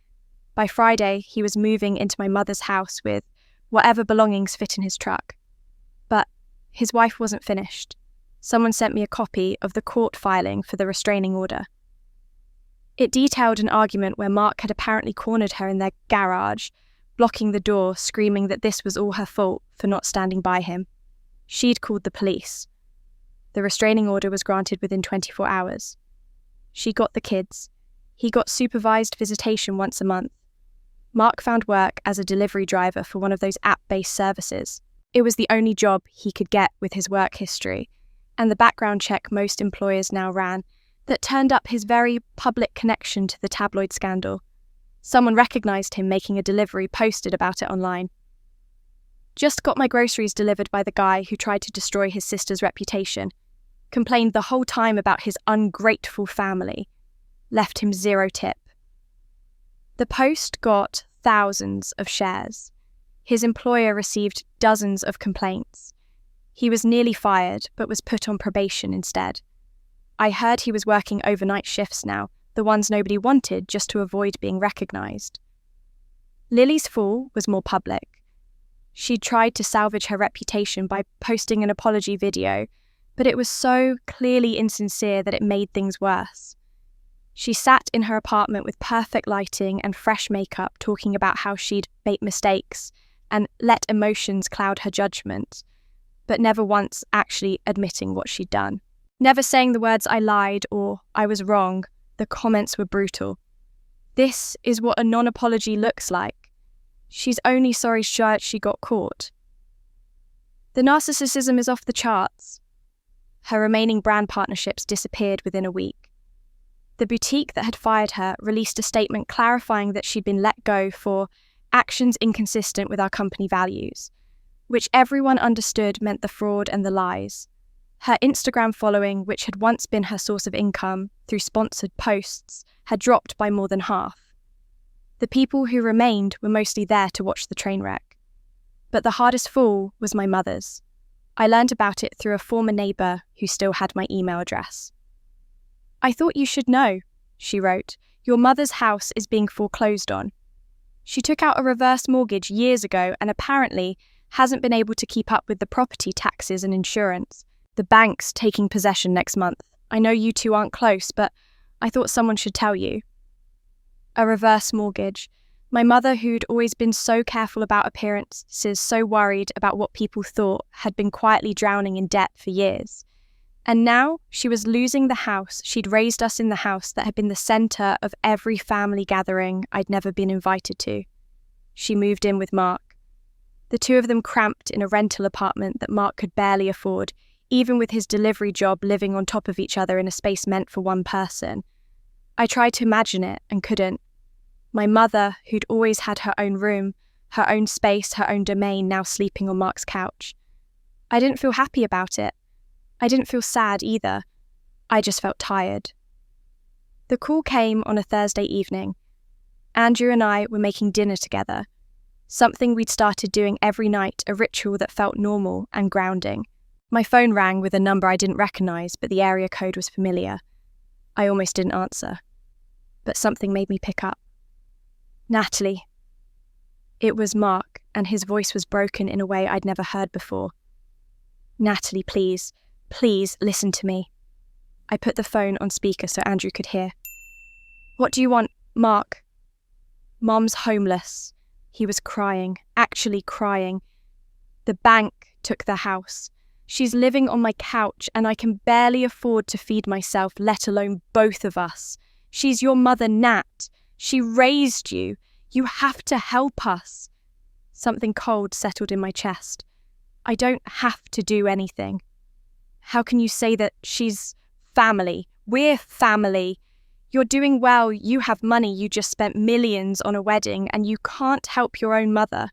By Friday, he was moving into my mother's house with whatever belongings fit in his truck. But his wife wasn't finished. Someone sent me a copy of the court filing for the restraining order. It detailed an argument where Mark had apparently cornered her in their garage, blocking the door, screaming that this was all her fault for not standing by him. She'd called the police. The restraining order was granted within 24 hours. She got the kids. He got supervised visitation once a month. Mark found work as a delivery driver for one of those app-based services. It was the only job he could get with his work history, and the background check most employers now ran that turned up his very public connection to the tabloid scandal. Someone recognised him making a delivery, posted about it online. Just got my groceries delivered by the guy who tried to destroy his sister's reputation. Complained the whole time about his ungrateful family. Left him 0 tip. The post got thousands of shares. His employer received dozens of complaints. He was nearly fired, but was put on probation instead. I heard he was working overnight shifts now, the ones nobody wanted, just to avoid being recognised. Lily's fall was more public. She'd tried to salvage her reputation by posting an apology video, but it was so clearly insincere that it made things worse. She sat in her apartment with perfect lighting and fresh makeup, talking about how she'd made mistakes and let emotions cloud her judgment, but never once actually admitting what she'd done. Never saying the words "I lied" or "I was wrong." The comments were brutal. This is what a non-apology looks like. She's only sorry she got caught. The narcissism is off the charts. Her remaining brand partnerships disappeared within a week. The boutique that had fired her released a statement clarifying that she'd been let go for actions inconsistent with our company values, which everyone understood meant the fraud and the lies. Her Instagram following, which had once been her source of income through sponsored posts, had dropped by more than half. The people who remained were mostly there to watch the train wreck. But the hardest fall was my mother's. I learned about it through a former neighbour who still had my email address. "I thought you should know," she wrote. "Your mother's house is being foreclosed on. She took out a reverse mortgage years ago and apparently hasn't been able to keep up with the property taxes and insurance. The bank's taking possession next month. I know you two aren't close, but I thought someone should tell you." A reverse mortgage. My mother, who'd always been so careful about appearances, so worried about what people thought, had been quietly drowning in debt for years. And now she was losing the house. She'd raised us in the house that had been the centre of every family gathering I'd never been invited to. She moved in with Mark. The two of them cramped in a rental apartment that Mark could barely afford, even with his delivery job, living on top of each other in a space meant for one person. I tried to imagine it and couldn't. My mother, who'd always had her own room, her own space, her own domain, now sleeping on Mark's couch. I didn't feel happy about it. I didn't feel sad either. I just felt tired. The call came on a Thursday evening. Andrew and I were making dinner together, something we'd started doing every night, a ritual that felt normal and grounding. My phone rang with a number I didn't recognise, but the area code was familiar. I almost didn't answer, but something made me pick up. "Natalie." It was Mark, and his voice was broken in a way I'd never heard before. "Natalie, please, please listen to me." I put the phone on speaker so Andrew could hear. "What do you want, Mark?" "Mom's homeless." He was crying, actually crying. "The bank took the house. She's living on my couch and I can barely afford to feed myself, let alone both of us. She's your mother, Nat. She raised you. You have to help us." Something cold settled in my chest. I don't have to do anything. How can you say that she's family? We're family. You're doing well, you have money, you just spent millions on a wedding and you can't help your own mother.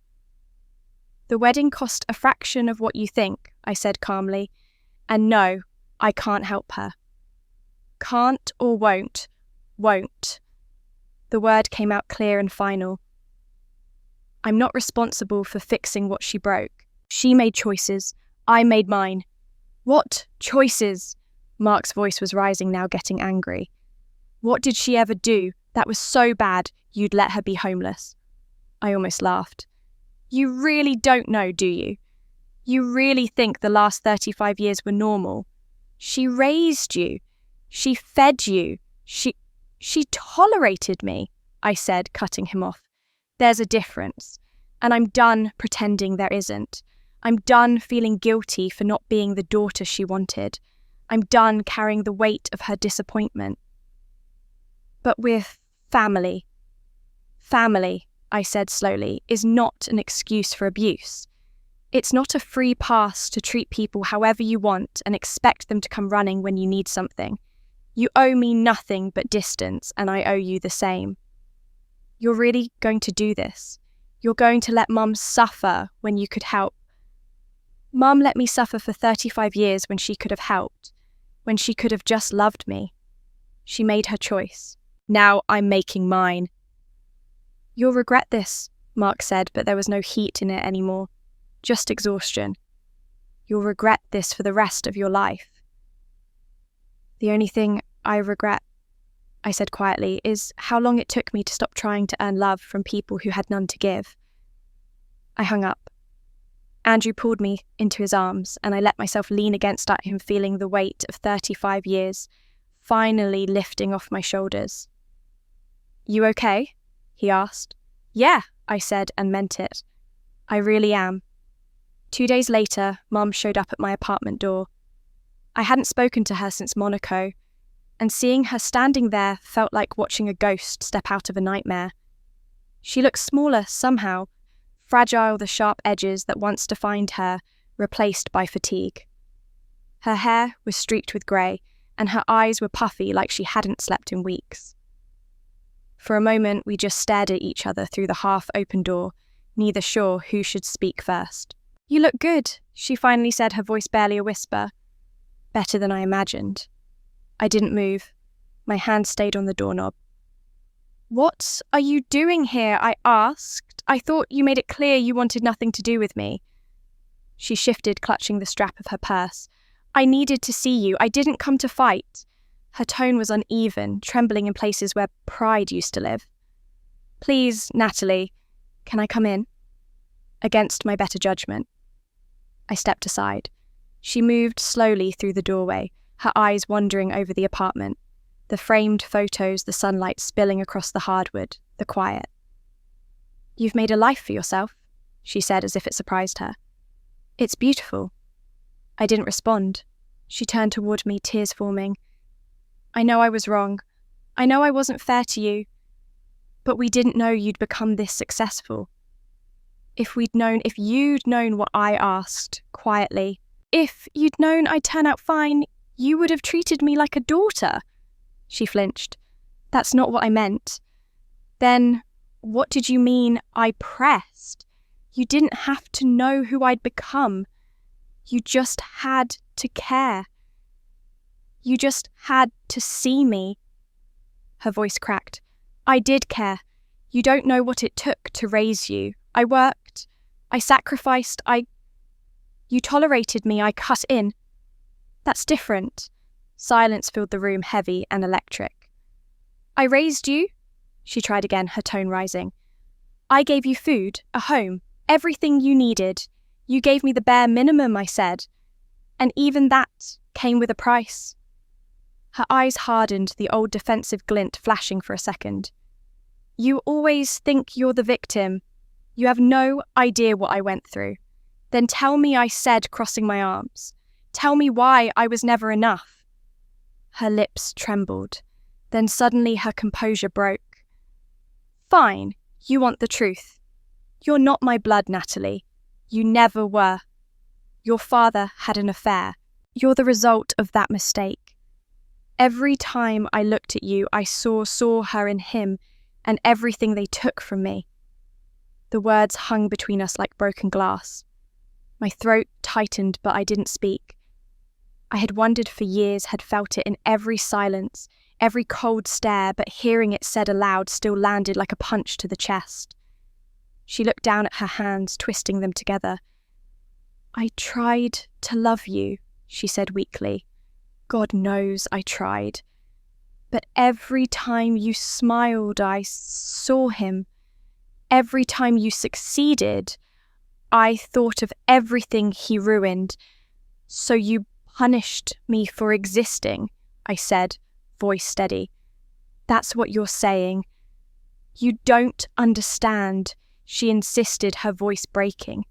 "The wedding cost a fraction of what you think," I said calmly. "And no, I can't help her." Can't or won't? Won't. The word came out clear and final. I'm not responsible for fixing what she broke. She made choices. I made mine. "What choices?" Mark's voice was rising now, getting angry. "What did she ever do That was so bad, you'd let her be homeless. I almost laughed. You really don't know, do you? You really think the last 35 years were normal? She raised you. She fed you. She tolerated me, I said, cutting him off. There's a difference, and I'm done pretending there isn't. I'm done feeling guilty for not being the daughter she wanted. I'm done carrying the weight of her disappointment. But we're family. Family, I said slowly, is not an excuse for abuse. It's not a free pass to treat people however you want and expect them to come running when you need something. You owe me nothing but distance, and I owe you the same. You're really going to do this? You're going to let Mum suffer when you could help? Mum let me suffer for 35 years when she could have helped, when she could have just loved me. She made her choice. Now I'm making mine. You'll regret this, Mark said, but there was no heat in it anymore. Just exhaustion. You'll regret this for the rest of your life. The only thing I regret, I said quietly, is how long it took me to stop trying to earn love from people who had none to give. I hung up. Andrew pulled me into his arms, and I let myself lean against him, feeling the weight of 35 years finally lifting off my shoulders. You okay? He asked. Yeah, I said, and meant it. I really am. 2 days later, Mum showed up at my apartment door. I hadn't spoken to her since Monaco, and seeing her standing there felt like watching a ghost step out of a nightmare. She looked smaller somehow, fragile, the sharp edges that once defined her replaced by fatigue. Her hair was streaked with grey, and her eyes were puffy like she hadn't slept in weeks. For a moment, we just stared at each other through the half-open door, neither sure who should speak first. You look good, she finally said, her voice barely a whisper. Better than I imagined. I didn't move. My hand stayed on the doorknob. What are you doing here? I asked. I thought you made it clear you wanted nothing to do with me. She shifted, clutching the strap of her purse. I needed to see you. I didn't come to fight. Her tone was uneven, trembling in places where pride used to live. Please, Natalie, can I come in? Against my better judgment. I stepped aside. She moved slowly through the doorway, her eyes wandering over the apartment, the framed photos, the sunlight spilling across the hardwood, the quiet. You've made a life for yourself, she said as if it surprised her. It's beautiful. I didn't respond. She turned toward me, tears forming. I know I was wrong. I know I wasn't fair to you. But we didn't know you'd become this successful. If you'd known what I asked, quietly, if you'd known I'd turn out fine, you would have treated me like a daughter. She flinched. That's not what I meant. Then, what did you mean I pressed? You didn't have to know who I'd become. You just had to care. You just had to see me. Her voice cracked. I did care. You don't know what it took to raise you. I worked. I sacrificed. You tolerated me. I cut in. That's different. Silence filled the room, heavy and electric. I raised you? She tried again, her tone rising. I gave you food, a home, everything you needed. You gave me the bare minimum, I said. And even that came with a price. Her eyes hardened, the old defensive glint flashing for a second. You always think you're the victim. You have no idea what I went through. Then tell me, I said, crossing my arms. Tell me why I was never enough. Her lips trembled. Then suddenly her composure broke. Fine, you want the truth. You're not my blood, Natalie. You never were. Your father had an affair. You're the result of that mistake. Every time I looked at you, I saw her in him and everything they took from me. The words hung between us like broken glass. My throat tightened, but I didn't speak. I had wondered for years, had felt it in every silence, every cold stare, but hearing it said aloud still landed like a punch to the chest. She looked down at her hands, twisting them together. I tried to love you, she said weakly. God knows I tried. But every time you smiled, I saw him. Every time you succeeded, I thought of everything he ruined. So you punished me for existing, I said, voice steady. That's what you're saying. You don't understand, she insisted, her voice breaking.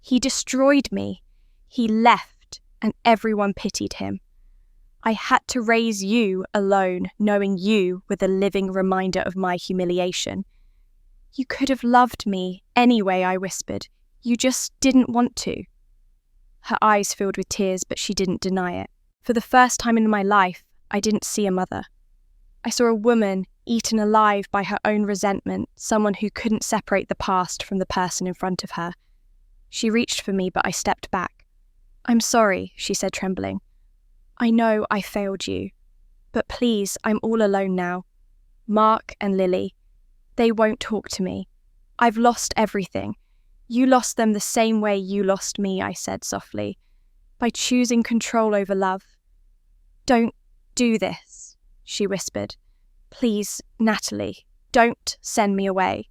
He destroyed me. He left, and everyone pitied him. I had to raise you alone, knowing you were the living reminder of my humiliation. You could have loved me anyway, I whispered. You just didn't want to. Her eyes filled with tears, but she didn't deny it. For the first time in my life, I didn't see a mother. I saw a woman eaten alive by her own resentment, someone who couldn't separate the past from the person in front of her. She reached for me, but I stepped back. I'm sorry, she said, trembling. I know I failed you, but please, I'm all alone now. Mark and Lily, they won't talk to me. I've lost everything. You lost them the same way you lost me, I said softly, by choosing control over love. Don't do this, she whispered. Please, Natalie, don't send me away.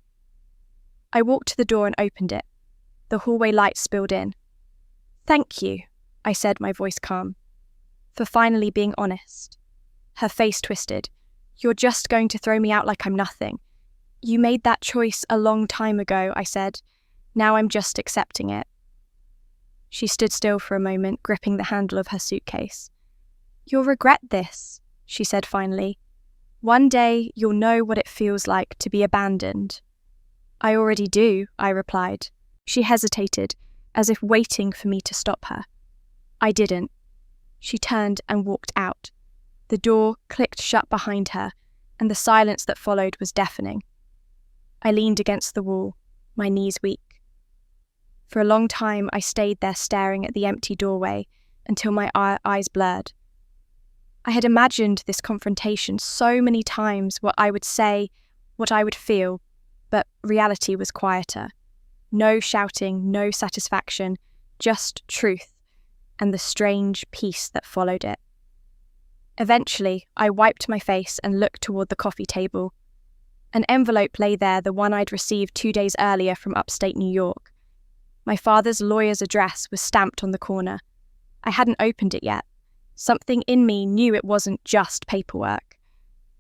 I walked to the door and opened it. The hallway light spilled in. Thank you, I said, my voice calm, for finally being honest. Her face twisted. You're just going to throw me out like I'm nothing. You made that choice a long time ago, I said. Now I'm just accepting it. She stood still for a moment, gripping the handle of her suitcase. You'll regret this, she said finally. One day you'll know what it feels like to be abandoned. I already do, I replied. She hesitated, as if waiting for me to stop her. I didn't. She turned and walked out. The door clicked shut behind her, and the silence that followed was deafening. I leaned against the wall, my knees weak. For a long time I stayed there staring at the empty doorway until my eyes blurred. I had imagined this confrontation so many times, what I would say, what I would feel, but reality was quieter. No shouting, no satisfaction, just truth, and the strange peace that followed it. Eventually, I wiped my face and looked toward the coffee table. An envelope lay there, the one I'd received 2 days earlier from upstate New York. My father's lawyer's address was stamped on the corner. I hadn't opened it yet. Something in me knew it wasn't just paperwork.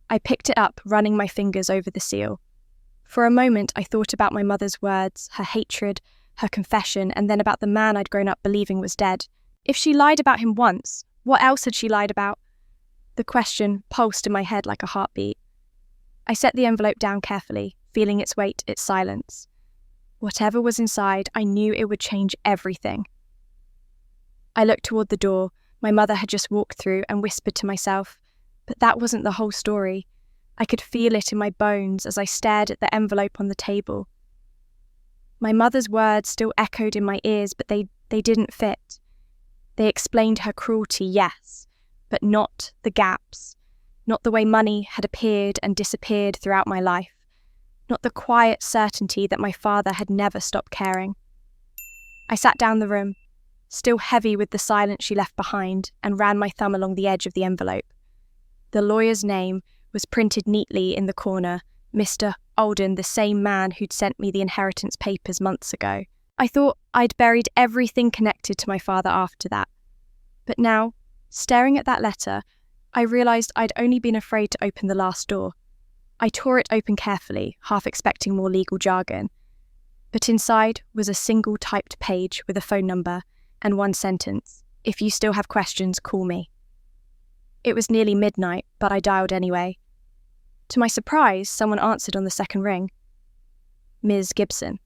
I picked it up, running my fingers over the seal. For a moment, I thought about my mother's words, her hatred, her confession, and then about the man I'd grown up believing was dead. If she lied about him once, what else had she lied about? The question pulsed in my head like a heartbeat. I set the envelope down carefully, feeling its weight, its silence. Whatever was inside, I knew it would change everything. I looked toward the door my mother had just walked through and whispered to myself, but that wasn't the whole story. I could feel it in my bones as I stared at the envelope on the table. My mother's words still echoed in my ears, but they didn't fit. They explained her cruelty, yes, but not the gaps, not the way money had appeared and disappeared throughout my life, not the quiet certainty that my father had never stopped caring. I sat down the room, still heavy with the silence she left behind, and ran my thumb along the edge of the envelope. The lawyer's name was printed neatly in the corner, Mr. Alden, the same man who'd sent me the inheritance papers months ago. I thought I'd buried everything connected to my father after that. But now, staring at that letter, I realised I'd only been afraid to open the last door. I tore it open carefully, half expecting more legal jargon. But inside was a single typed page with a phone number and one sentence: "If you still have questions, call me." It was nearly midnight, but I dialed anyway. To my surprise, someone answered on the second ring. Ms. Gibson.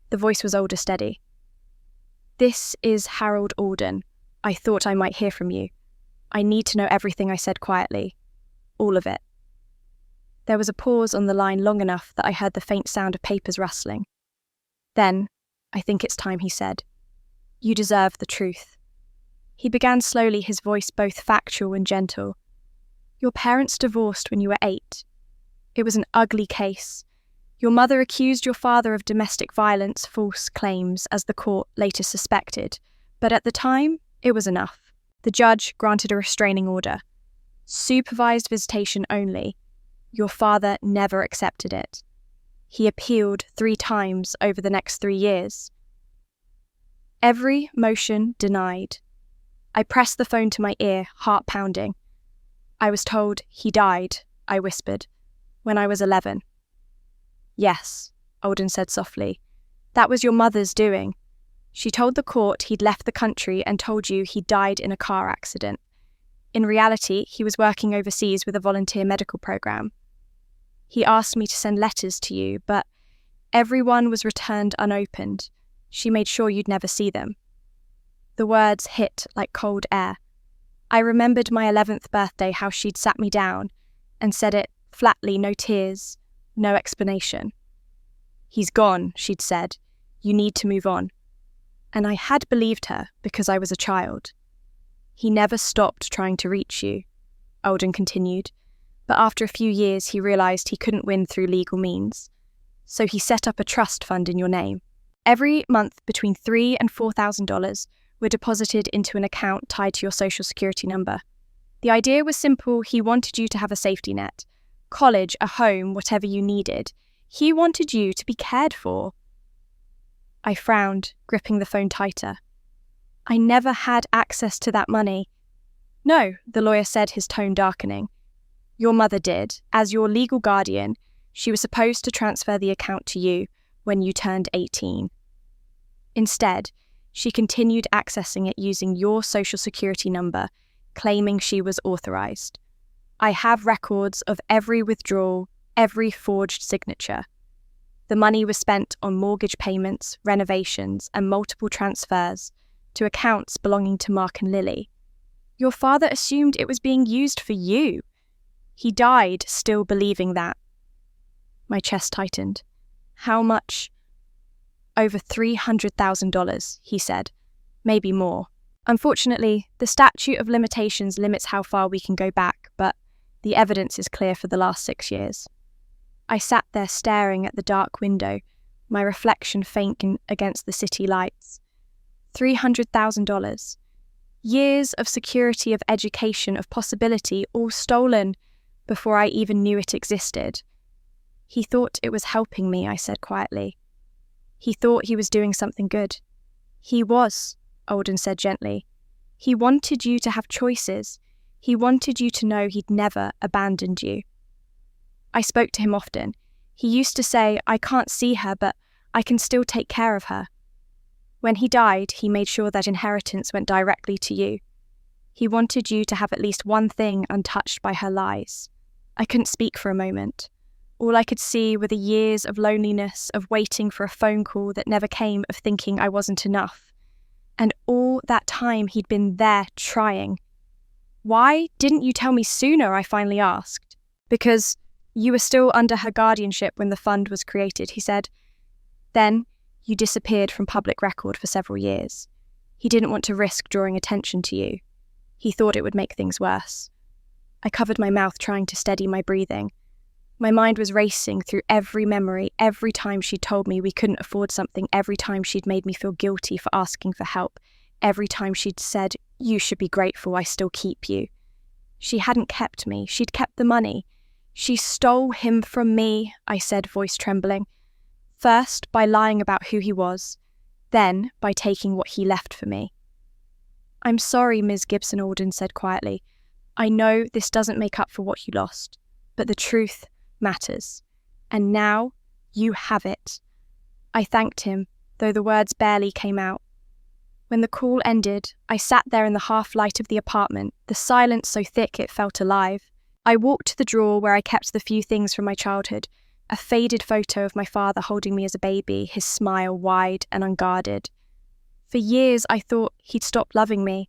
The voice was older, steady. "This is Harold Alden. I thought I might hear from you. I need to know everything," I said quietly. "All of it." There was a pause on the line long enough that I heard the faint sound of papers rustling. Then, "I think it's time," he said. "You deserve the truth." He began slowly, his voice both factual and gentle. "Your parents divorced when you were 8. It was an ugly case. Your mother accused your father of domestic violence, false claims, as the court later suspected. But at the time, it was enough. The judge granted a restraining order. Supervised visitation only. Your father never accepted it. He appealed 3 times over the next 3 years. Every motion denied. I pressed the phone to my ear, heart pounding. I was told he died, I whispered, when I was 11. Yes, Alden said softly. That was your mother's doing. She told the court he'd left the country and told you he died in a car accident. In reality, he was working overseas with a volunteer medical program. He asked me to send letters to you, but everyone was returned unopened. She made sure you'd never see them. The words hit like cold air. I remembered my 11th birthday, how she'd sat me down and said it flatly, no tears, no explanation. He's gone, she'd said. You need to move on. And I had believed her because I was a child. He never stopped trying to reach you, Alden continued, but after a few years he realised he couldn't win through legal means. So he set up a trust fund in your name. Every month between $3,000 and $4,000 were deposited into an account tied to your social security number. The idea was simple. He wanted you to have a safety net. College, a home, whatever you needed. He wanted you to be cared for. I frowned, gripping the phone tighter. I never had access to that money. No, the lawyer said, his tone darkening. Your mother did. As your legal guardian, she was supposed to transfer the account to you when you turned 18. Instead, she continued accessing it using your social security number, claiming she was authorized. I have records of every withdrawal, every forged signature. The money was spent on mortgage payments, renovations, and multiple transfers to accounts belonging to Mark and Lily. Your father assumed it was being used for you. He died still believing that. My chest tightened. How much? Over $300,000, he said. Maybe more. Unfortunately, the statute of limitations limits how far we can go back, but the evidence is clear for the last 6 years. I sat there staring at the dark window, my reflection fainting against the city lights. $300,000. Years of security, of education, of possibility, all stolen before I even knew it existed. He thought it was helping me, I said quietly. He thought he was doing something good. He was, Alden said gently. He wanted you to have choices. He wanted you to know he'd never abandoned you. I spoke to him often. He used to say, I can't see her, but I can still take care of her. When he died, he made sure that inheritance went directly to you. He wanted you to have at least one thing untouched by her lies. I couldn't speak for a moment. All I could see were the years of loneliness, of waiting for a phone call that never came, of thinking I wasn't enough. And all that time he'd been there trying. Why didn't you tell me sooner, I finally asked. Because you were still under her guardianship when the fund was created, he said. Then you disappeared from public record for several years. He didn't want to risk drawing attention to you. He thought it would make things worse. I covered my mouth, trying to steady my breathing. My mind was racing through every memory, every time she'd told me we couldn't afford something, every time she'd made me feel guilty for asking for help, every time she'd said, you should be grateful I still keep you. She hadn't kept me, she'd kept the money. She stole him from me, I said, voice trembling. First, by lying about who he was, then by taking what he left for me. I'm sorry, Ms. Gibson, Alden said quietly. I know this doesn't make up for what you lost, but the truth matters. And now you have it. I thanked him, though the words barely came out. When the call ended, I sat there in the half-light of the apartment, the silence so thick it felt alive. I walked to the drawer where I kept the few things from my childhood, a faded photo of my father holding me as a baby, his smile wide and unguarded. For years I thought he'd stopped loving me.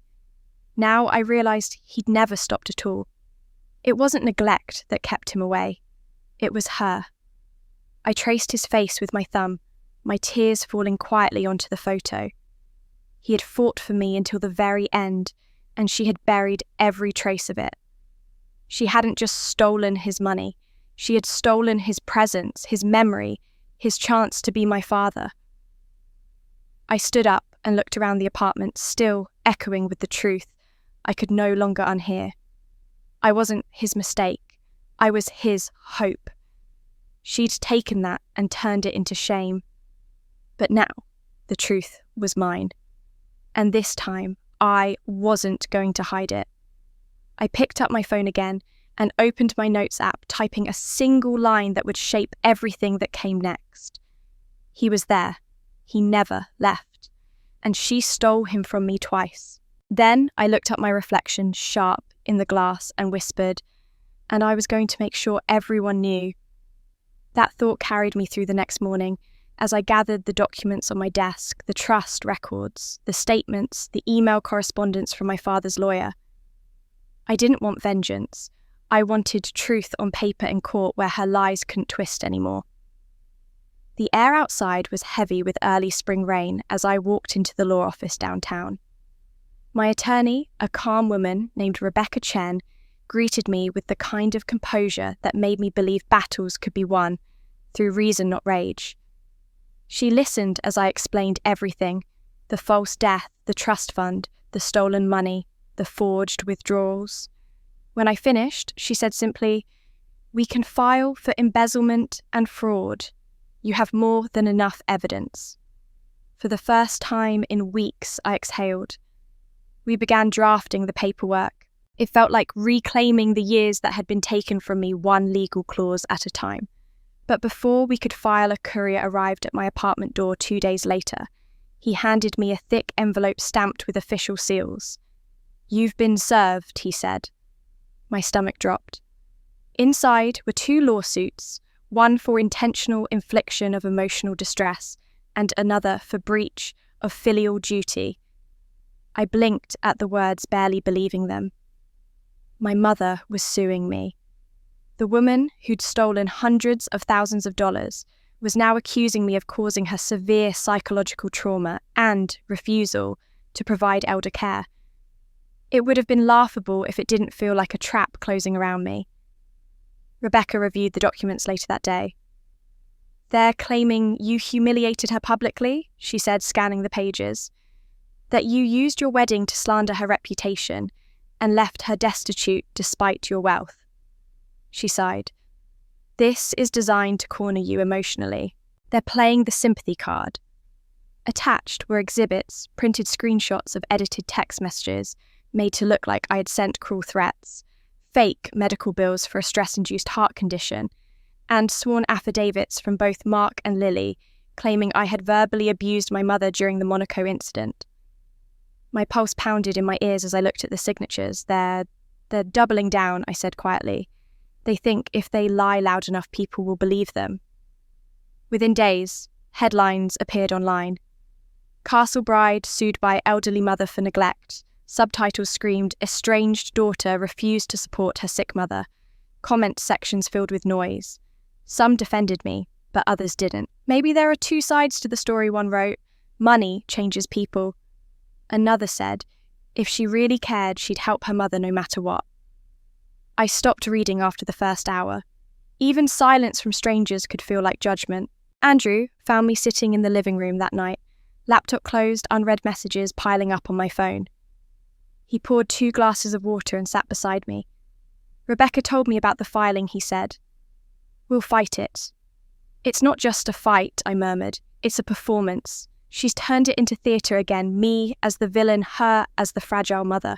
Now I realised he'd never stopped at all. It wasn't neglect that kept him away. It was her. I traced his face with my thumb, my tears falling quietly onto the photo. He had fought for me until the very end, and she had buried every trace of it. She hadn't just stolen his money. She had stolen his presence, his memory, his chance to be my father. I stood up and looked around the apartment, still echoing with the truth I could no longer unhear. I wasn't his mistake. I was his hope. She'd taken that and turned it into shame. But now, the truth was mine. And this time, I wasn't going to hide it. I picked up my phone again and opened my notes app, typing a single line that would shape everything that came next. He was there. He never left. And she stole him from me twice. Then I looked up my reflection sharp in the glass and whispered, and I was going to make sure everyone knew. That thought carried me through the next morning as I gathered the documents on my desk, the trust records, the statements, the email correspondence from my father's lawyer. I didn't want vengeance. I wanted truth on paper in court where her lies couldn't twist anymore. The air outside was heavy with early spring rain as I walked into the law office downtown. My attorney, a calm woman named Rebecca Chen, greeted me with the kind of composure that made me believe battles could be won through reason, not rage. She listened as I explained everything: the false death, the trust fund, the stolen money, the forged withdrawals. When I finished, she said simply, "We can file for embezzlement and fraud. You have more than enough evidence." For the first time in weeks, I exhaled. We began drafting the paperwork. It felt like reclaiming the years that had been taken from me one legal clause at a time. But before we could file, a courier arrived at my apartment door 2 days later. He handed me a thick envelope stamped with official seals. "You've been served," he said. My stomach dropped. Inside were 2 lawsuits, one for intentional infliction of emotional distress and another for breach of filial duty. I blinked at the words, barely believing them. My mother was suing me. The woman who'd stolen hundreds of thousands of dollars was now accusing me of causing her severe psychological trauma and refusal to provide elder care. It would have been laughable if it didn't feel like a trap closing around me. Rebecca reviewed the documents later that day. "They're claiming you humiliated her publicly," she said, scanning the pages. "That you used your wedding to slander her reputation and left her destitute despite your wealth." She sighed. "This is designed to corner you emotionally. They're playing the sympathy card." Attached were exhibits, printed screenshots of edited text messages made to look like I had sent cruel threats, fake medical bills for a stress-induced heart condition, and sworn affidavits from both Mark and Lily claiming I had verbally abused my mother during the Monaco incident. My pulse pounded in my ears as I looked at the signatures. They're doubling down," I said quietly. "They think if they lie loud enough, people will believe them." Within days, headlines appeared online. "Castle bride sued by elderly mother for neglect." Subtitles screamed, "Estranged daughter refused to support her sick mother." Comment sections filled with noise. Some defended me, but others didn't. "Maybe there are 2 sides to the story," one wrote. "Money changes people." Another said, "If she really cared, she'd help her mother no matter what." I stopped reading after the first hour. Even silence from strangers could feel like judgment. Andrew found me sitting in the living room that night, laptop closed, unread messages piling up on my phone. He poured 2 glasses of water and sat beside me. "Rebecca told me about the filing," he said. "We'll fight it." "It's not just a fight," I murmured. "It's a performance. She's turned it into theatre again, me as the villain, her as the fragile mother."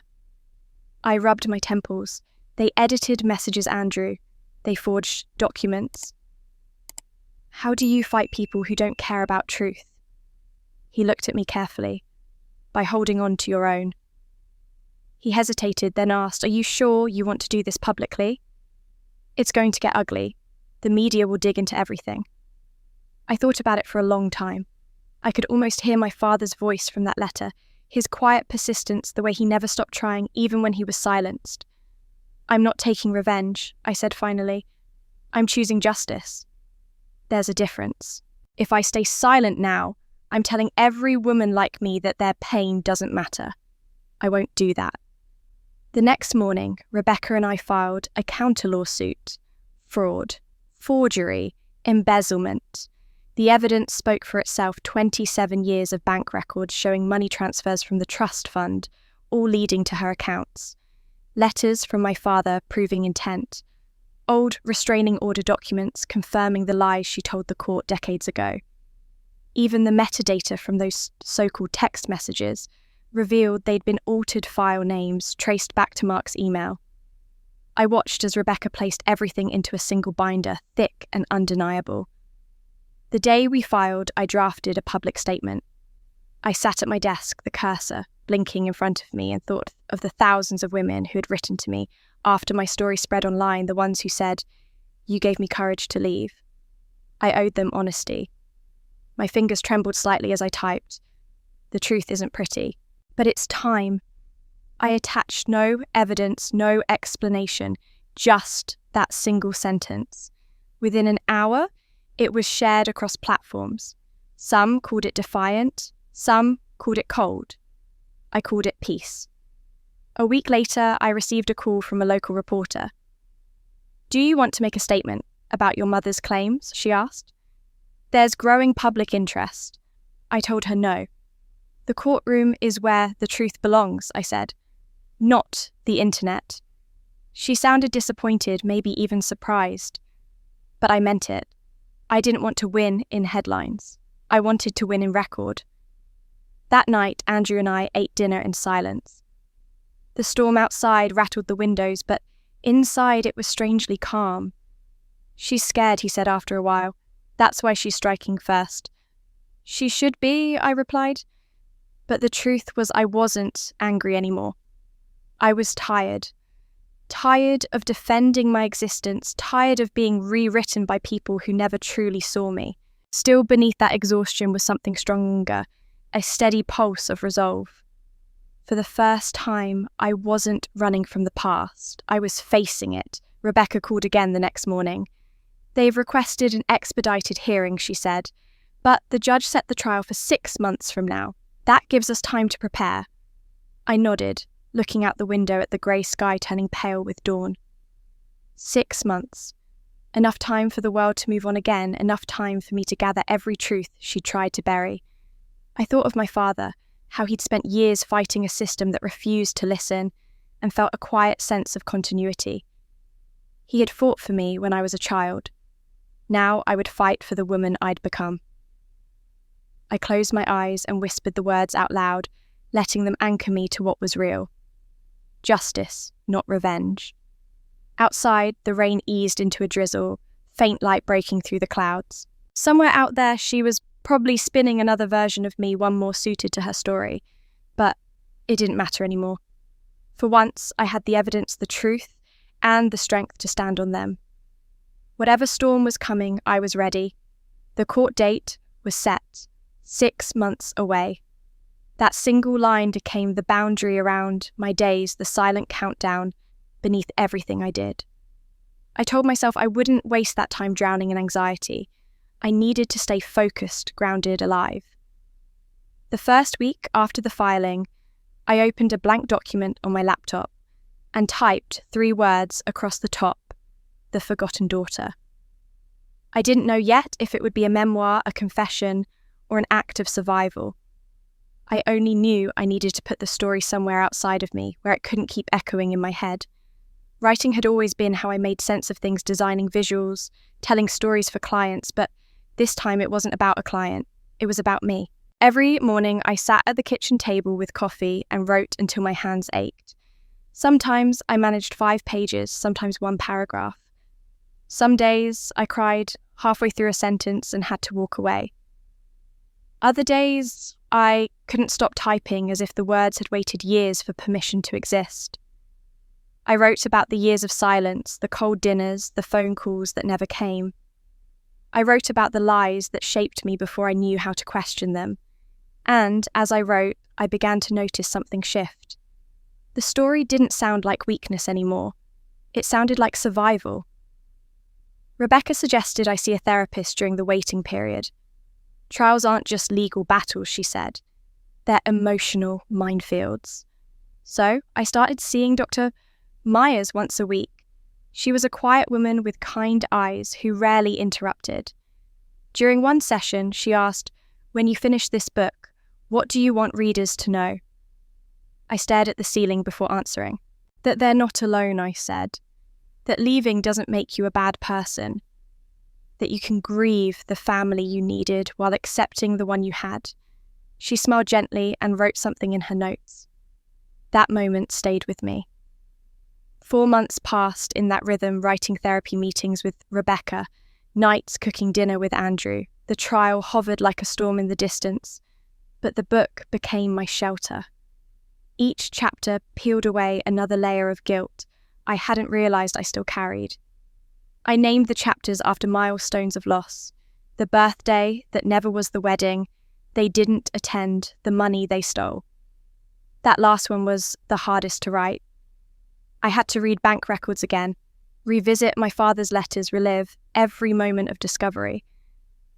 I rubbed my temples. They edited messages, Andrew. They forged documents. "How do you fight people who don't care about truth?" He looked at me carefully. "By holding on to your own." He hesitated, then asked, "Are you sure you want to do this publicly?" "It's going to get ugly. The media will dig into everything." I thought about it for a long time. I could almost hear my father's voice from that letter, his quiet persistence, the way he never stopped trying, even when he was silenced. "I'm not taking revenge," I said finally. "I'm choosing justice." There's a difference. If I stay silent now, I'm telling every woman like me that their pain doesn't matter. I won't do that. The next morning, Rebecca and I filed a counter-lawsuit. Fraud, forgery, embezzlement. The evidence spoke for itself: 27 years of bank records showing money transfers from the trust fund, all leading to her accounts. Letters from my father proving intent. Old restraining order documents confirming the lies she told the court decades ago. Even the metadata from those so-called text messages revealed they'd been altered file names traced back to Mark's email. I watched as Rebecca placed everything into a single binder, thick and undeniable. The day we filed, I drafted a public statement. I sat at my desk, the cursor blinking in front of me, and thought of the thousands of women who had written to me after my story spread online, the ones who said, "You gave me courage to leave." I owed them honesty. My fingers trembled slightly as I typed. The truth isn't pretty, but it's time. I attached no evidence, no explanation, just that single sentence. Within an hour, it was shared across platforms. Some called it defiant, some called it cold. I called it peace. A week later, I received a call from a local reporter. "Do you want to make a statement about your mother's claims?" she asked. "There's growing public interest." I told her no. "The courtroom is where the truth belongs," I said, "not the internet." She sounded disappointed, maybe even surprised. But I meant it. I didn't want to win in headlines. I wanted to win in record. That night, Andrew and I ate dinner in silence. The storm outside rattled the windows, but inside it was strangely calm. "She's scared," he said after a while. "That's why she's striking first." "She should be," I replied. But the truth was I wasn't angry anymore. I was tired. Tired of defending my existence, tired of being rewritten by people who never truly saw me. Still beneath that exhaustion was something stronger, a steady pulse of resolve. For the first time, I wasn't running from the past. I was facing it. Rebecca called again the next morning. "They've requested an expedited hearing," she said, "but the judge set the trial for 6 months from now. That gives us time to prepare." I nodded, looking out the window at the grey sky turning pale with dawn. 6 months. Enough time for the world to move on again, enough time for me to gather every truth she tried to bury. I thought of my father, how he'd spent years fighting a system that refused to listen, and felt a quiet sense of continuity. He had fought for me when I was a child. Now I would fight for the woman I'd become. I closed my eyes and whispered the words out loud, letting them anchor me to what was real. Justice, not revenge. Outside, the rain eased into a drizzle, faint light breaking through the clouds. Somewhere out there, she was probably spinning another version of me, one more suited to her story. But it didn't matter anymore. For once, I had the evidence, the truth, and the strength to stand on them. Whatever storm was coming, I was ready. The court date was set, 6 months away. That single line became the boundary around my days, the silent countdown beneath everything I did. I told myself I wouldn't waste that time drowning in anxiety. I needed to stay focused, grounded, alive. The first week after the filing, I opened a blank document on my laptop and typed 3 words across the top: "The Forgotten Daughter." I didn't know yet if it would be a memoir, a confession, or an act of survival. I only knew I needed to put the story somewhere outside of me, where it couldn't keep echoing in my head. Writing had always been how I made sense of things, designing visuals, telling stories for clients, but this time it wasn't about a client, it was about me. Every morning I sat at the kitchen table with coffee and wrote until my hands ached. Sometimes I managed 5 pages, sometimes 1 paragraph. Some days I cried halfway through a sentence and had to walk away. Other days I couldn't stop typing, as if the words had waited years for permission to exist. I wrote about the years of silence, the cold dinners, the phone calls that never came. I wrote about the lies that shaped me before I knew how to question them. And as I wrote, I began to notice something shift. The story didn't sound like weakness anymore. It sounded like survival. Rebecca suggested I see a therapist during the waiting period. Trials aren't just legal battles, she said. They're emotional minefields. So I started seeing Dr. Myers once a week. She was a quiet woman with kind eyes who rarely interrupted. During one session, she asked, "When you finish this book, what do you want readers to know?" I stared at the ceiling before answering. That they're not alone, I said. That leaving doesn't make you a bad person. That you can grieve the family you needed while accepting the one you had. She smiled gently and wrote something in her notes. That moment stayed with me. 4 months passed in that rhythm, writing therapy meetings with Rebecca, nights cooking dinner with Andrew. The trial hovered like a storm in the distance, but the book became my shelter. Each chapter peeled away another layer of guilt I hadn't realised I still carried. I named the chapters after milestones of loss. The birthday that never was the wedding they didn't attend, the money they stole. That last one was the hardest to write. I had to read bank records again, revisit my father's letters, relive every moment of discovery.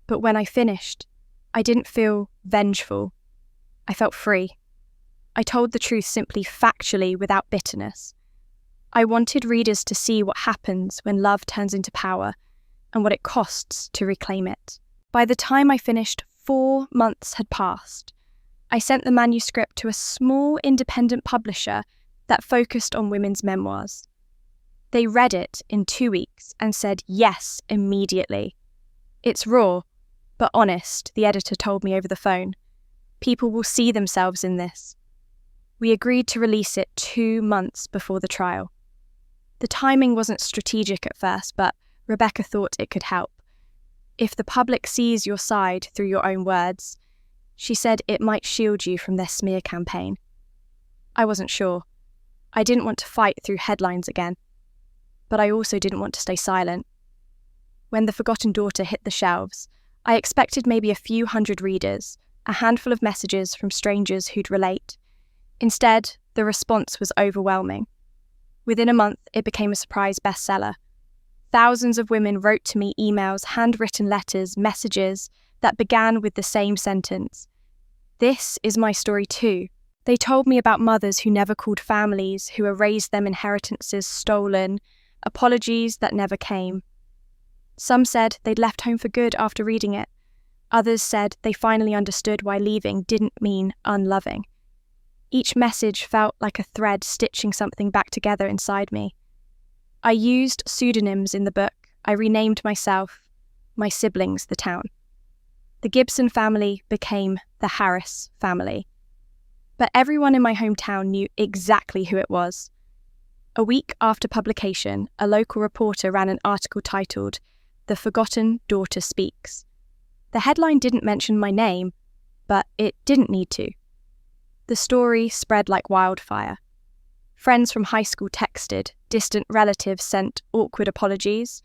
But when I finished, I didn't feel vengeful. I felt free. I told the truth simply, factually, without bitterness. I wanted readers to see what happens when love turns into power and what it costs to reclaim it. By the time I finished, 4 months had passed. I sent the manuscript to a small independent publisher that focused on women's memoirs. They read it in 2 weeks and said yes immediately. It's raw, but honest, the editor told me over the phone. People will see themselves in this. We agreed to release it 2 months before the trial. The timing wasn't strategic at first, but Rebecca thought it could help. If the public sees your side through your own words, she said it might shield you from their smear campaign. I wasn't sure. I didn't want to fight through headlines again, but I also didn't want to stay silent. When The Forgotten Daughter hit the shelves, I expected maybe a few hundred readers, a handful of messages from strangers who'd relate. Instead, the response was overwhelming. Within a month, it became a surprise bestseller. Thousands of women wrote to me emails, handwritten letters, messages that began with the same sentence. This is my story too. They told me about mothers who never called families, who erased them inheritances stolen, apologies that never came. Some said they'd left home for good after reading it. Others said they finally understood why leaving didn't mean unloving. Each message felt like a thread stitching something back together inside me. I used pseudonyms in the book. I renamed myself, my siblings, the town. The Gibson family became the Harris family. But everyone in my hometown knew exactly who it was. A week after publication, a local reporter ran an article titled, "The Forgotten Daughter Speaks." The headline didn't mention my name, but it didn't need to. The story spread like wildfire. Friends from high school texted, distant relatives sent awkward apologies.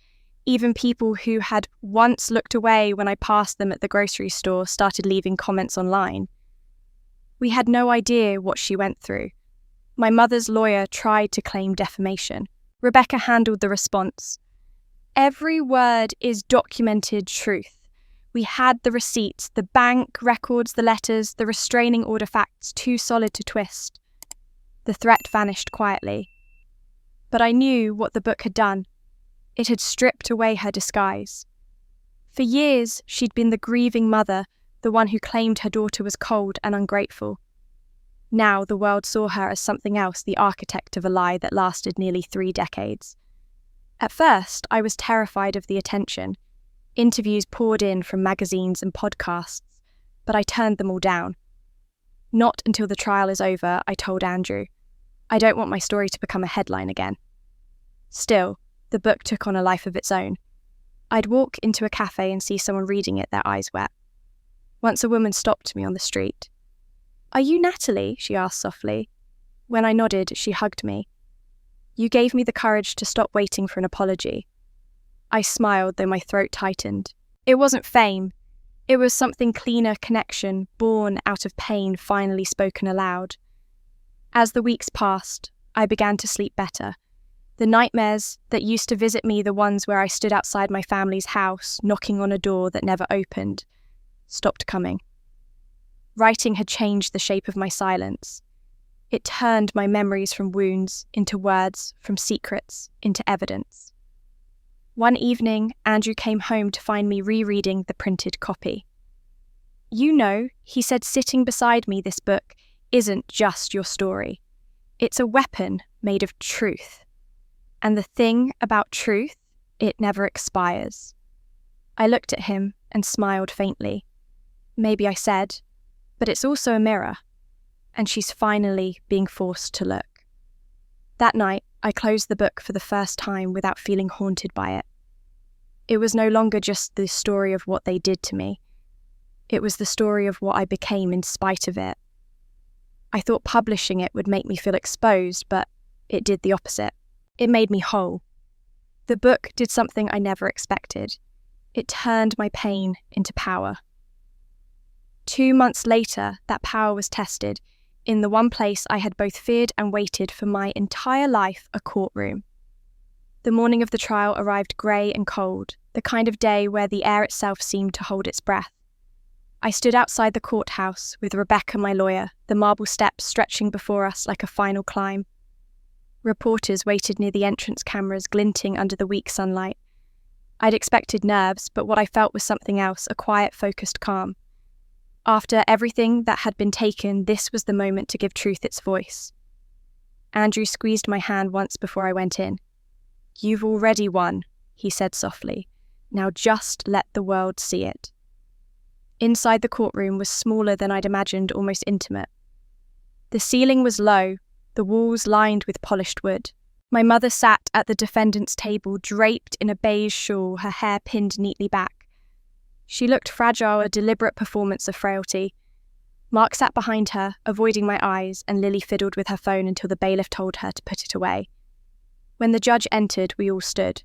Even people who had once looked away when I passed them at the grocery store started leaving comments online. We had no idea what she went through. My mother's lawyer tried to claim defamation. Rebecca handled the response. Every word is documented truth. We had the receipts, the bank records, the letters, the restraining order facts, too solid to twist. The threat vanished quietly. But I knew what the book had done. It had stripped away her disguise. For years, she'd been the grieving mother, the one who claimed her daughter was cold and ungrateful. Now the world saw her as something else, the architect of a lie that lasted nearly 3 decades. At first, I was terrified of the attention. Interviews poured in from magazines and podcasts, but I turned them all down. Not until the trial is over, I told Andrew. I don't want my story to become a headline again. Still, the book took on a life of its own. I'd walk into a cafe and see someone reading it, their eyes wet. Once a woman stopped me on the street. "Are you Natalie?" she asked softly. When I nodded, she hugged me. "You gave me the courage to stop waiting for an apology." I smiled, though my throat tightened. It wasn't fame. It was something cleaner, connection, born out of pain, finally spoken aloud. As the weeks passed, I began to sleep better. The nightmares that used to visit me, the ones where I stood outside my family's house, knocking on a door that never opened, stopped coming. Writing had changed the shape of my silence. It turned my memories from wounds into words, from secrets into evidence. One evening, Andrew came home to find me rereading the printed copy. "You know," he said, sitting beside me, "this book isn't just your story. It's a weapon made of truth. And the thing about truth, it never expires. I looked at him and smiled faintly. Maybe I said, but it's also a mirror, and she's finally being forced to look. That night, I closed the book for the first time without feeling haunted by it. It was no longer just the story of what they did to me. It was the story of what I became in spite of it. I thought publishing it would make me feel exposed, but it did the opposite. It made me whole. The book did something I never expected. It turned my pain into power. 2 months later, that power was tested in the one place I had both feared and waited for my entire life, a courtroom. The morning of the trial arrived grey and cold, the kind of day where the air itself seemed to hold its breath. I stood outside the courthouse with Rebecca, my lawyer, the marble steps stretching before us like a final climb. Reporters waited near the entrance cameras glinting under the weak sunlight. I'd expected nerves, but what I felt was something else, a quiet, focused calm. After everything that had been taken, this was the moment to give truth its voice. Andrew squeezed my hand once before I went in. "You've already won," he said softly. "Now just let the world see it." Inside the courtroom was smaller than I'd imagined, almost intimate. The ceiling was low, the walls lined with polished wood. My mother sat at the defendant's table, draped in a beige shawl, her hair pinned neatly back. She looked fragile, a deliberate performance of frailty. Mark sat behind her, avoiding my eyes, and Lily fiddled with her phone until the bailiff told her to put it away. When the judge entered, we all stood.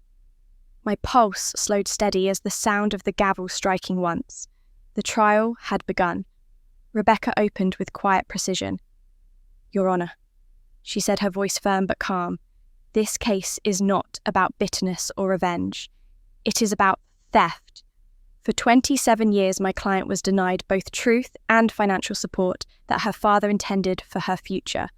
My pulse slowed steady as the sound of the gavel striking once. The trial had begun. Rebecca opened with quiet precision. "Your Honour," she said, her voice firm but calm. "This case is not about bitterness or revenge. It is about theft. For 27 years, my client was denied both truth and financial support that her father intended for her future.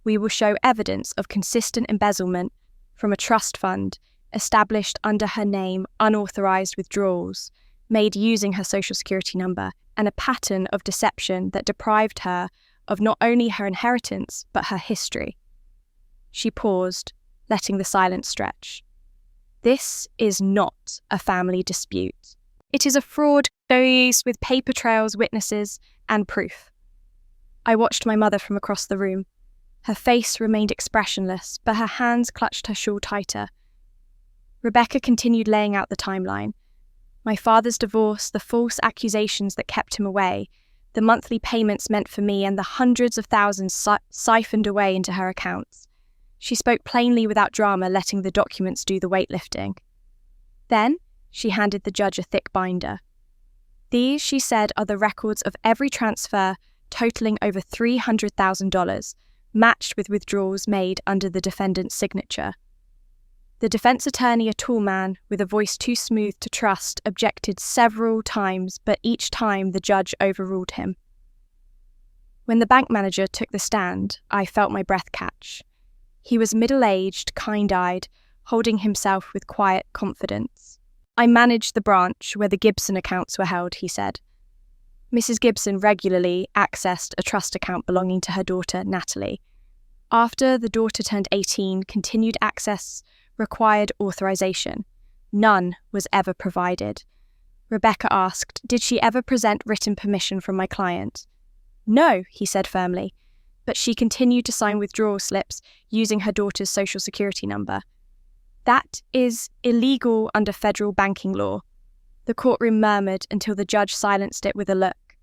We will show evidence of consistent embezzlement from a trust fund established under her name, unauthorised withdrawals, made using her social security number, and a pattern of deception that deprived her of not only her inheritance, but her history." She paused, letting the silence stretch. "This is not a family dispute. It is a fraud case with paper trails, witnesses, and proof." I watched my mother from across the room. Her face remained expressionless, but her hands clutched her shawl tighter. Rebecca continued laying out the timeline. My father's divorce, the false accusations that kept him away, the monthly payments meant for me, and the hundreds of thousands siphoned away into her accounts. She spoke plainly without drama, letting the documents do the weightlifting. Then she handed the judge a thick binder. "These," she said, "are the records of every transfer totaling over $300,000, matched with withdrawals made under the defendant's signature." The defense attorney, a tall man with a voice too smooth to trust, objected several times, but each time the judge overruled him. When the bank manager took the stand, I felt my breath catch. He was middle-aged, kind-eyed, holding himself with quiet confidence. "I managed the branch where the Gibson accounts were held," he said. Mrs. Gibson regularly accessed a trust account belonging to her daughter, Natalie. After the daughter turned 18, continued access required authorization. None was ever provided. Rebecca asked, "Did she ever present written permission from my client?" "No," he said firmly, but she continued to sign withdrawal slips using her daughter's social security number. "That is illegal under federal banking law." The courtroom murmured until the judge silenced it with a look.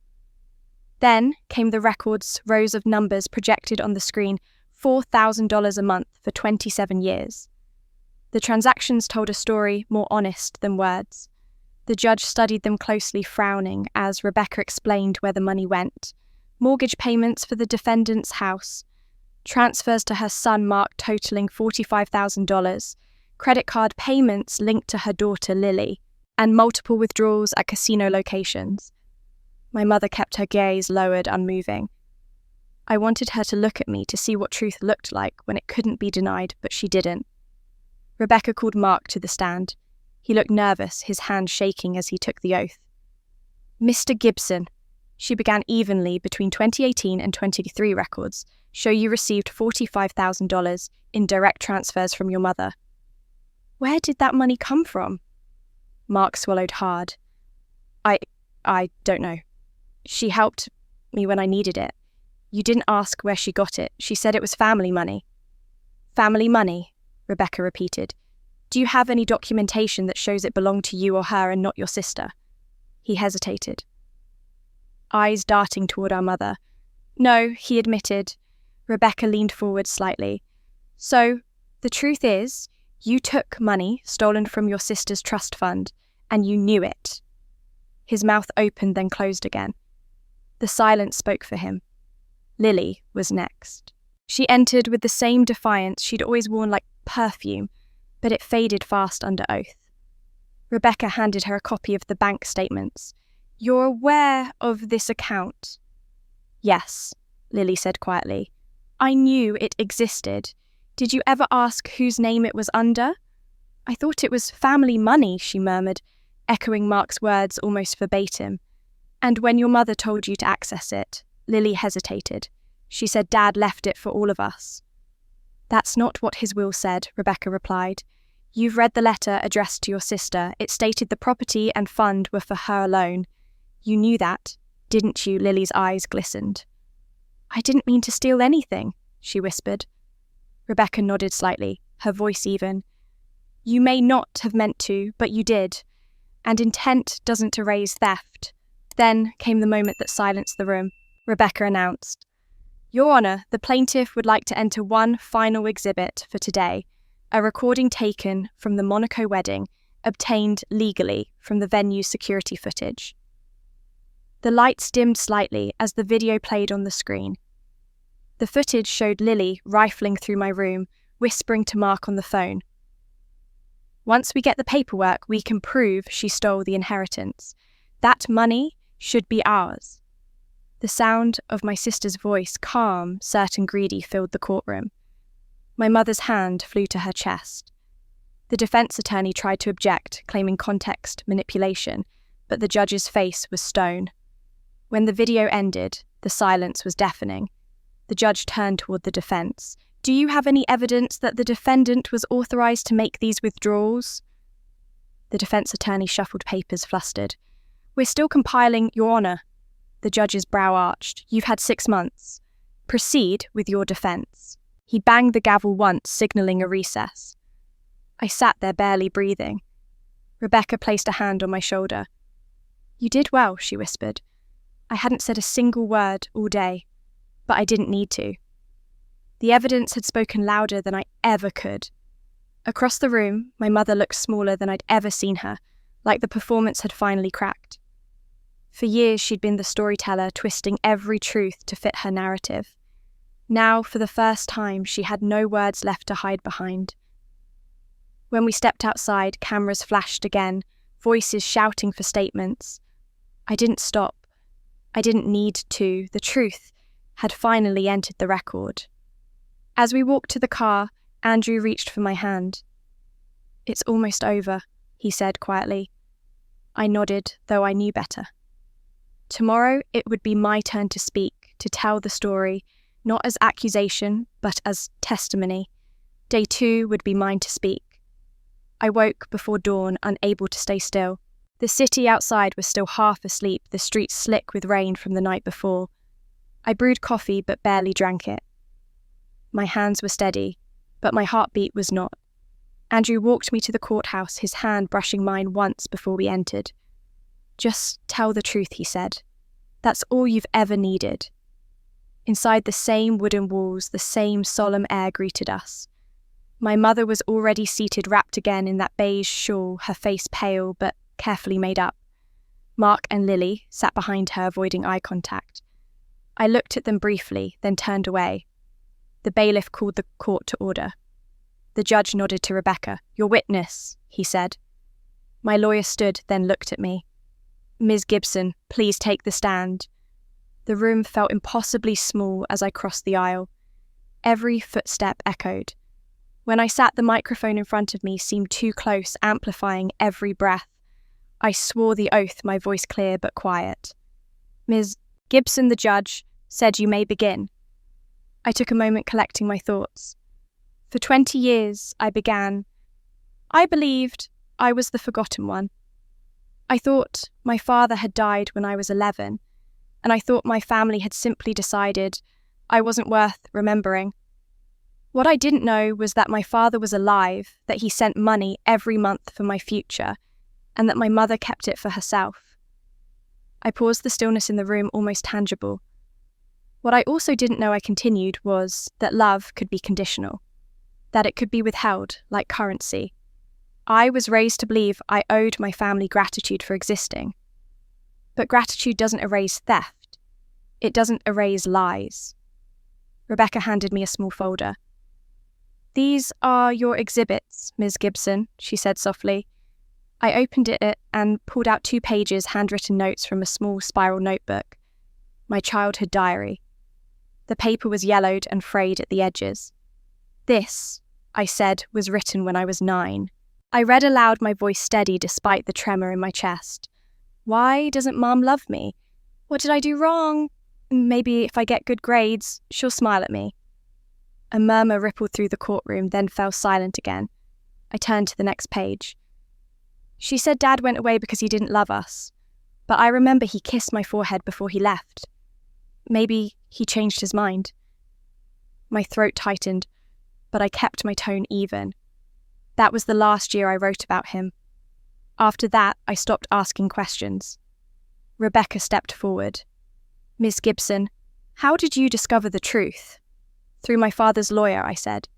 Then came the records, rows of numbers projected on the screen, $4,000 a month for 27 years. The transactions told a story more honest than words. The judge studied them closely, frowning, as Rebecca explained where the money went. Mortgage payments for the defendant's house, transfers to her son Mark totaling $45,000, credit card payments linked to her daughter Lily, and multiple withdrawals at casino locations. My mother kept her gaze lowered, unmoving. I wanted her to look at me to see what truth looked like when it couldn't be denied, but she didn't. Rebecca called Mark to the stand. He looked nervous, his hand shaking as he took the oath. "Mr. Gibson," she began evenly between 2018 and 23 records. show you received $45,000 in direct transfers from your mother. Where did that money come from? Mark swallowed hard. I don't know. She helped me when I needed it. You didn't ask where she got it. She said it was family money. Family money, Rebecca repeated. Do you have any documentation that shows it belonged to you or her and not your sister? He hesitated, eyes darting toward our mother. No, he admitted. Rebecca leaned forward slightly. So, the truth is, you took money stolen from your sister's trust fund, and you knew it. His mouth opened, then closed again. The silence spoke for him. Lily was next. She entered with the same defiance she'd always worn like perfume, but it faded fast under oath. Rebecca handed her a copy of the bank statements. You're aware of this account? Yes, Lily said quietly. I knew it existed. Did you ever ask whose name it was under? I thought it was family money, she murmured, echoing Mark's words almost verbatim. And when your mother told you to access it, Lily hesitated. She said Dad left it for all of us. That's not what his will said, Rebecca replied. You've read the letter addressed to your sister. It stated the property and fund were for her alone. You knew that, didn't you? Lily's eyes glistened. I didn't mean to steal anything, she whispered. Rebecca nodded slightly, her voice even. You may not have meant to, but you did. And intent doesn't erase theft. Then came the moment that silenced the room. Rebecca announced, Your Honour, the plaintiff would like to enter one final exhibit for today, a recording taken from the Monaco wedding, obtained legally from the venue's security footage. The lights dimmed slightly as the video played on the screen. The footage showed Lily rifling through my room, whispering to Mark on the phone. Once we get the paperwork, we can prove she stole the inheritance. That money should be ours. The sound of my sister's voice, calm, certain greedy, filled the courtroom. My mother's hand flew to her chest. The defense attorney tried to object, claiming context manipulation, but the judge's face was stone. When the video ended, the silence was deafening. The judge turned toward the defense. Do you have any evidence that the defendant was authorized to make these withdrawals? The defense attorney shuffled papers, flustered. We're still compiling, Your Honour. The judge's brow arched. You've had 6 months. Proceed with your defense. He banged the gavel once, signalling a recess. I sat there barely breathing. Rebecca placed a hand on my shoulder. You did well, she whispered. I hadn't said a single word all day, but I didn't need to. The evidence had spoken louder than I ever could. Across the room, my mother looked smaller than I'd ever seen her, like the performance had finally cracked. For years she'd been the storyteller, twisting every truth to fit her narrative. Now, for the first time, she had no words left to hide behind. When we stepped outside, cameras flashed again, voices shouting for statements. I didn't stop. I didn't need to. The truth had finally entered the record. As we walked to the car, Andrew reached for my hand. It's almost over, he said quietly. I nodded, though I knew better. Tomorrow it would be my turn to speak, to tell the story, not as accusation, but as testimony. Day 2 would be mine to speak. I woke before dawn, unable to stay still. The city outside was still half asleep, the streets slick with rain from the night before. I brewed coffee but barely drank it. My hands were steady, but my heartbeat was not. Andrew walked me to the courthouse, his hand brushing mine once before we entered. Just tell the truth, he said. That's all you've ever needed. Inside the same wooden walls, the same solemn air greeted us. My mother was already seated, wrapped again in that beige shawl, her face pale but carefully made up. Mark and Lily sat behind her, avoiding eye contact. I looked at them briefly, then turned away. The bailiff called the court to order. The judge nodded to Rebecca. Your witness, he said. My lawyer stood, then looked at me. Ms. Gibson, please take the stand. The room felt impossibly small as I crossed the aisle. Every footstep echoed. When I sat, the microphone in front of me seemed too close, amplifying every breath. I swore the oath, my voice clear but quiet. Ms. Gibson, the judge, said you may begin. I took a moment collecting my thoughts. For 20 years, I believed I was the forgotten one. I thought my father had died when I was 11, and I thought my family had simply decided I wasn't worth remembering. What I didn't know was that my father was alive, that he sent money every month for my future, and that my mother kept it for herself. I paused, the stillness in the room almost tangible. What I also didn't know, I continued, was that love could be conditional, that it could be withheld like currency. I was raised to believe I owed my family gratitude for existing. But gratitude doesn't erase theft. It doesn't erase lies. Rebecca handed me a small folder. "These are your exhibits, Ms. Gibson," she said softly. I opened it and pulled out 2 pages handwritten notes from a small spiral notebook. My childhood diary. The paper was yellowed and frayed at the edges. "This," I said, "was written when I was 9. I read aloud, my voice steady despite the tremor in my chest. "Why doesn't Mom love me? What did I do wrong? Maybe if I get good grades, she'll smile at me." A murmur rippled through the courtroom, then fell silent again. I turned to the next page. "She said Dad went away because he didn't love us. But I remember he kissed my forehead before he left. Maybe he changed his mind." My throat tightened, but I kept my tone even. That was the last year I wrote about him. After that, I stopped asking questions. Rebecca stepped forward. "Miss Gibson, how did you discover the truth?" "Through my father's lawyer," I said.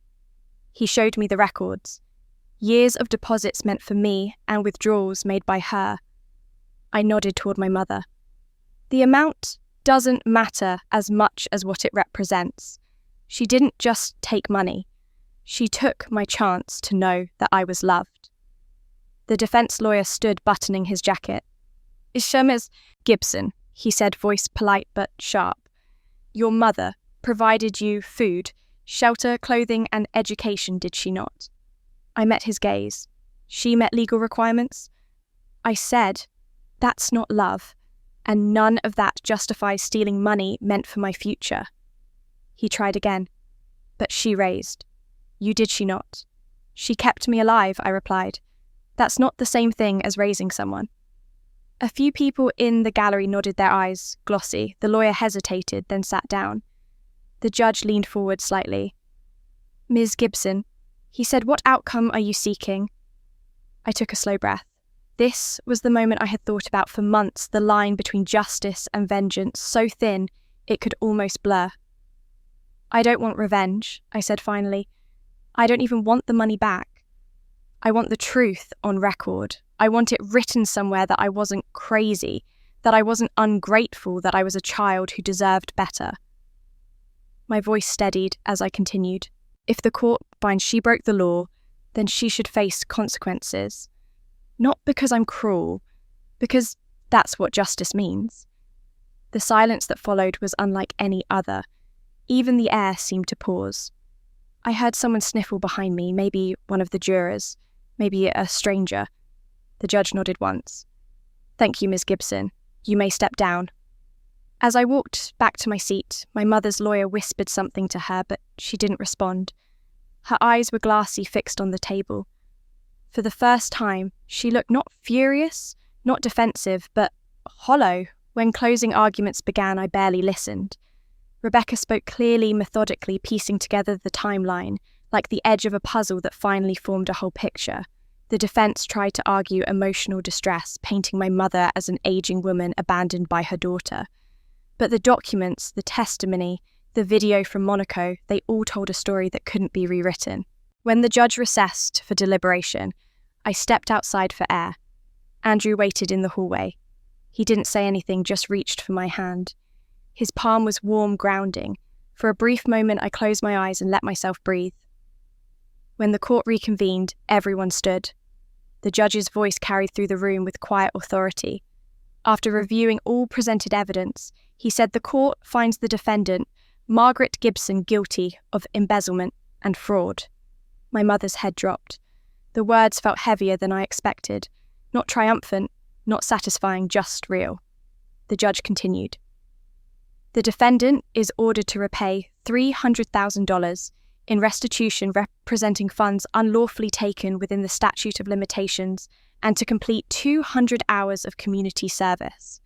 He showed me the records. Years of deposits meant for me and withdrawals made by her. I nodded toward my mother. "The amount doesn't matter as much as what it represents. She didn't just take money. She took my chance to know that I was loved." The defense lawyer stood buttoning his jacket. "Ms. Gibson," he said, voice polite but sharp. "Your mother provided you food, shelter, clothing, and education, did she not?" I met his gaze. "She met legal requirements?" I said, "That's not love, and none of that justifies stealing money meant for my future." He tried again. "But she raised. You, did she not?" "She kept me alive," I replied. "That's not the same thing as raising someone." A few people in the gallery nodded their eyes, glossy. The lawyer hesitated, then sat down. The judge leaned forward slightly. "Ms. Gibson," he said, "what outcome are you seeking?" I took a slow breath. This was the moment I had thought about for months, the line between justice and vengeance, so thin it could almost blur. "I don't want revenge," I said finally. "I don't even want the money back. I want the truth on record. I want it written somewhere that I wasn't crazy, that I wasn't ungrateful, that I was a child who deserved better." My voice steadied as I continued. "If the court finds she broke the law, then she should face consequences. Not because I'm cruel, because that's what justice means." The silence that followed was unlike any other. Even the air seemed to pause. I heard someone sniffle behind me, maybe one of the jurors, maybe a stranger. The judge nodded once. "Thank you, Ms. Gibson. You may step down." As I walked back to my seat, my mother's lawyer whispered something to her, but she didn't respond. Her eyes were glassy, fixed on the table. For the first time, she looked not furious, not defensive, but hollow. When closing arguments began, I barely listened. Rebecca spoke clearly, methodically, piecing together the timeline, like the edge of a puzzle that finally formed a whole picture. The defense tried to argue emotional distress, painting my mother as an aging woman abandoned by her daughter. But the documents, the testimony, the video from Monaco, they all told a story that couldn't be rewritten. When the judge recessed for deliberation, I stepped outside for air. Andrew waited in the hallway. He didn't say anything, just reached for my hand. His palm was warm, grounding. For a brief moment, I closed my eyes and let myself breathe. When the court reconvened, everyone stood. The judge's voice carried through the room with quiet authority. After reviewing all presented evidence, he said the court finds the defendant, Margaret Gibson, guilty of embezzlement and fraud. My mother's head dropped. The words felt heavier than I expected. Not triumphant, not satisfying, just real. The judge continued. The defendant is ordered to repay $300,000 in restitution representing funds unlawfully taken within the statute of limitations and to complete 200 hours of community service.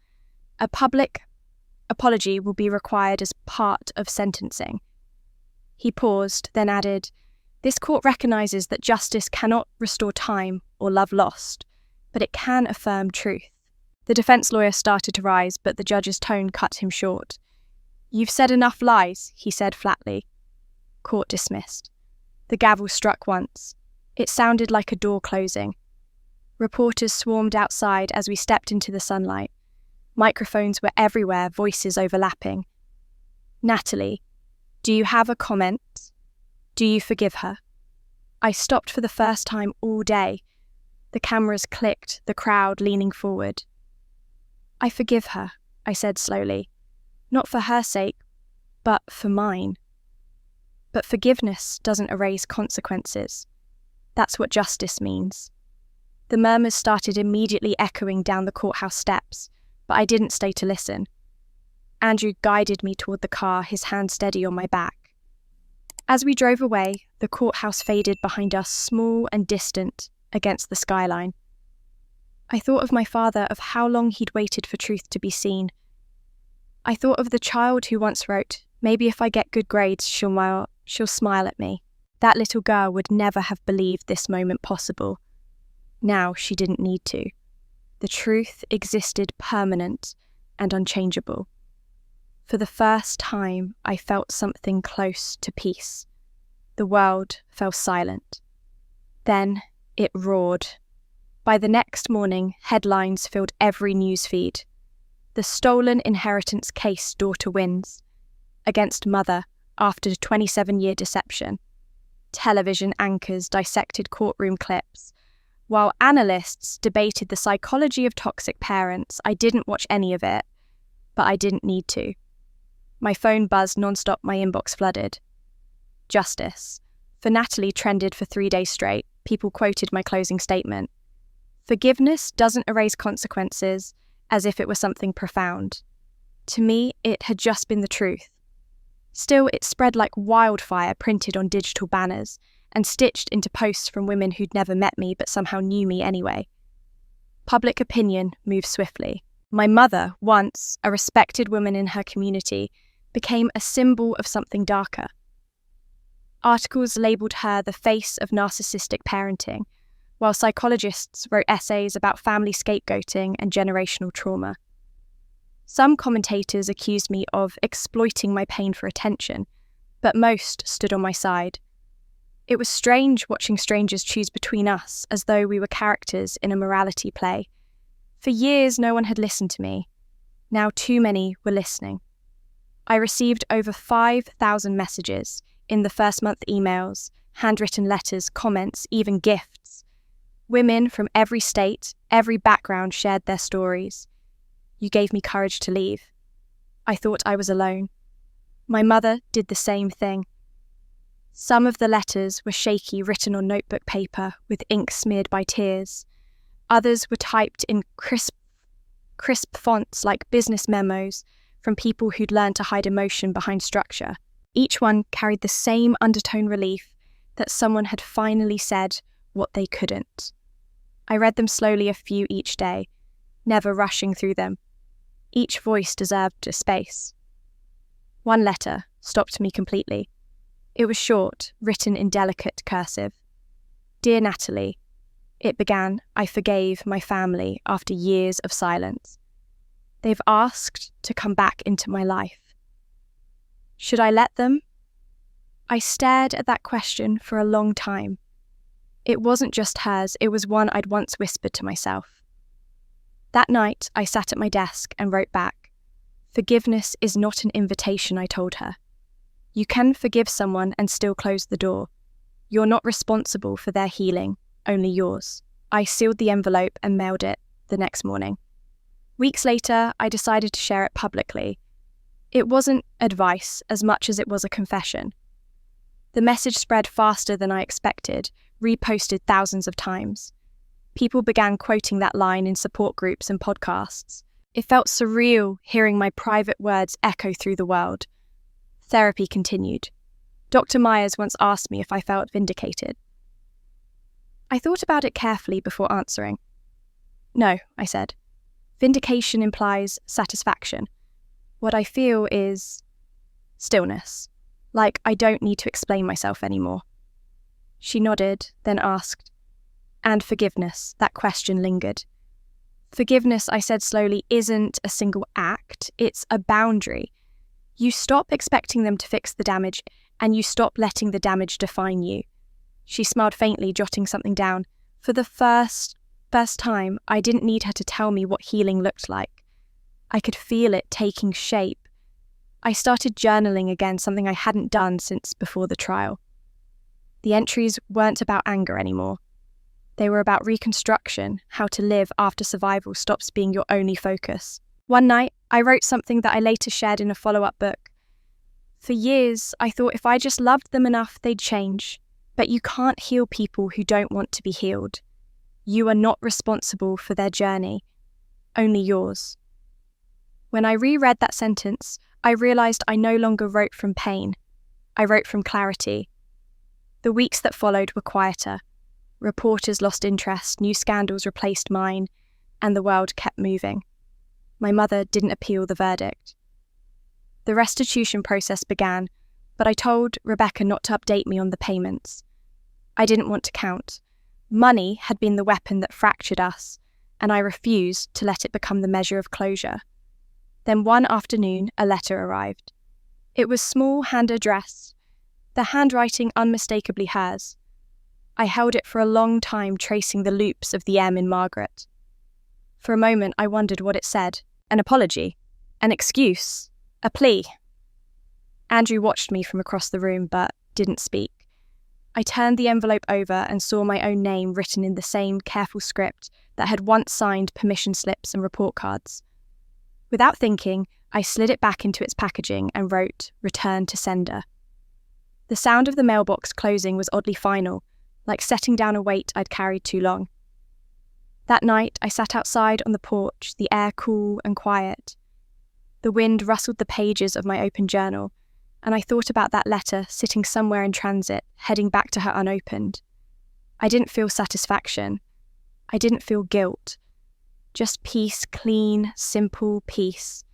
A public apology will be required as part of sentencing. He paused, then added, "This court recognises that justice cannot restore time or love lost, but it can affirm truth." The defence lawyer started to rise, but the judge's tone cut him short. "You've said enough lies," he said flatly. Court dismissed. The gavel struck once. It sounded like a door closing. Reporters swarmed outside as we stepped into the sunlight. Microphones were everywhere, voices overlapping. "Natalie, do you have a comment? Do you forgive her?" I stopped for the first time all day. The cameras clicked, the crowd leaning forward. "I forgive her," I said slowly. "Not for her sake, but for mine." But forgiveness doesn't erase consequences. That's what justice means. The murmurs started immediately echoing down the courthouse steps, but I didn't stay to listen. Andrew guided me toward the car, his hand steady on my back. As we drove away, the courthouse faded behind us, small and distant against the skyline. I thought of my father, of how long he'd waited for truth to be seen. I thought of the child who once wrote, "Maybe if I get good grades, she'll smile at me." That little girl would never have believed this moment possible. Now she didn't need to. The truth existed permanent and unchangeable. For the first time, I felt something close to peace. The world fell silent. Then it roared. By the next morning, headlines filled every news feed. The stolen inheritance case daughter wins. Against mother after 27-year deception. Television anchors dissected courtroom clips. While analysts debated the psychology of toxic parents, I didn't watch any of it, but I didn't need to. My phone buzzed nonstop, my inbox flooded. Justice. For Natalie trended for 3 days straight. People quoted my closing statement. Forgiveness doesn't erase consequences, as if it were something profound. To me, it had just been the truth. Still, it spread like wildfire, printed on digital banners and stitched into posts from women who'd never met me but somehow knew me anyway. Public opinion moved swiftly. My mother, once a respected woman in her community, became a symbol of something darker. Articles labelled her the face of narcissistic parenting, while psychologists wrote essays about family scapegoating and generational trauma. Some commentators accused me of exploiting my pain for attention, but most stood on my side. It was strange watching strangers choose between us as though we were characters in a morality play. For years, no one had listened to me. Now too many were listening. I received over 5,000 messages in the first month, emails, handwritten letters, comments, even gifts. Women from every state, every background shared their stories. You gave me courage to leave. I thought I was alone. My mother did the same thing. Some of the letters were shaky, written on notebook paper with ink smeared by tears. Others were typed in crisp fonts like business memos from people who'd learned to hide emotion behind structure. Each one carried the same undertone relief that someone had finally said what they couldn't. I read them slowly, a few each day, never rushing through them. Each voice deserved a space. One letter stopped me completely. It was short, written in delicate cursive. "Dear Natalie," it began, "I forgave my family after years of silence. They've asked to come back into my life. Should I let them?" I stared at that question for a long time. It wasn't just hers, it was one I'd once whispered to myself. That night, I sat at my desk and wrote back. "Forgiveness is not an invitation," I told her. "You can forgive someone and still close the door. You're not responsible for their healing, only yours." I sealed the envelope and mailed it the next morning. Weeks later, I decided to share it publicly. It wasn't advice as much as it was a confession. The message spread faster than I expected, reposted thousands of times. People began quoting that line in support groups and podcasts. It felt surreal hearing my private words echo through the world. Therapy continued. Dr. Myers once asked me if I felt vindicated. I thought about it carefully before answering. No, I said. Vindication implies satisfaction. What I feel is stillness, like I don't need to explain myself anymore. She nodded, then asked, and forgiveness, that question lingered. Forgiveness, I said slowly, isn't a single act, it's a boundary. You stop expecting them to fix the damage, and you stop letting the damage define you. She smiled faintly, jotting something down. For the first time, I didn't need her to tell me what healing looked like. I could feel it taking shape. I started journaling again, something I hadn't done since before the trial. The entries weren't about anger anymore. They were about reconstruction, how to live after survival stops being your only focus. One night, I wrote something that I later shared in a follow-up book. For years, I thought if I just loved them enough, they'd change. But you can't heal people who don't want to be healed. You are not responsible for their journey, only yours. When I reread that sentence, I realized I no longer wrote from pain. I wrote from clarity. The weeks that followed were quieter. Reporters lost interest, new scandals replaced mine, and the world kept moving. My mother didn't appeal the verdict. The restitution process began, but I told Rebecca not to update me on the payments. I didn't want to count. Money had been the weapon that fractured us, and I refused to let it become the measure of closure. Then one afternoon, a letter arrived. It was small, hand-addressed, the handwriting unmistakably hers. I held it for a long time, tracing the loops of the M in Margaret. For a moment, I wondered what it said. An apology? An excuse? A plea? Andrew watched me from across the room, but didn't speak. I turned the envelope over and saw my own name written in the same careful script that had once signed permission slips and report cards. Without thinking, I slid it back into its packaging and wrote, "Return to sender." The sound of the mailbox closing was oddly final, like setting down a weight I'd carried too long. That night, I sat outside on the porch, the air cool and quiet. The wind rustled the pages of my open journal, and I thought about that letter sitting somewhere in transit, heading back to her unopened. I didn't feel satisfaction. I didn't feel guilt. Just peace, clean, simple peace.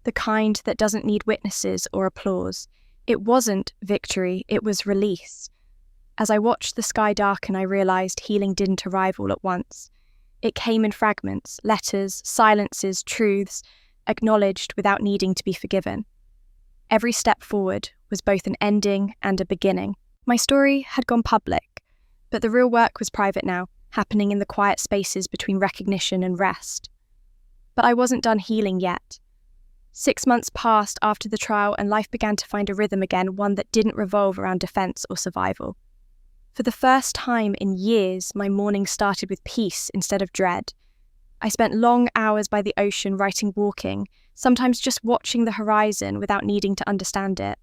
The kind that doesn't need witnesses or applause. It wasn't victory, it was release. As I watched the sky darken, I realized healing didn't arrive all at once. It came in fragments, letters, silences, truths, acknowledged without needing to be forgiven. Every step forward was both an ending and a beginning. My story had gone public, but the real work was private now, happening in the quiet spaces between recognition and rest. But I wasn't done healing yet. 6 months passed after the trial and life began to find a rhythm again, one that didn't revolve around defense or survival. For the first time in years, my mornings started with peace instead of dread. I spent long hours by the ocean writing, walking, sometimes just watching the horizon without needing to understand it.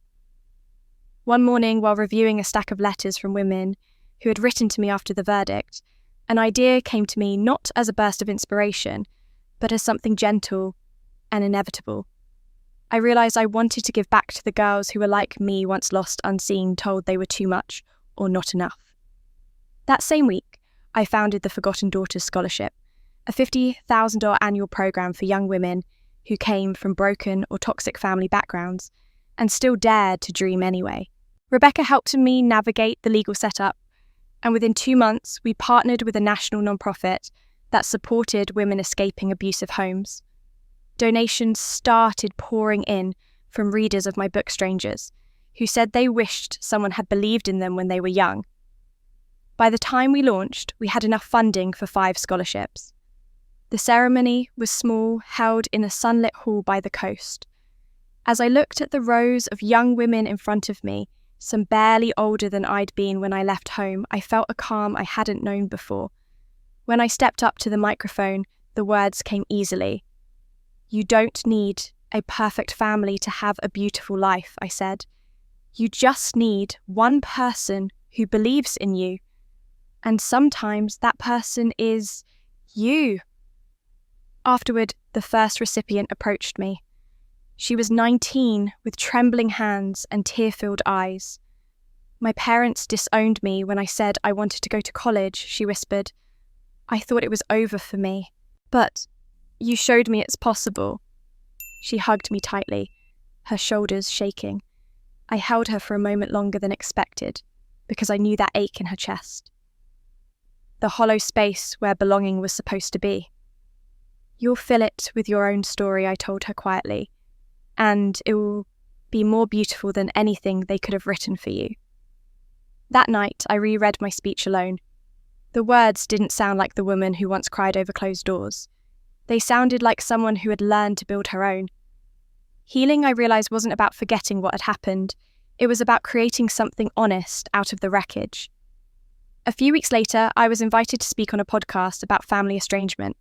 One morning, while reviewing a stack of letters from women who had written to me after the verdict, an idea came to me not as a burst of inspiration, but as something gentle and inevitable. I realized I wanted to give back to the girls who were like me, once lost, unseen, told they were too much or not enough. That same week, I founded the Forgotten Daughters Scholarship, a $50,000 annual program for young women who came from broken or toxic family backgrounds and still dared to dream anyway. Rebecca helped me navigate the legal setup, and within 2 months, we partnered with a national nonprofit that supported women escaping abusive homes. Donations started pouring in from readers of my book, Strangers, who said they wished someone had believed in them when they were young. By the time we launched, we had enough funding for 5 scholarships. The ceremony was small, held in a sunlit hall by the coast. As I looked at the rows of young women in front of me, some barely older than I'd been when I left home, I felt a calm I hadn't known before. When I stepped up to the microphone, the words came easily. "You don't need a perfect family to have a beautiful life," I said. "You just need one person who believes in you. And sometimes that person is you." Afterward, the first recipient approached me. She was 19, with trembling hands and tear-filled eyes. "My parents disowned me when I said I wanted to go to college," she whispered. "I thought it was over for me. But you showed me it's possible." She hugged me tightly, her shoulders shaking. I held her for a moment longer than expected, because I knew that ache in her chest. The hollow space where belonging was supposed to be. "You'll fill it with your own story," I told her quietly, "and it will be more beautiful than anything they could have written for you." That night, I reread my speech alone. The words didn't sound like the woman who once cried over closed doors. They sounded like someone who had learned to build her own. Healing, I realized, wasn't about forgetting what had happened. It was about creating something honest out of the wreckage. A few weeks later, I was invited to speak on a podcast about family estrangement.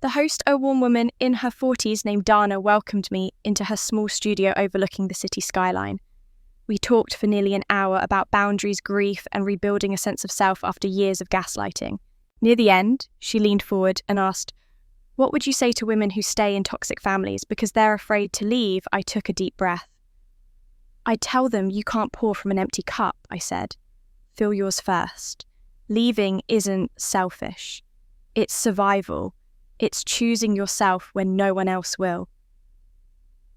The host, a warm woman in her 40s named Dana, welcomed me into her small studio overlooking the city skyline. We talked for nearly an hour about boundaries, grief, and rebuilding a sense of self after years of gaslighting. Near the end, she leaned forward and asked, "What would you say to women who stay in toxic families because they're afraid to leave?" I took a deep breath. "I'd tell them you can't pour from an empty cup," I said. "Fill yours first. Leaving isn't selfish. It's survival. It's choosing yourself when no one else will."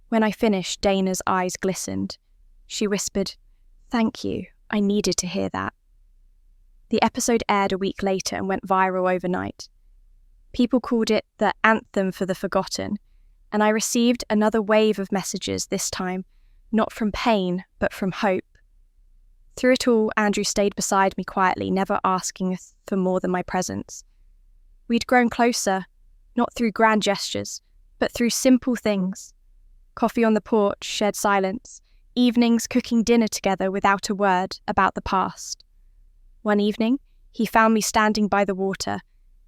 When I finished, Dana's eyes glistened. She whispered, "Thank you. I needed to hear that." The episode aired a week later and went viral overnight. People called it the anthem for the forgotten, and I received another wave of messages this time, not from pain, but from hope. Through it all, Andrew stayed beside me quietly, never asking for more than my presence. We'd grown closer, not through grand gestures, but through simple things. Coffee on the porch, shared silence, evenings cooking dinner together without a word about the past. One evening, he found me standing by the water,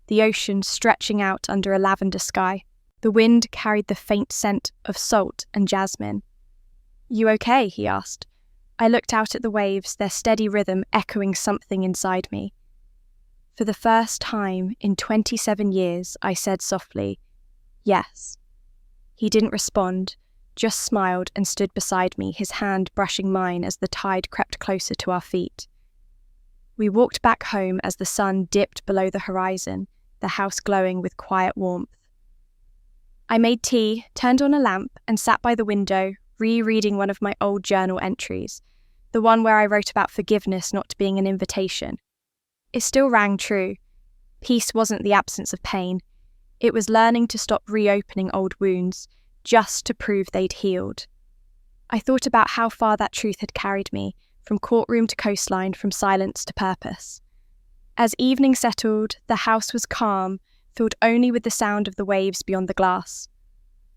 the ocean stretching out under a lavender sky. The wind carried the faint scent of salt and jasmine. "You okay?" he asked. I looked out at the waves, their steady rhythm echoing something inside me. For the first time in 27 years, I said softly, "Yes." He didn't respond, just smiled and stood beside me, his hand brushing mine as the tide crept closer to our feet. We walked back home as the sun dipped below the horizon, the house glowing with quiet warmth. I made tea, turned on a lamp, and sat by the window, rereading one of my old journal entries, the one where I wrote about forgiveness not being an invitation. It still rang true. Peace wasn't the absence of pain. It was learning to stop reopening old wounds, just to prove they'd healed. I thought about how far that truth had carried me, from courtroom to coastline, from silence to purpose. As evening settled, the house was calm, filled only with the sound of the waves beyond the glass.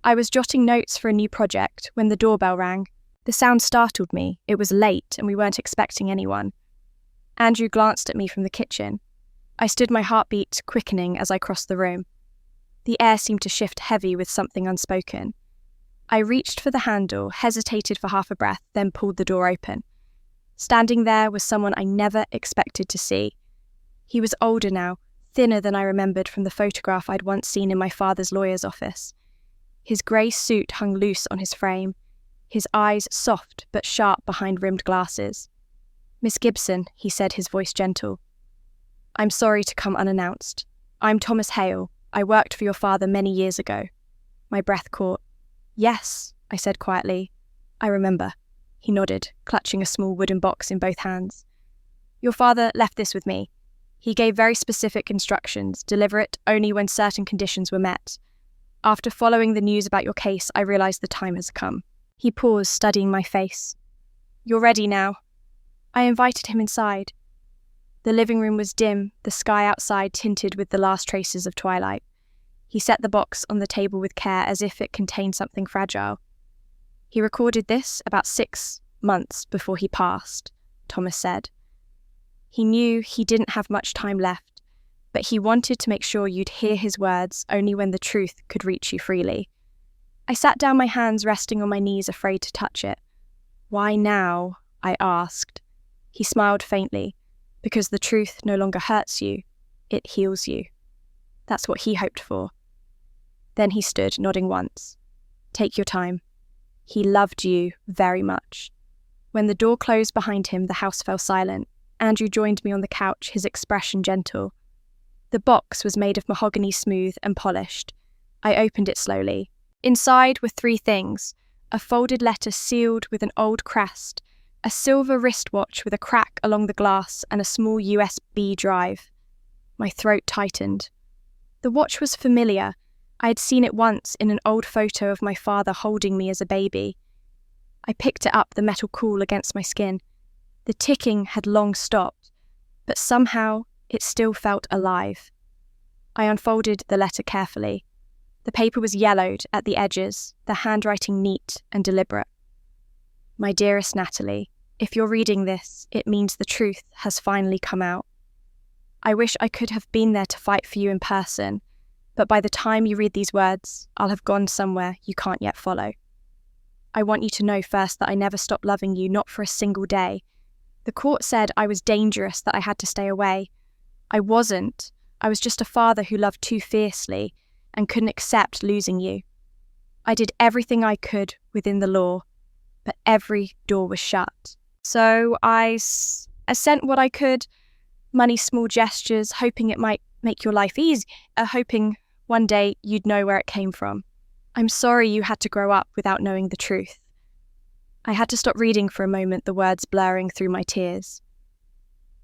I was jotting notes for a new project when the doorbell rang. The sound startled me. It was late and we weren't expecting anyone. Andrew glanced at me from the kitchen. I stood, my heartbeat quickening as I crossed the room. The air seemed to shift heavy with something unspoken. I reached for the handle, hesitated for half a breath, then pulled the door open. Standing there was someone I never expected to see. He was older now, thinner than I remembered from the photograph I'd once seen in my father's lawyer's office. His grey suit hung loose on his frame, his eyes soft but sharp behind rimmed glasses. "Miss Gibson," he said, his voice gentle. "I'm sorry to come unannounced. I'm Thomas Hale. I worked for your father many years ago." My breath caught. "Yes," I said quietly. "I remember." He nodded, clutching a small wooden box in both hands. "Your father left this with me. He gave very specific instructions, deliver it only when certain conditions were met. After following the news about your case, I realized the time has come." He paused, studying my face. "You're ready now." I invited him inside. The living room was dim, the sky outside tinted with the last traces of twilight. He set the box on the table with care as if it contained something fragile. "He recorded this about 6 months before he passed," Thomas said. He knew he didn't have much time left, but he wanted to make sure you'd hear his words only when the truth could reach you freely. I sat down, my hands resting on my knees, afraid to touch it. "Why now?" I asked. He smiled faintly. "Because the truth no longer hurts you, it heals you." That's what he hoped for. Then he stood, nodding once. Take your time. He loved you very much. When the door closed behind him, the house fell silent. Andrew joined me on the couch, his expression gentle. The box was made of mahogany, smooth and polished. I opened it slowly. Inside were 3 things: a folded letter sealed with an old crest, a silver wristwatch with a crack along the glass, and a small USB drive. My throat tightened. The watch was familiar. I had seen it once in an old photo of my father holding me as a baby. I picked it up, the metal cool against my skin. The ticking had long stopped, but somehow it still felt alive. I unfolded the letter carefully. The paper was yellowed at the edges, the handwriting neat and deliberate. My dearest Natalie, if you're reading this, it means the truth has finally come out. I wish I could have been there to fight for you in person, but by the time you read these words, I'll have gone somewhere you can't yet follow. I want you to know first that I never stopped loving you, not for a single day. The court said I was dangerous, that I had to stay away. I wasn't. I was just a father who loved too fiercely and couldn't accept losing you. I did everything I could within the law, but every door was shut. So I sent what I could, money, small gestures, hoping it might make your life easy, hoping one day you'd know where it came from. I'm sorry you had to grow up without knowing the truth. I had to stop reading for a moment, the words blurring through my tears.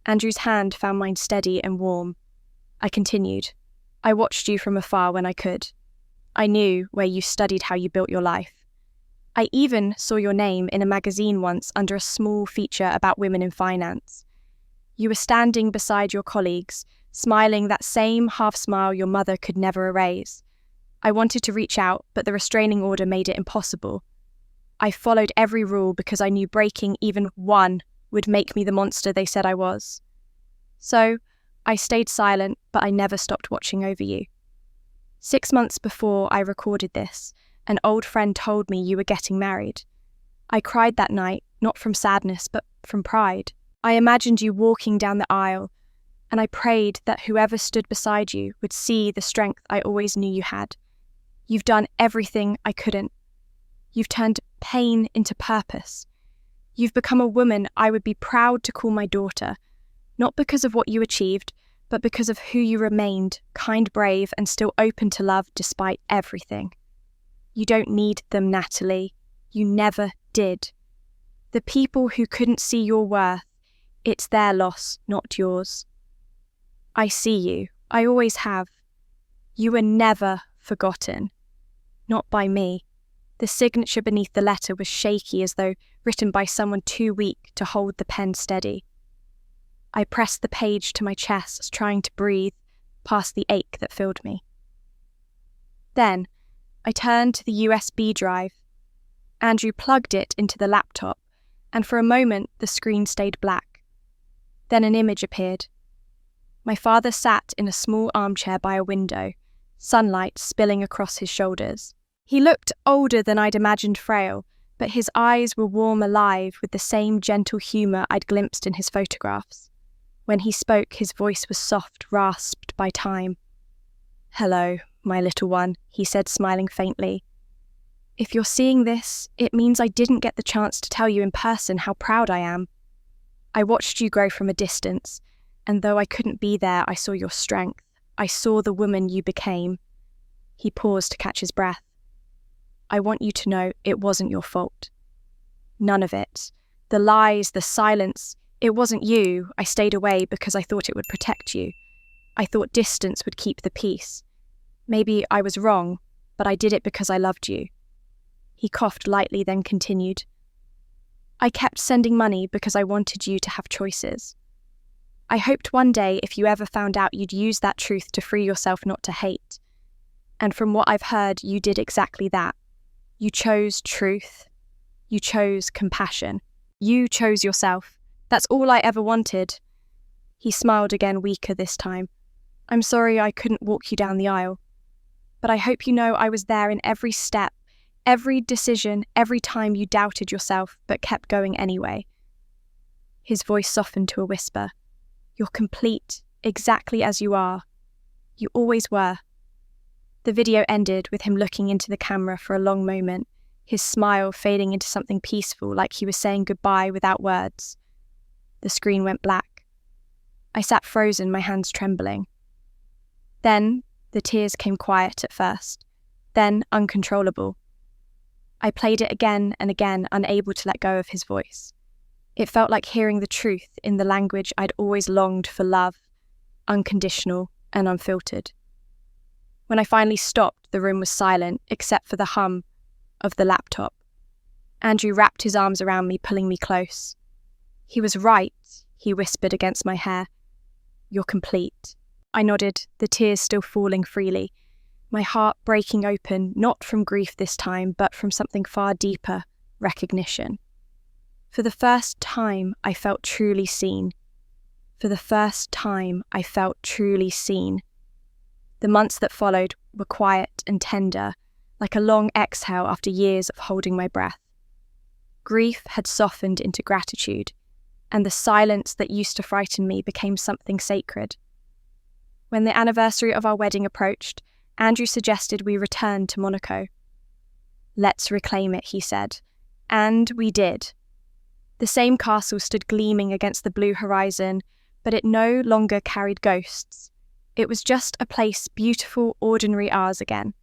Andrew's hand found mine steady and warm. I continued. I watched you from afar when I could. I knew where you studied how you built your life. I even saw your name in a magazine once under a small feature about women in finance. You were standing beside your colleagues, smiling that same half smile your mother could never erase. I wanted to reach out, but the restraining order made it impossible. I followed every rule because I knew breaking even one would make me the monster they said I was. So, I stayed silent, but I never stopped watching over you. 6 months before I recorded this, an old friend told me you were getting married. I cried that night, not from sadness, but from pride. I imagined you walking down the aisle, and I prayed that whoever stood beside you would see the strength I always knew you had. You've done everything I couldn't. You've turned pain into purpose. You've become a woman I would be proud to call my daughter, not because of what you achieved, but because of who you remained, kind, brave, and still open to love despite everything. You don't need them, Natalie. You never did. The people who couldn't see your worth, it's their loss, not yours. I see you. I always have. You were never forgotten. Not by me. The signature beneath the letter was shaky, as though written by someone too weak to hold the pen steady. I pressed the page to my chest, trying to breathe past the ache that filled me. Then, I turned to the USB drive. Andrew plugged it into the laptop, and for a moment the screen stayed black. Then an image appeared. My father sat in a small armchair by a window, sunlight spilling across his shoulders. He looked older than I'd imagined frail, but his eyes were warm, alive, with the same gentle humour I'd glimpsed in his photographs. When he spoke, his voice was soft, rasped by time. "Hello, my little one," he said, smiling faintly. "If you're seeing this, it means I didn't get the chance to tell you in person how proud I am. I watched you grow from a distance, and though I couldn't be there, I saw your strength. I saw the woman you became." He paused to catch his breath. "I want you to know it wasn't your fault. None of it. The lies, the silence, it wasn't you. I stayed away because I thought it would protect you. I thought distance would keep the peace. Maybe I was wrong, but I did it because I loved you." He coughed lightly, then continued. "I kept sending money because I wanted you to have choices. I hoped one day if you ever found out you'd use that truth to free yourself not to hate. And from what I've heard, you did exactly that. You chose truth. You chose compassion. You chose yourself. That's all I ever wanted." He smiled again, weaker this time. "I'm sorry I couldn't walk you down the aisle. But I hope you know I was there in every step, every decision, every time you doubted yourself but kept going anyway." His voice softened to a whisper. "You're complete, exactly as you are. You always were." The video ended with him looking into the camera for a long moment, his smile fading into something peaceful, like he was saying goodbye without words. The screen went black. I sat frozen, my hands trembling. Then the tears came quiet at first, then uncontrollable. I played it again and again, unable to let go of his voice. It felt like hearing the truth in the language I'd always longed for: love, unconditional and unfiltered. When I finally stopped, the room was silent, except for the hum of the laptop. Andrew wrapped his arms around me, pulling me close. "He was right," he whispered against my hair. "You're complete." I nodded, the tears still falling freely, my heart breaking open, not from grief this time, but from something far deeper: recognition. For the first time, I felt truly seen. For the first time, I felt truly seen. The months that followed were quiet and tender, like a long exhale after years of holding my breath. Grief had softened into gratitude, and the silence that used to frighten me became something sacred. When the anniversary of our wedding approached, Andrew suggested we return to Monaco. "Let's reclaim it," he said. And we did. The same castle stood gleaming against the blue horizon, but it no longer carried ghosts. It was just a place beautiful, ordinary ours again.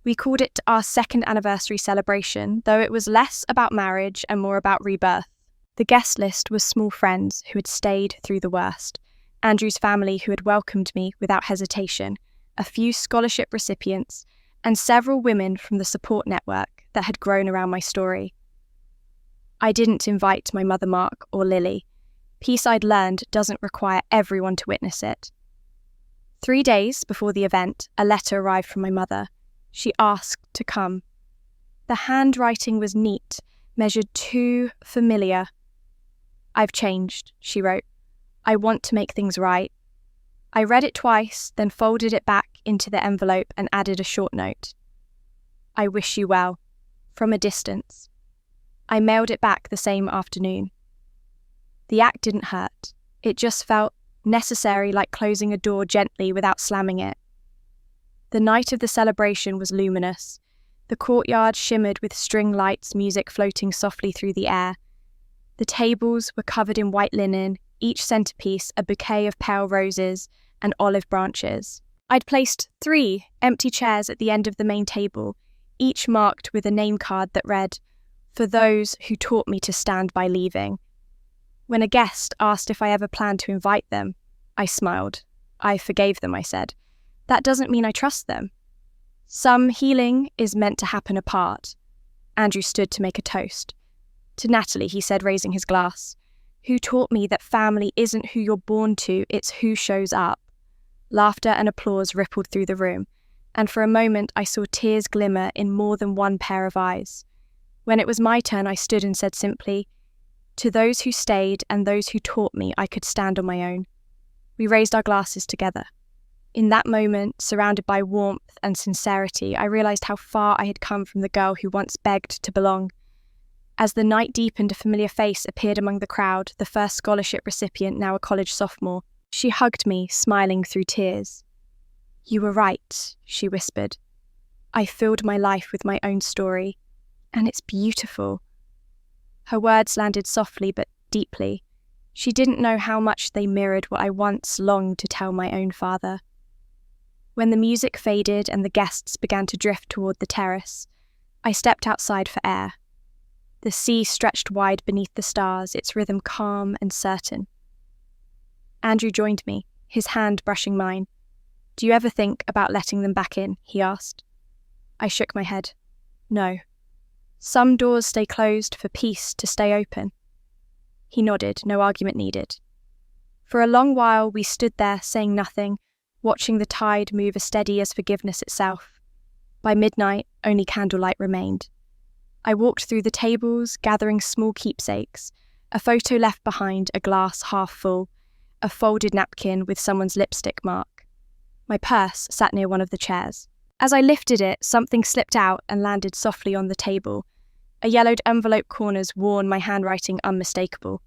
We called it our second anniversary celebration, though it was less about marriage and more about rebirth. The guest list was small friends who had stayed through the worst, Andrew's family who had welcomed me without hesitation, a few scholarship recipients, and several women from the support network that had grown around my story. I didn't invite my mother Mark or Lily. Peace, I'd learned, doesn't require everyone to witness it. 3 days before the event, a letter arrived from my mother. She asked to come. The handwriting was neat, measured too familiar. "I've changed," she wrote. "I want to make things right." I read it twice, then folded it back into the envelope and added a short note. "I wish you well. From a distance." I mailed it back the same afternoon. The act didn't hurt. It just felt necessary, like closing a door gently without slamming it. The night of the celebration was luminous. The courtyard shimmered with string lights, music floating softly through the air. The tables were covered in white linen, each centerpiece a bouquet of pale roses and olive branches. I'd placed 3 empty chairs at the end of the main table, each marked with a name card that read, "For those who taught me to stand by leaving." When a guest asked if I ever planned to invite them, I smiled. "I forgave them," I said. "That doesn't mean I trust them. Some healing is meant to happen apart." Andrew stood to make a toast. "To Natalie," he said, raising his glass, "who taught me that family isn't who you're born to, it's who shows up." Laughter and applause rippled through the room, and for a moment I saw tears glimmer in more than one pair of eyes. When it was my turn, I stood and said simply, "To those who stayed and those who taught me I could stand on my own." We raised our glasses together. In that moment, surrounded by warmth and sincerity, I realized how far I had come from the girl who once begged to belong. As the night deepened, a familiar face appeared among the crowd, the first scholarship recipient, now a college sophomore. She hugged me, smiling through tears. "You were right," she whispered. "I filled my life with my own story, and it's beautiful." Her words landed softly but deeply. She didn't know how much they mirrored what I once longed to tell my own father. When the music faded and the guests began to drift toward the terrace, I stepped outside for air. The sea stretched wide beneath the stars, its rhythm calm and certain. Andrew joined me, his hand brushing mine. "Do you ever think about letting them back in?" he asked. I shook my head. "No. Some doors stay closed for peace to stay open." He nodded, no argument needed. For a long while we stood there saying nothing, watching the tide move as steady as forgiveness itself. By midnight, only candlelight remained. I walked through the tables, gathering small keepsakes, a photo left behind, a glass half full, a folded napkin with someone's lipstick mark. My purse sat near one of the chairs. As I lifted it, something slipped out and landed softly on the table. A yellowed envelope corners warned my handwriting unmistakable.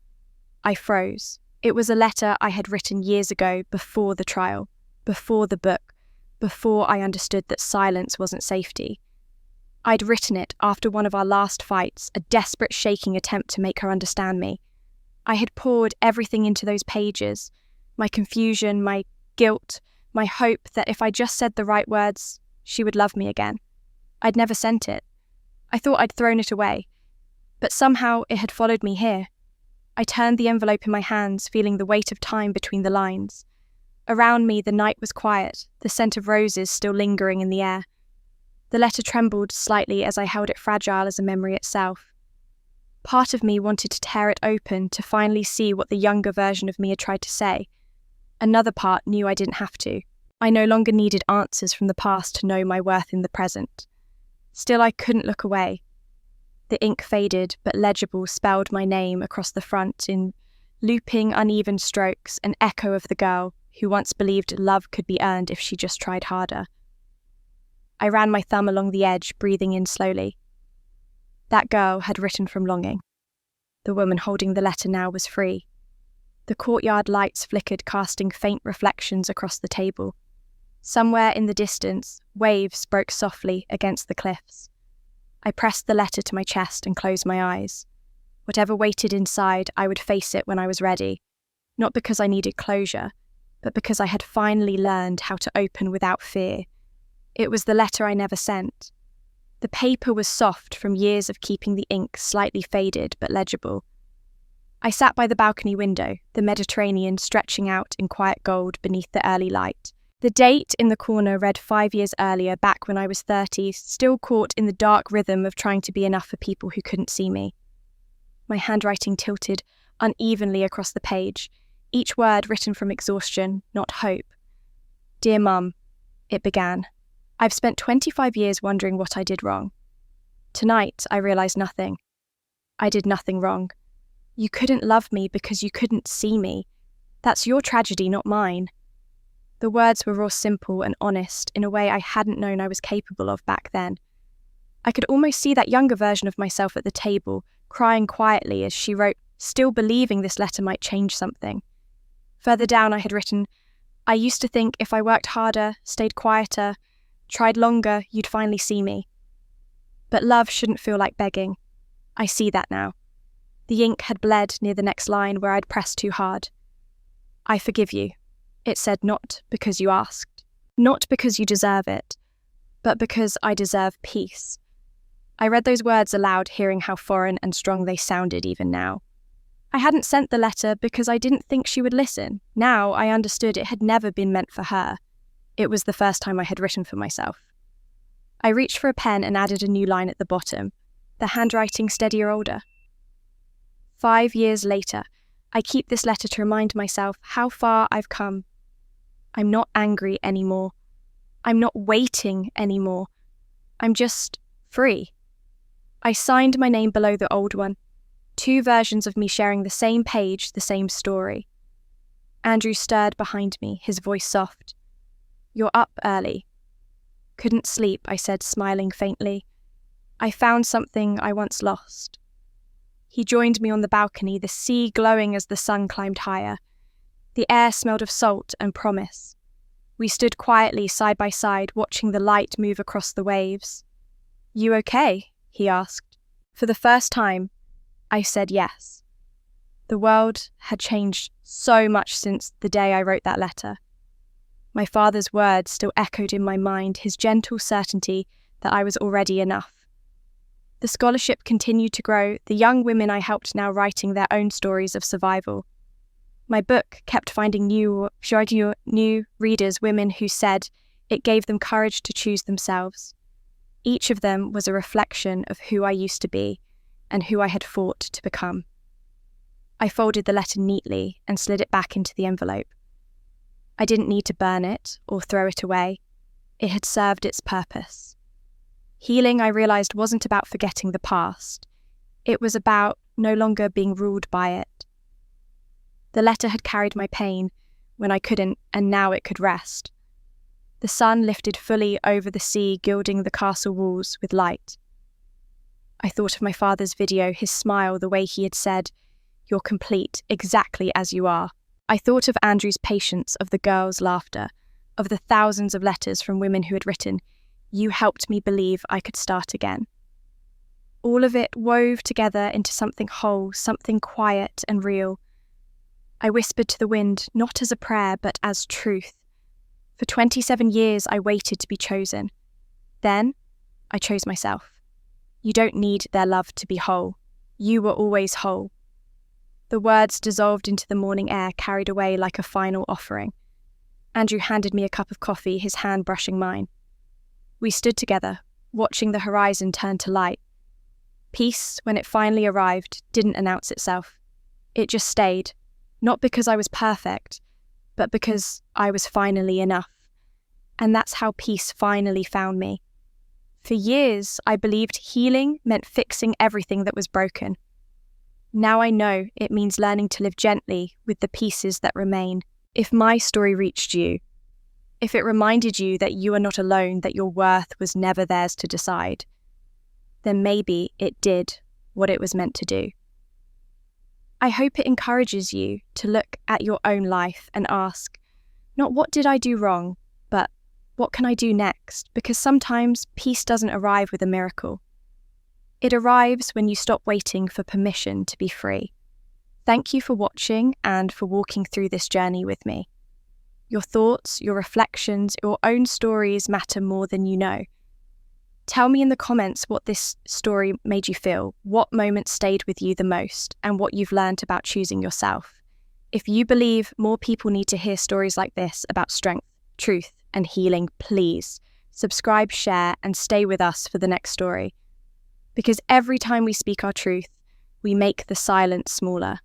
I froze. It was a letter I had written years ago, before the trial, before the book, before I understood that silence wasn't safety. I'd written it after one of our last fights, a desperate shaking attempt to make her understand me. I had poured everything into those pages, my confusion, my guilt, my hope that if I just said the right words, she would love me again. I'd never sent it. I thought I'd thrown it away, but somehow it had followed me here. I turned the envelope in my hands, feeling the weight of time between the lines. Around me, the night was quiet, the scent of roses still lingering in the air. The letter trembled slightly as I held it fragile as a memory itself. Part of me wanted to tear it open to finally see what the younger version of me had tried to say. Another part knew I didn't have to. I no longer needed answers from the past to know my worth in the present. Still, I couldn't look away. The ink faded, but legible spelled my name across the front in looping, uneven strokes, an echo of the girl who once believed love could be earned if she just tried harder. I ran my thumb along the edge, breathing in slowly. That girl had written from longing. The woman holding the letter now was free. The courtyard lights flickered, casting faint reflections across the table. Somewhere in the distance, waves broke softly against the cliffs. I pressed the letter to my chest and closed my eyes. Whatever waited inside, I would face it when I was ready, not because I needed closure, but because I had finally learned how to open without fear. It was the letter I never sent. The paper was soft from years of keeping the ink slightly faded but legible. I sat by the balcony window, the Mediterranean stretching out in quiet gold beneath the early light. The date in the corner read 5 years earlier, back when I was 30, still caught in the dark rhythm of trying to be enough for people who couldn't see me. My handwriting tilted unevenly across the page, each word written from exhaustion, not hope. "Dear Mum," it began. "I've spent 25 years wondering what I did wrong. Tonight, I realised nothing. I did nothing wrong. You couldn't love me because you couldn't see me. That's your tragedy, not mine." The words were raw, simple and honest in a way I hadn't known I was capable of back then. I could almost see that younger version of myself at the table, crying quietly as she wrote, still believing this letter might change something. Further down I had written, "I used to think if I worked harder, stayed quieter, tried longer, you'd finally see me. But love shouldn't feel like begging. I see that now." The ink had bled near the next line where I'd pressed too hard. "I forgive you," it said, "not because you asked, not because you deserve it, but because I deserve peace." I read those words aloud, hearing how foreign and strong they sounded even now. I hadn't sent the letter because I didn't think she would listen. Now I understood it had never been meant for her. It was the first time I had written for myself. I reached for a pen and added a new line at the bottom, the handwriting steadier, older. 5 years later, I keep this letter to remind myself how far I've come. I'm not angry anymore. I'm not waiting anymore. I'm just free. I signed my name below the old one, 2 versions of me sharing the same page, the same story. Andrew stirred behind me, his voice soft. "You're up early." "Couldn't sleep," I said, smiling faintly. "I found something I once lost." He joined me on the balcony, the sea glowing as the sun climbed higher. The air smelled of salt and promise. We stood quietly side by side, watching the light move across the waves. "You okay?" he asked. For the first time, I said yes. The world had changed so much since the day I wrote that letter. My father's words still echoed in my mind, his gentle certainty that I was already enough. The scholarship continued to grow, the young women I helped now writing their own stories of survival. My book kept finding new readers, women who said it gave them courage to choose themselves. Each of them was a reflection of who I used to be and who I had fought to become. I folded the letter neatly and slid it back into the envelope. I didn't need to burn it or throw it away. It had served its purpose. Healing, I realised, wasn't about forgetting the past. It was about no longer being ruled by it. The letter had carried my pain when I couldn't, and now it could rest. The sun lifted fully over the sea, gilding the castle walls with light. I thought of my father's video, his smile, the way he had said, "You're complete, exactly as you are." I thought of Andrew's patience, of the girl's laughter, of the thousands of letters from women who had written, "You helped me believe I could start again." All of it wove together into something whole, something quiet and real. I whispered to the wind, not as a prayer, but as truth. For 27 years, I waited to be chosen. Then, I chose myself. You don't need their love to be whole. You were always whole. The words dissolved into the morning air, carried away like a final offering. Andrew handed me a cup of coffee, his hand brushing mine. We stood together, watching the horizon turn to light. Peace, when it finally arrived, didn't announce itself. It just stayed, not because I was perfect, but because I was finally enough. And that's how peace finally found me. For years, I believed healing meant fixing everything that was broken. Now I know it means learning to live gently with the pieces that remain. If my story reached you, if it reminded you that you are not alone, that your worth was never theirs to decide, then maybe it did what it was meant to do. I hope it encourages you to look at your own life and ask, not what did I do wrong, but what can I do next? Because sometimes peace doesn't arrive with a miracle. It arrives when you stop waiting for permission to be free. Thank you for watching and for walking through this journey with me. Your thoughts, your reflections, your own stories matter more than you know. Tell me in the comments what this story made you feel, what moments stayed with you the most, and what you've learned about choosing yourself. If you believe more people need to hear stories like this about strength, truth, and healing, please subscribe, share, and stay with us for the next story. Because every time we speak our truth, we make the silence smaller.